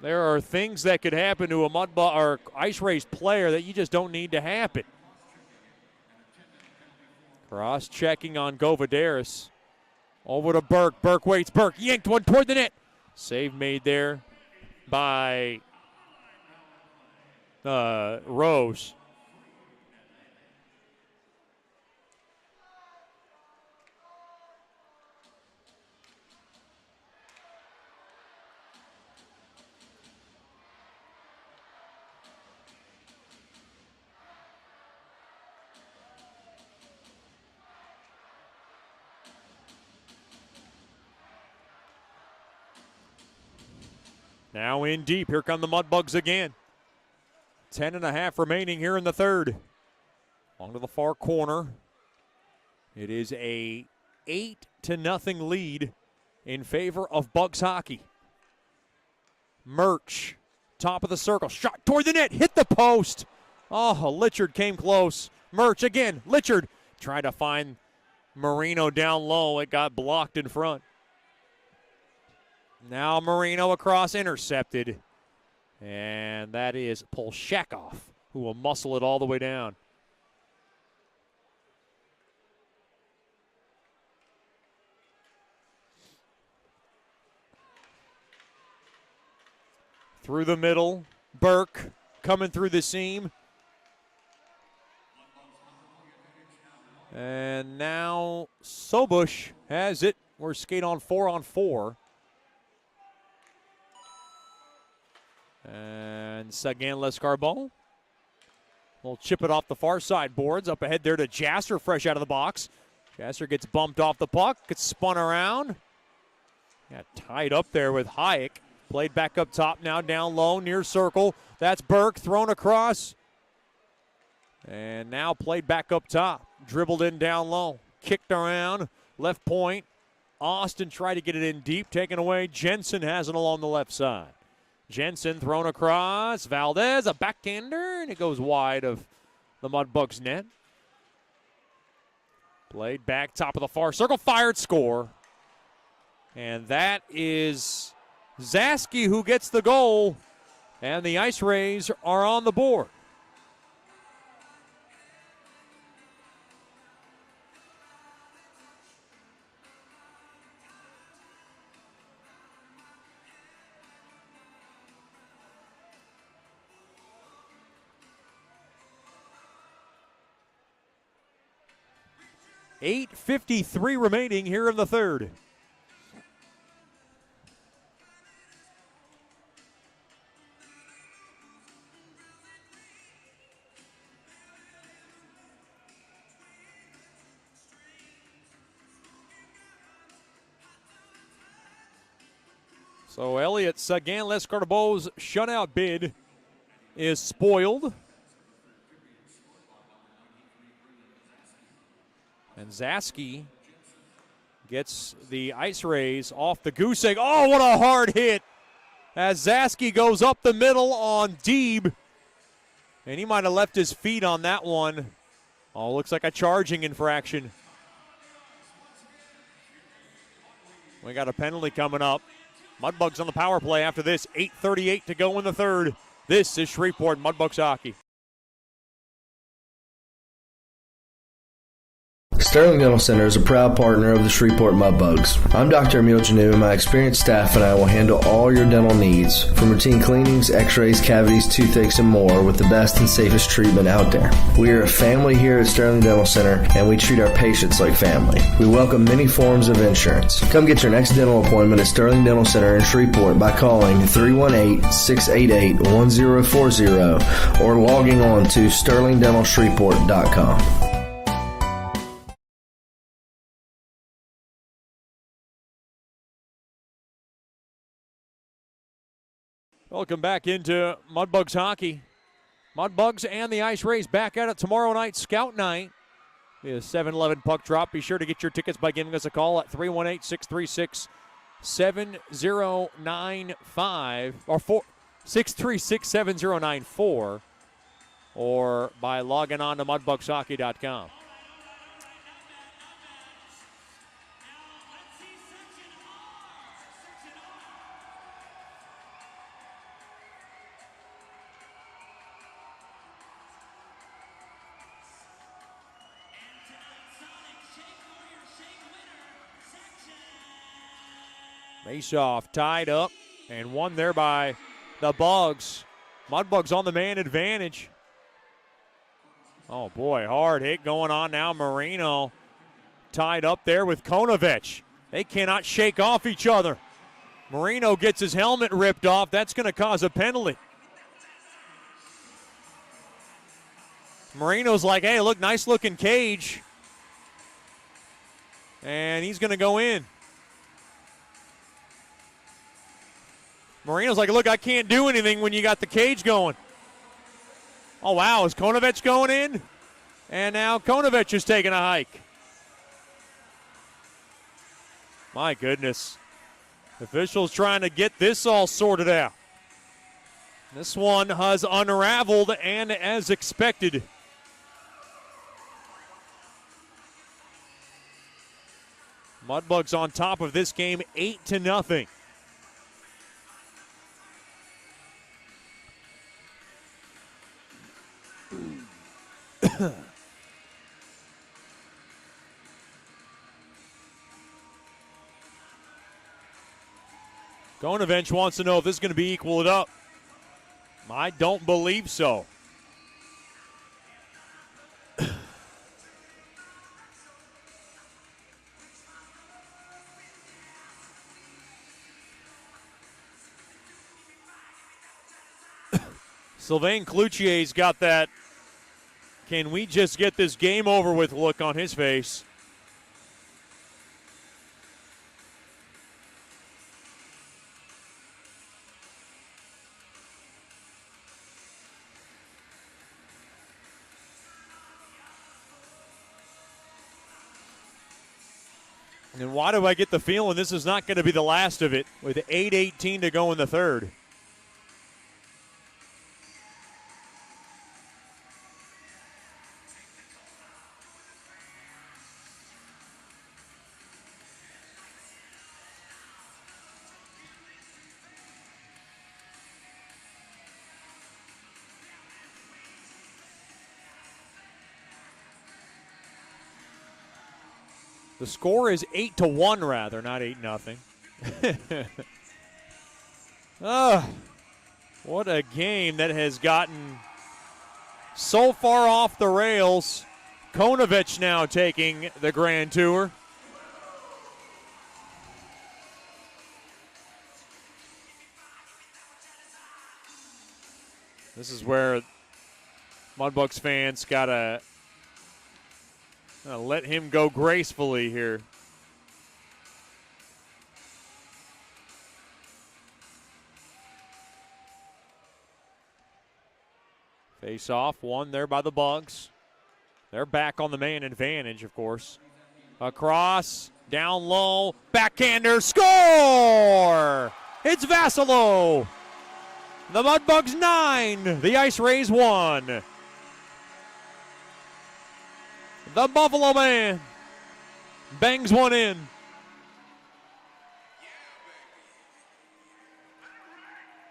there are things that could happen to a Mudbug or IceRays player that you just don't need to happen. Cross-checking on Govaderis. Over to Burke. Burke waits. Burke yanked one toward the net. Save made there by Rose. Now in deep. Here come the Mudbugs again. 10.5 remaining here in the third. Along to the far corner. It is a 8-0 lead in favor of Bugs hockey. Murch, top of the circle, shot toward the net, hit the post. Oh, Litchard came close. Murch again, Litchard tried to find Marino down low. It got blocked in front. Now Marino across, intercepted. And that is Polshakov, who will muscle it all the way down. Through the middle, Burke coming through the seam. And now Sobush has it. We're skate on 4-on-4. And Sagan Lescarbon will chip it off the far side boards. Up ahead there to Jasser, fresh out of the box. Jasser gets bumped off the puck, gets spun around. Got tied up there with Hayek. Played back up top now, down low, near circle. That's Burke, thrown across. And now played back up top. Dribbled in down low. Kicked around, left point. Austin tried to get it in deep, taken away. Jensen has it along the left side. Jensen thrown across. Valdez, a backhander, and it goes wide of the Mudbugs net. Played back, top of the far circle, fired, score. And that is Zaski who gets the goal, and the IceRays are on the board. .8:53 remaining here in the third. So Elliott Sagan Lescarbon's shutout bid is spoiled. And Zaski gets the IceRays off the goose egg. Oh, what a hard hit as Zaski goes up the middle on Deeb. And he might have left his feet on that one. Oh, looks like a charging infraction. We got a penalty coming up. Mudbugs on the power play after this. 8:38 to go in the third. This is Shreveport Mudbugs hockey. Sterling Dental Center is a proud partner of the Shreveport Mudbugs. I'm Dr. Emil Janu, and my experienced staff and I will handle all your dental needs, from routine cleanings, x-rays, cavities, toothaches, and more, with the best and safest treatment out there. We are a family here at Sterling Dental Center, and we treat our patients like family. We welcome many forms of insurance. Come get your next dental appointment at Sterling Dental Center in Shreveport by calling 318-688-1040 or logging on to sterlingdentalshreveport.com. Welcome back into Mudbugs hockey. Mudbugs and the IceRays back at it tomorrow night, Scout Night. The 7-11 puck drop. Be sure to get your tickets by giving us a call at 318-636-7095 or 636-7094 or by logging on to mudbugshockey.com. Face-off tied up and won there by the Bugs. Mudbugs on the man advantage. Oh, boy, hard hit going on now. Marino tied up there with Konovich. They cannot shake off each other. Marino gets his helmet ripped off. That's going to cause a penalty. Marino's like, hey, look, nice-looking cage. And he's going to go in. Moreno's like, look, I can't do anything when you got the cage going. Oh, wow, is Konovich going in? And now Konovich is taking a hike. My goodness. Officials trying to get this all sorted out. This one has unraveled, and as expected. Mudbugs on top of this game 8-0. Konovich wants to know if this is going to be equaled up. I don't believe so. Sylvain Cloutier's got that can we just get this game over with look on his face. And why do I get the feeling this is not going to be the last of it with 8:18 to go in the third? The score is 8-1 rather, not 8-0. What a game that has gotten so far off the rails. Konovich now taking the Grand Tour. This is where Mudbugs fans gotta let him go gracefully here. Face off, one there by the Bugs. They're back on the man advantage, of course. Across, down low, backhander, score! It's Vassalo. The Mudbugs 9, the IceRays 1. The Buffalo Man bangs one in.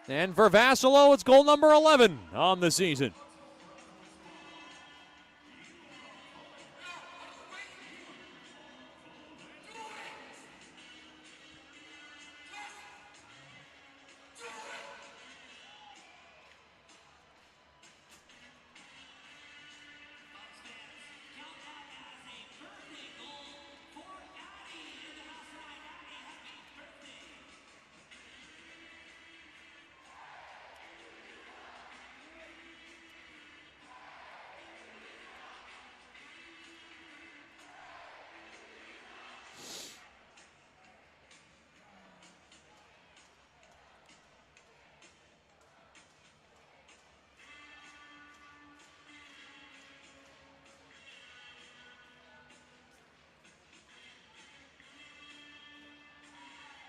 And for Vassalo, it's goal number 11 on the season.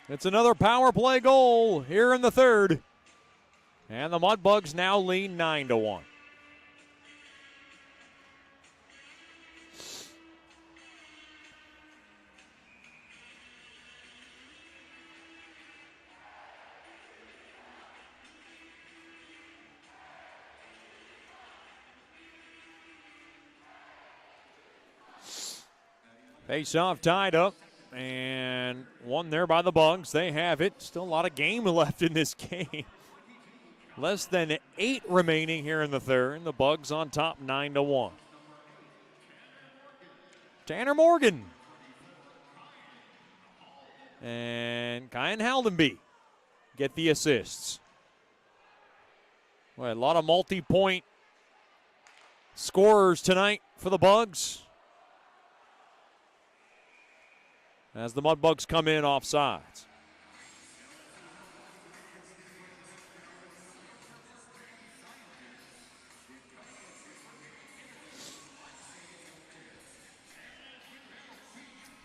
It's another power play goal here in the third. And the Mudbugs now lead 9-1. Face off tied up. And one there by the Bugs. They have it. Still a lot of game left in this game. Less than 8 remaining here in the third. The Bugs on top 9-1. Tanner Morgan. And Kyan Haldenby get the assists. Well, a lot of multi-point scorers tonight for the Bugs. As the Mudbugs come in off sides.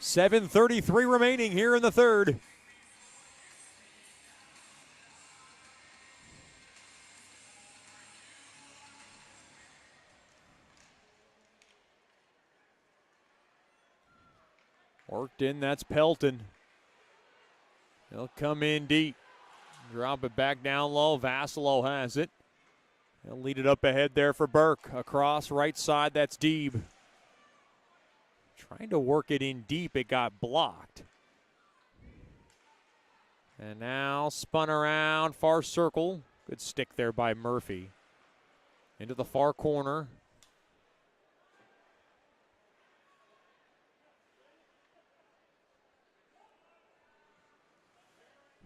7:33 remaining here in the third. Worked in, that's Pelton. He'll come in deep. Drop it back down low. Vassalo has it. He'll lead it up ahead there for Burke. Across right side, that's Deeb. Trying to work it in deep, it got blocked. And now spun around, far circle. Good stick there by Murphy. Into the far corner.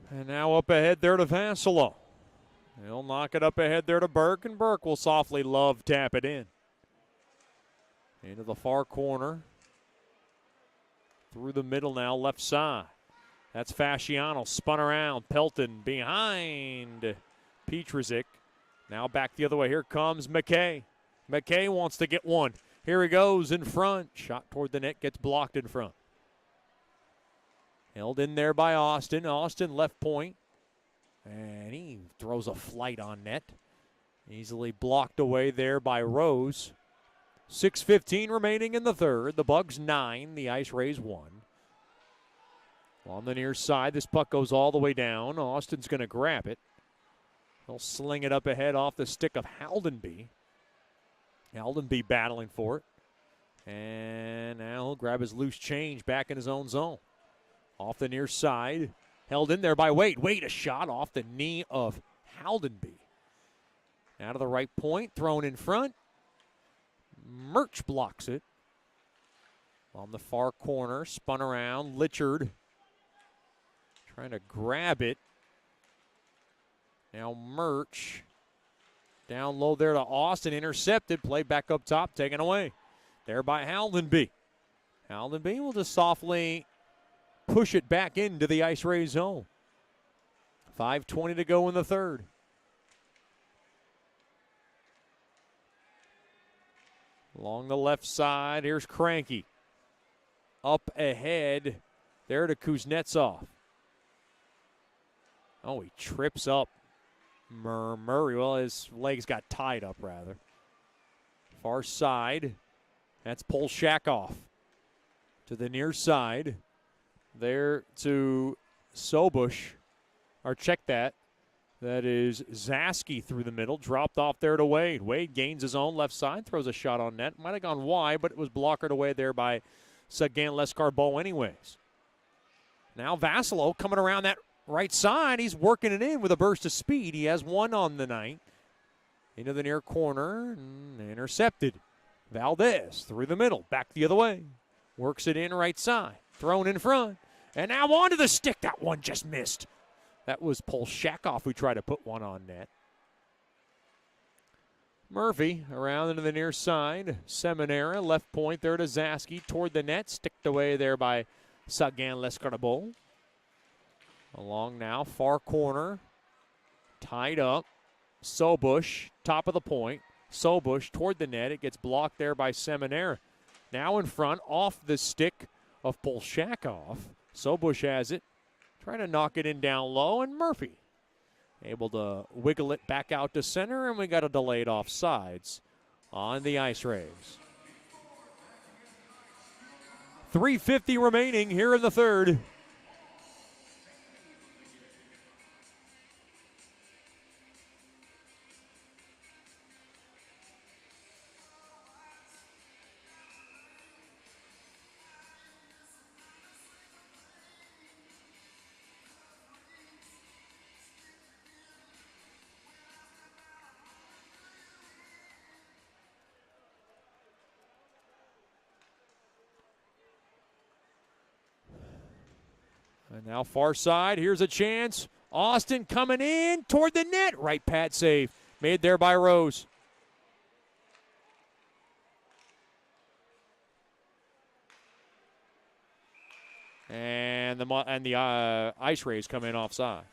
And now up ahead there to Vassalo. He'll knock it up ahead there to Burke, and Burke will softly love tap it in. Into the far corner. Through the middle now, left side. That's Fasciano, spun around. Pelton behind Petrusik. Now back the other way. Here comes McKay. McKay wants to get one. Here he goes in front. Shot toward the net, gets blocked in front. Held in there by Austin. Austin left point. And he throws a flight on net. Easily blocked away there by Rose. 6:15 remaining in the third. The Bugs 9, the IceRays 1. On the near side, this puck goes all the way down. Austin's going to grab it. He'll sling it up ahead off the stick of Haldenby. Haldenby battling for it. And now he'll grab his loose change back in his own zone. Off the near side. Held in there by Wade. Wade, a shot off the knee of Haldenby. Out of the right point, thrown in front. Murch blocks it. On the far corner, spun around. Litchard trying to grab it. Now Murch down low there to Austin. Intercepted. Play back up top, taken away. There by Haldenby. Haldenby will just softly push it back into the IceRays zone. 5:20 to go in the third. Along the left side, here's Cranky. Up ahead, there to Kuznetsov. Oh, he trips up Murray. Well, his legs got tied up, rather. Far side, that's Polshakov. To the near side, there to Sobush. Or check that. That is Zaski through the middle. Dropped off there to Wade. Wade gains his own left side. Throws a shot on net. Might have gone wide, but it was blockered away there by Sagan Lescarbot anyways. Now Vassalo coming around that right side. He's working it in with a burst of speed. He has one on the night. Into the near corner. And intercepted. Valdez through the middle. Back the other way. Works it in right side. Thrown in front. And now onto the stick. That one just missed. That was Polshakov who tried to put one on net. Murphy around into the near side. Seminara, left point there to Zaski toward the net. Sticked away there by Sagan Lescarbot. Along now, far corner. Tied up. Sobush, top of the point. Sobush toward the net. It gets blocked there by Seminara. Now in front, off the stick of Polshakov. Sobush has it. Trying to knock it in down low, and Murphy able to wiggle it back out to center, and we got a delayed offsides on the IceRays. 3:50 remaining here in the third. And now far side, here's a chance. Austin coming in toward the net. Right pad save. Made there by Rose. And the IceRays come in offside.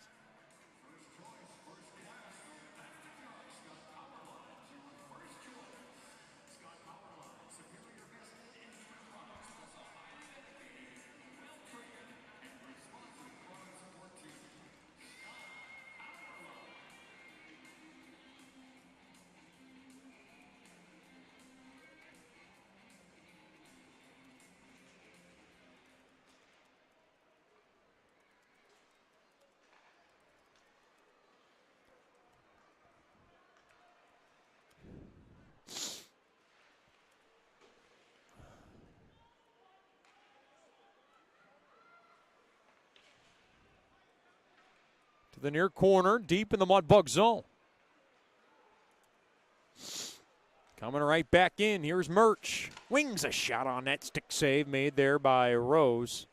to the near corner, deep in the Mudbug zone. Coming right back in, here's Murch. Wings a shot on that, stick save made there by Rose.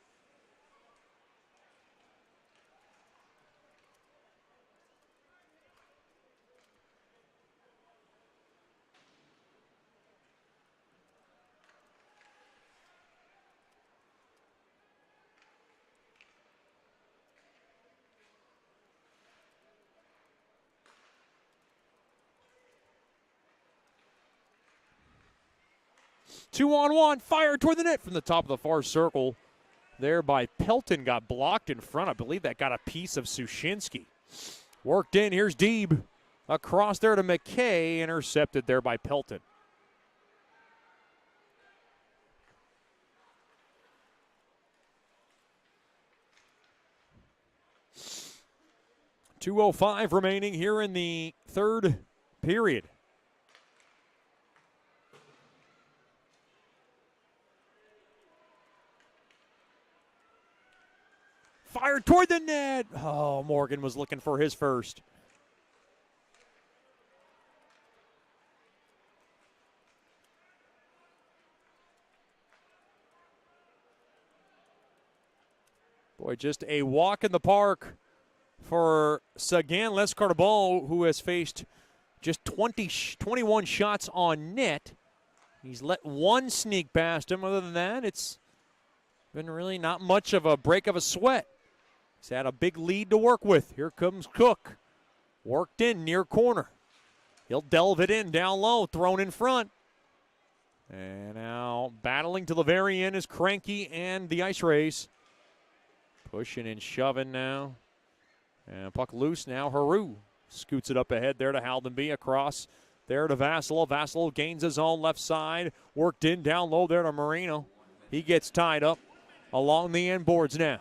Two-on-one, fire toward the net from the top of the far circle. There by Pelton, got blocked in front. I believe that got a piece of Sushinsky. Worked in, here's Deeb. Across there to McKay, intercepted there by Pelton. .205 remaining here in the third period. Fired toward the net. Oh, Morgan was looking for his first. Boy, just a walk in the park for Sagan Lescarbon, who has faced just 21 shots on net. He's let one sneak past him. Other than that, it's been really not much of a break of a sweat. He's had a big lead to work with. Here comes Cook. Worked in near corner. He'll delve it in down low, thrown in front. And now battling to the very end is Cranky and the IceRays. Pushing and shoving now. And puck loose now. Haru scoots it up ahead there to Haldenby. Across there to Vassilo. Vassilo gains his own left side. Worked in down low there to Marino. He gets tied up along the end boards now.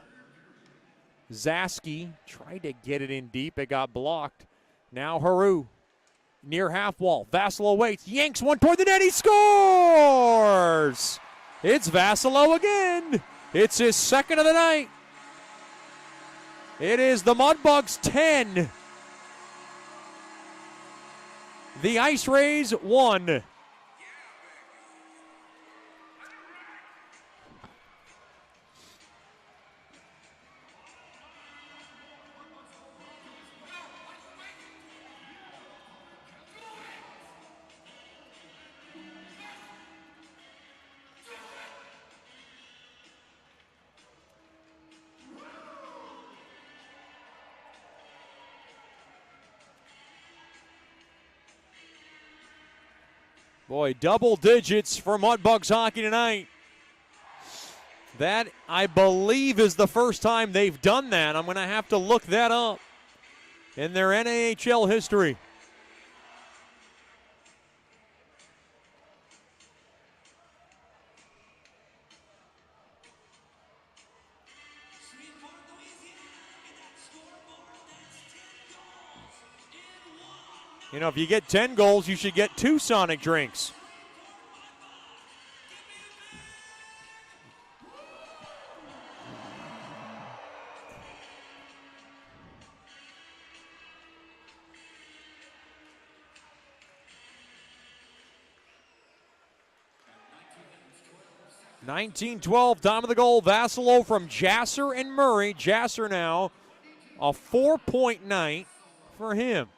Zaski tried to get it in deep. It got blocked. Now Haru near half wall. Vassilo waits. Yanks one toward the net. He scores! It's Vassilo again. It's his second of the night. It is the Mudbugs 10. The IceRays 1. Boy, double digits for Mudbugs hockey tonight. That, I believe, is the first time they've done that. I'm going to have to look that up in their NAHL history. You know, if you get 10 goals, you should get 2 Sonic drinks. (19-12), time of the goal. Vassilo from Jasser and Murray. Jasser now a 4-point night for him.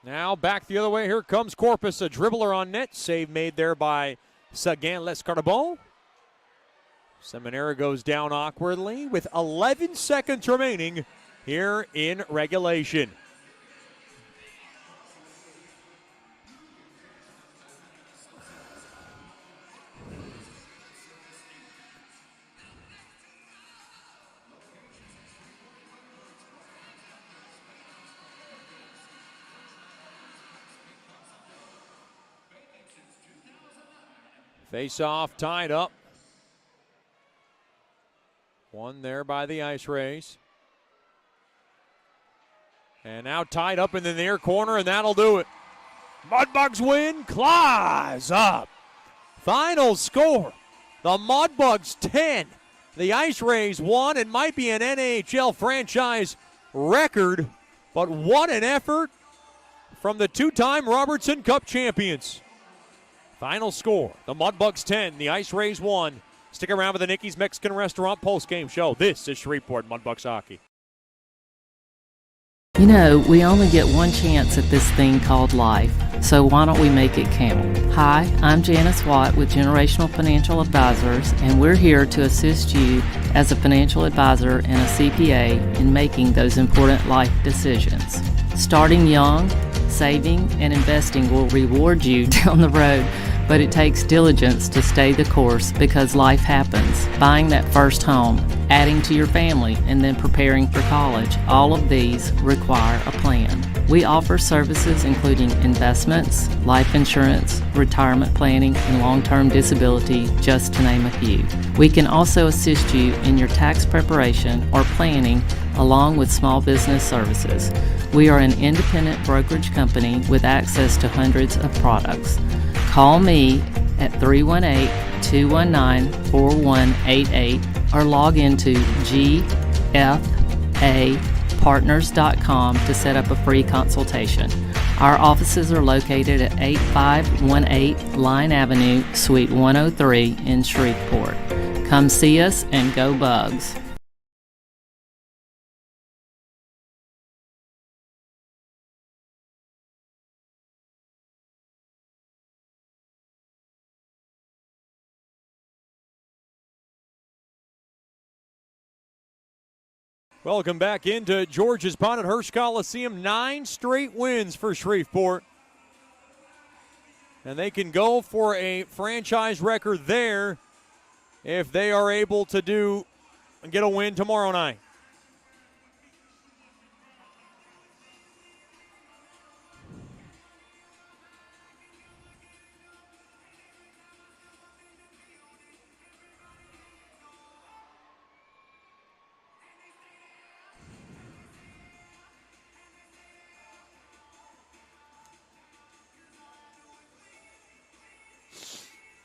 Now back the other way. Here comes Corpus, a dribbler on net. Save made there by Sagan Lescarbon. Seminara goes down awkwardly with 11 seconds remaining here in regulation. Face off, tied up. One there by the IceRays. And now tied up in the near corner, and that'll do it. Mudbugs win, claws up. Final score, the Mudbugs 10. The IceRays 1. It might be an NHL franchise record, but what an effort from the two-time Robertson Cup champions. Final score, the Mudbugs 10, the IceRays 1. Stick around for the Nicky's Mexican Restaurant post-game show. This is Shreveport Mudbugs hockey. You know, we only get one chance at this thing called life, so why don't we make it count? Hi, I'm Janice Watt with Generational Financial Advisors, and we're here to assist you as a financial advisor and a CPA in making those important life decisions. Starting young, saving, and investing will reward you down the road, but it takes diligence to stay the course because life happens. Buying that first home, adding to your family, and then preparing for college, all of these require a plan. We offer services including investments, life insurance, retirement planning, and long-term disability, just to name a few. We can also assist you in your tax preparation or planning along with small business services. We are an independent brokerage company with access to hundreds of products. Call me at 318-219-4188 or log into gfapartners.com to set up a free consultation. Our offices are located at 8518 Line Avenue, Suite 103 in Shreveport. Come see us and go Bugs. Welcome back into George's Pond at Hirsch Coliseum. 9 straight wins for Shreveport. And they can go for a franchise record there if they are able to get a win tomorrow night.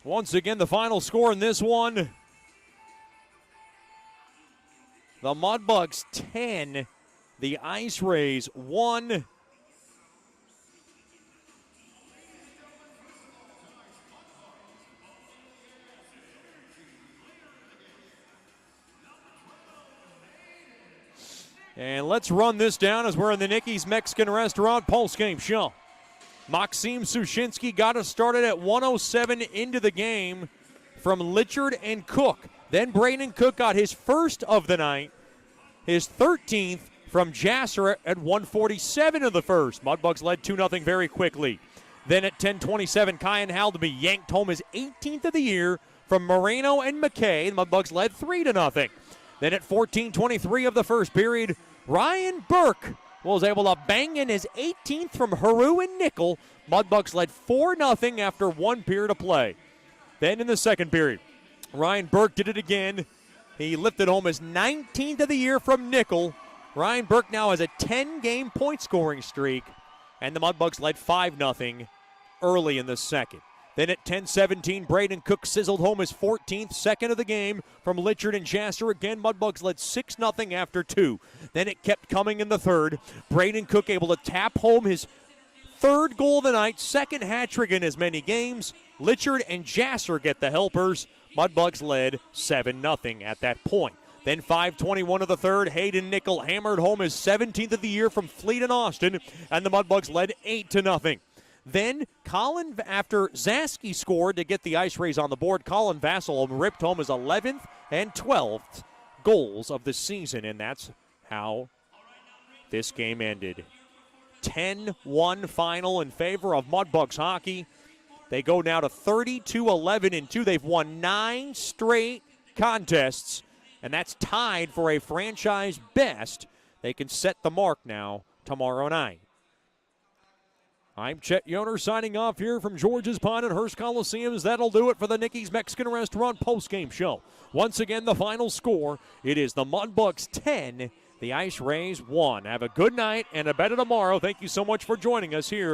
Once again, the final score in this one, the Mudbugs 10, the IceRays 1. And let's run this down as we're in the Nicky's Mexican Restaurant post-game show. Maxim Sushinsky got us started at 107 into the game from Litchard and Cook. Then Braden Cook got his first of the night, his 13th from Jasser at 147 of the first. Mudbugs led 2-0 very quickly. Then at 10:27, Kyan Haldeby yanked home his 18th of the year from Moreno and McKay. The Mudbugs led 3-0. Then at 14:23 of the first period, Ryan Burke was able to bang in his 18th from Haru and Nickel. Mudbugs led 4-0 after 1 period of play. Then in the second period, Ryan Burke did it again. He lifted home his 19th of the year from Nickel. Ryan Burke now has a 10-game point-scoring streak, and the Mudbugs led 5-0 early in the second. Then at 10:17, Braden Cook sizzled home his 14th, second of the game from Litchard and Jasser. Again, Mudbugs led 6-0 after 2. Then it kept coming in the third. Braden Cook able to tap home his third goal of the night, second hat trick in as many games. Litchard and Jasser get the helpers. Mudbugs led 7-0 at that point. Then 5:21 of the third, Hayden Nickel hammered home his 17th of the year from Fleet and Austin, and the Mudbugs led 8-0. Then, after Zaski scored to get the IceRays on the board, Colin Vassell ripped home his 11th and 12th goals of the season, and that's how this game ended. 10-1 final in favor of Mudbugs hockey. They go now to 32-11-2. They've won 9 straight contests, and that's tied for a franchise best. They can set the mark now tomorrow night. I'm Chet Yoder signing off here from George's Pond and Hearst Coliseums. That'll do it for the Nicky's Mexican Restaurant postgame show. Once again, the final score, it is the Mudbugs 10, the IceRays 1. Have a good night and a better tomorrow. Thank you so much for joining us here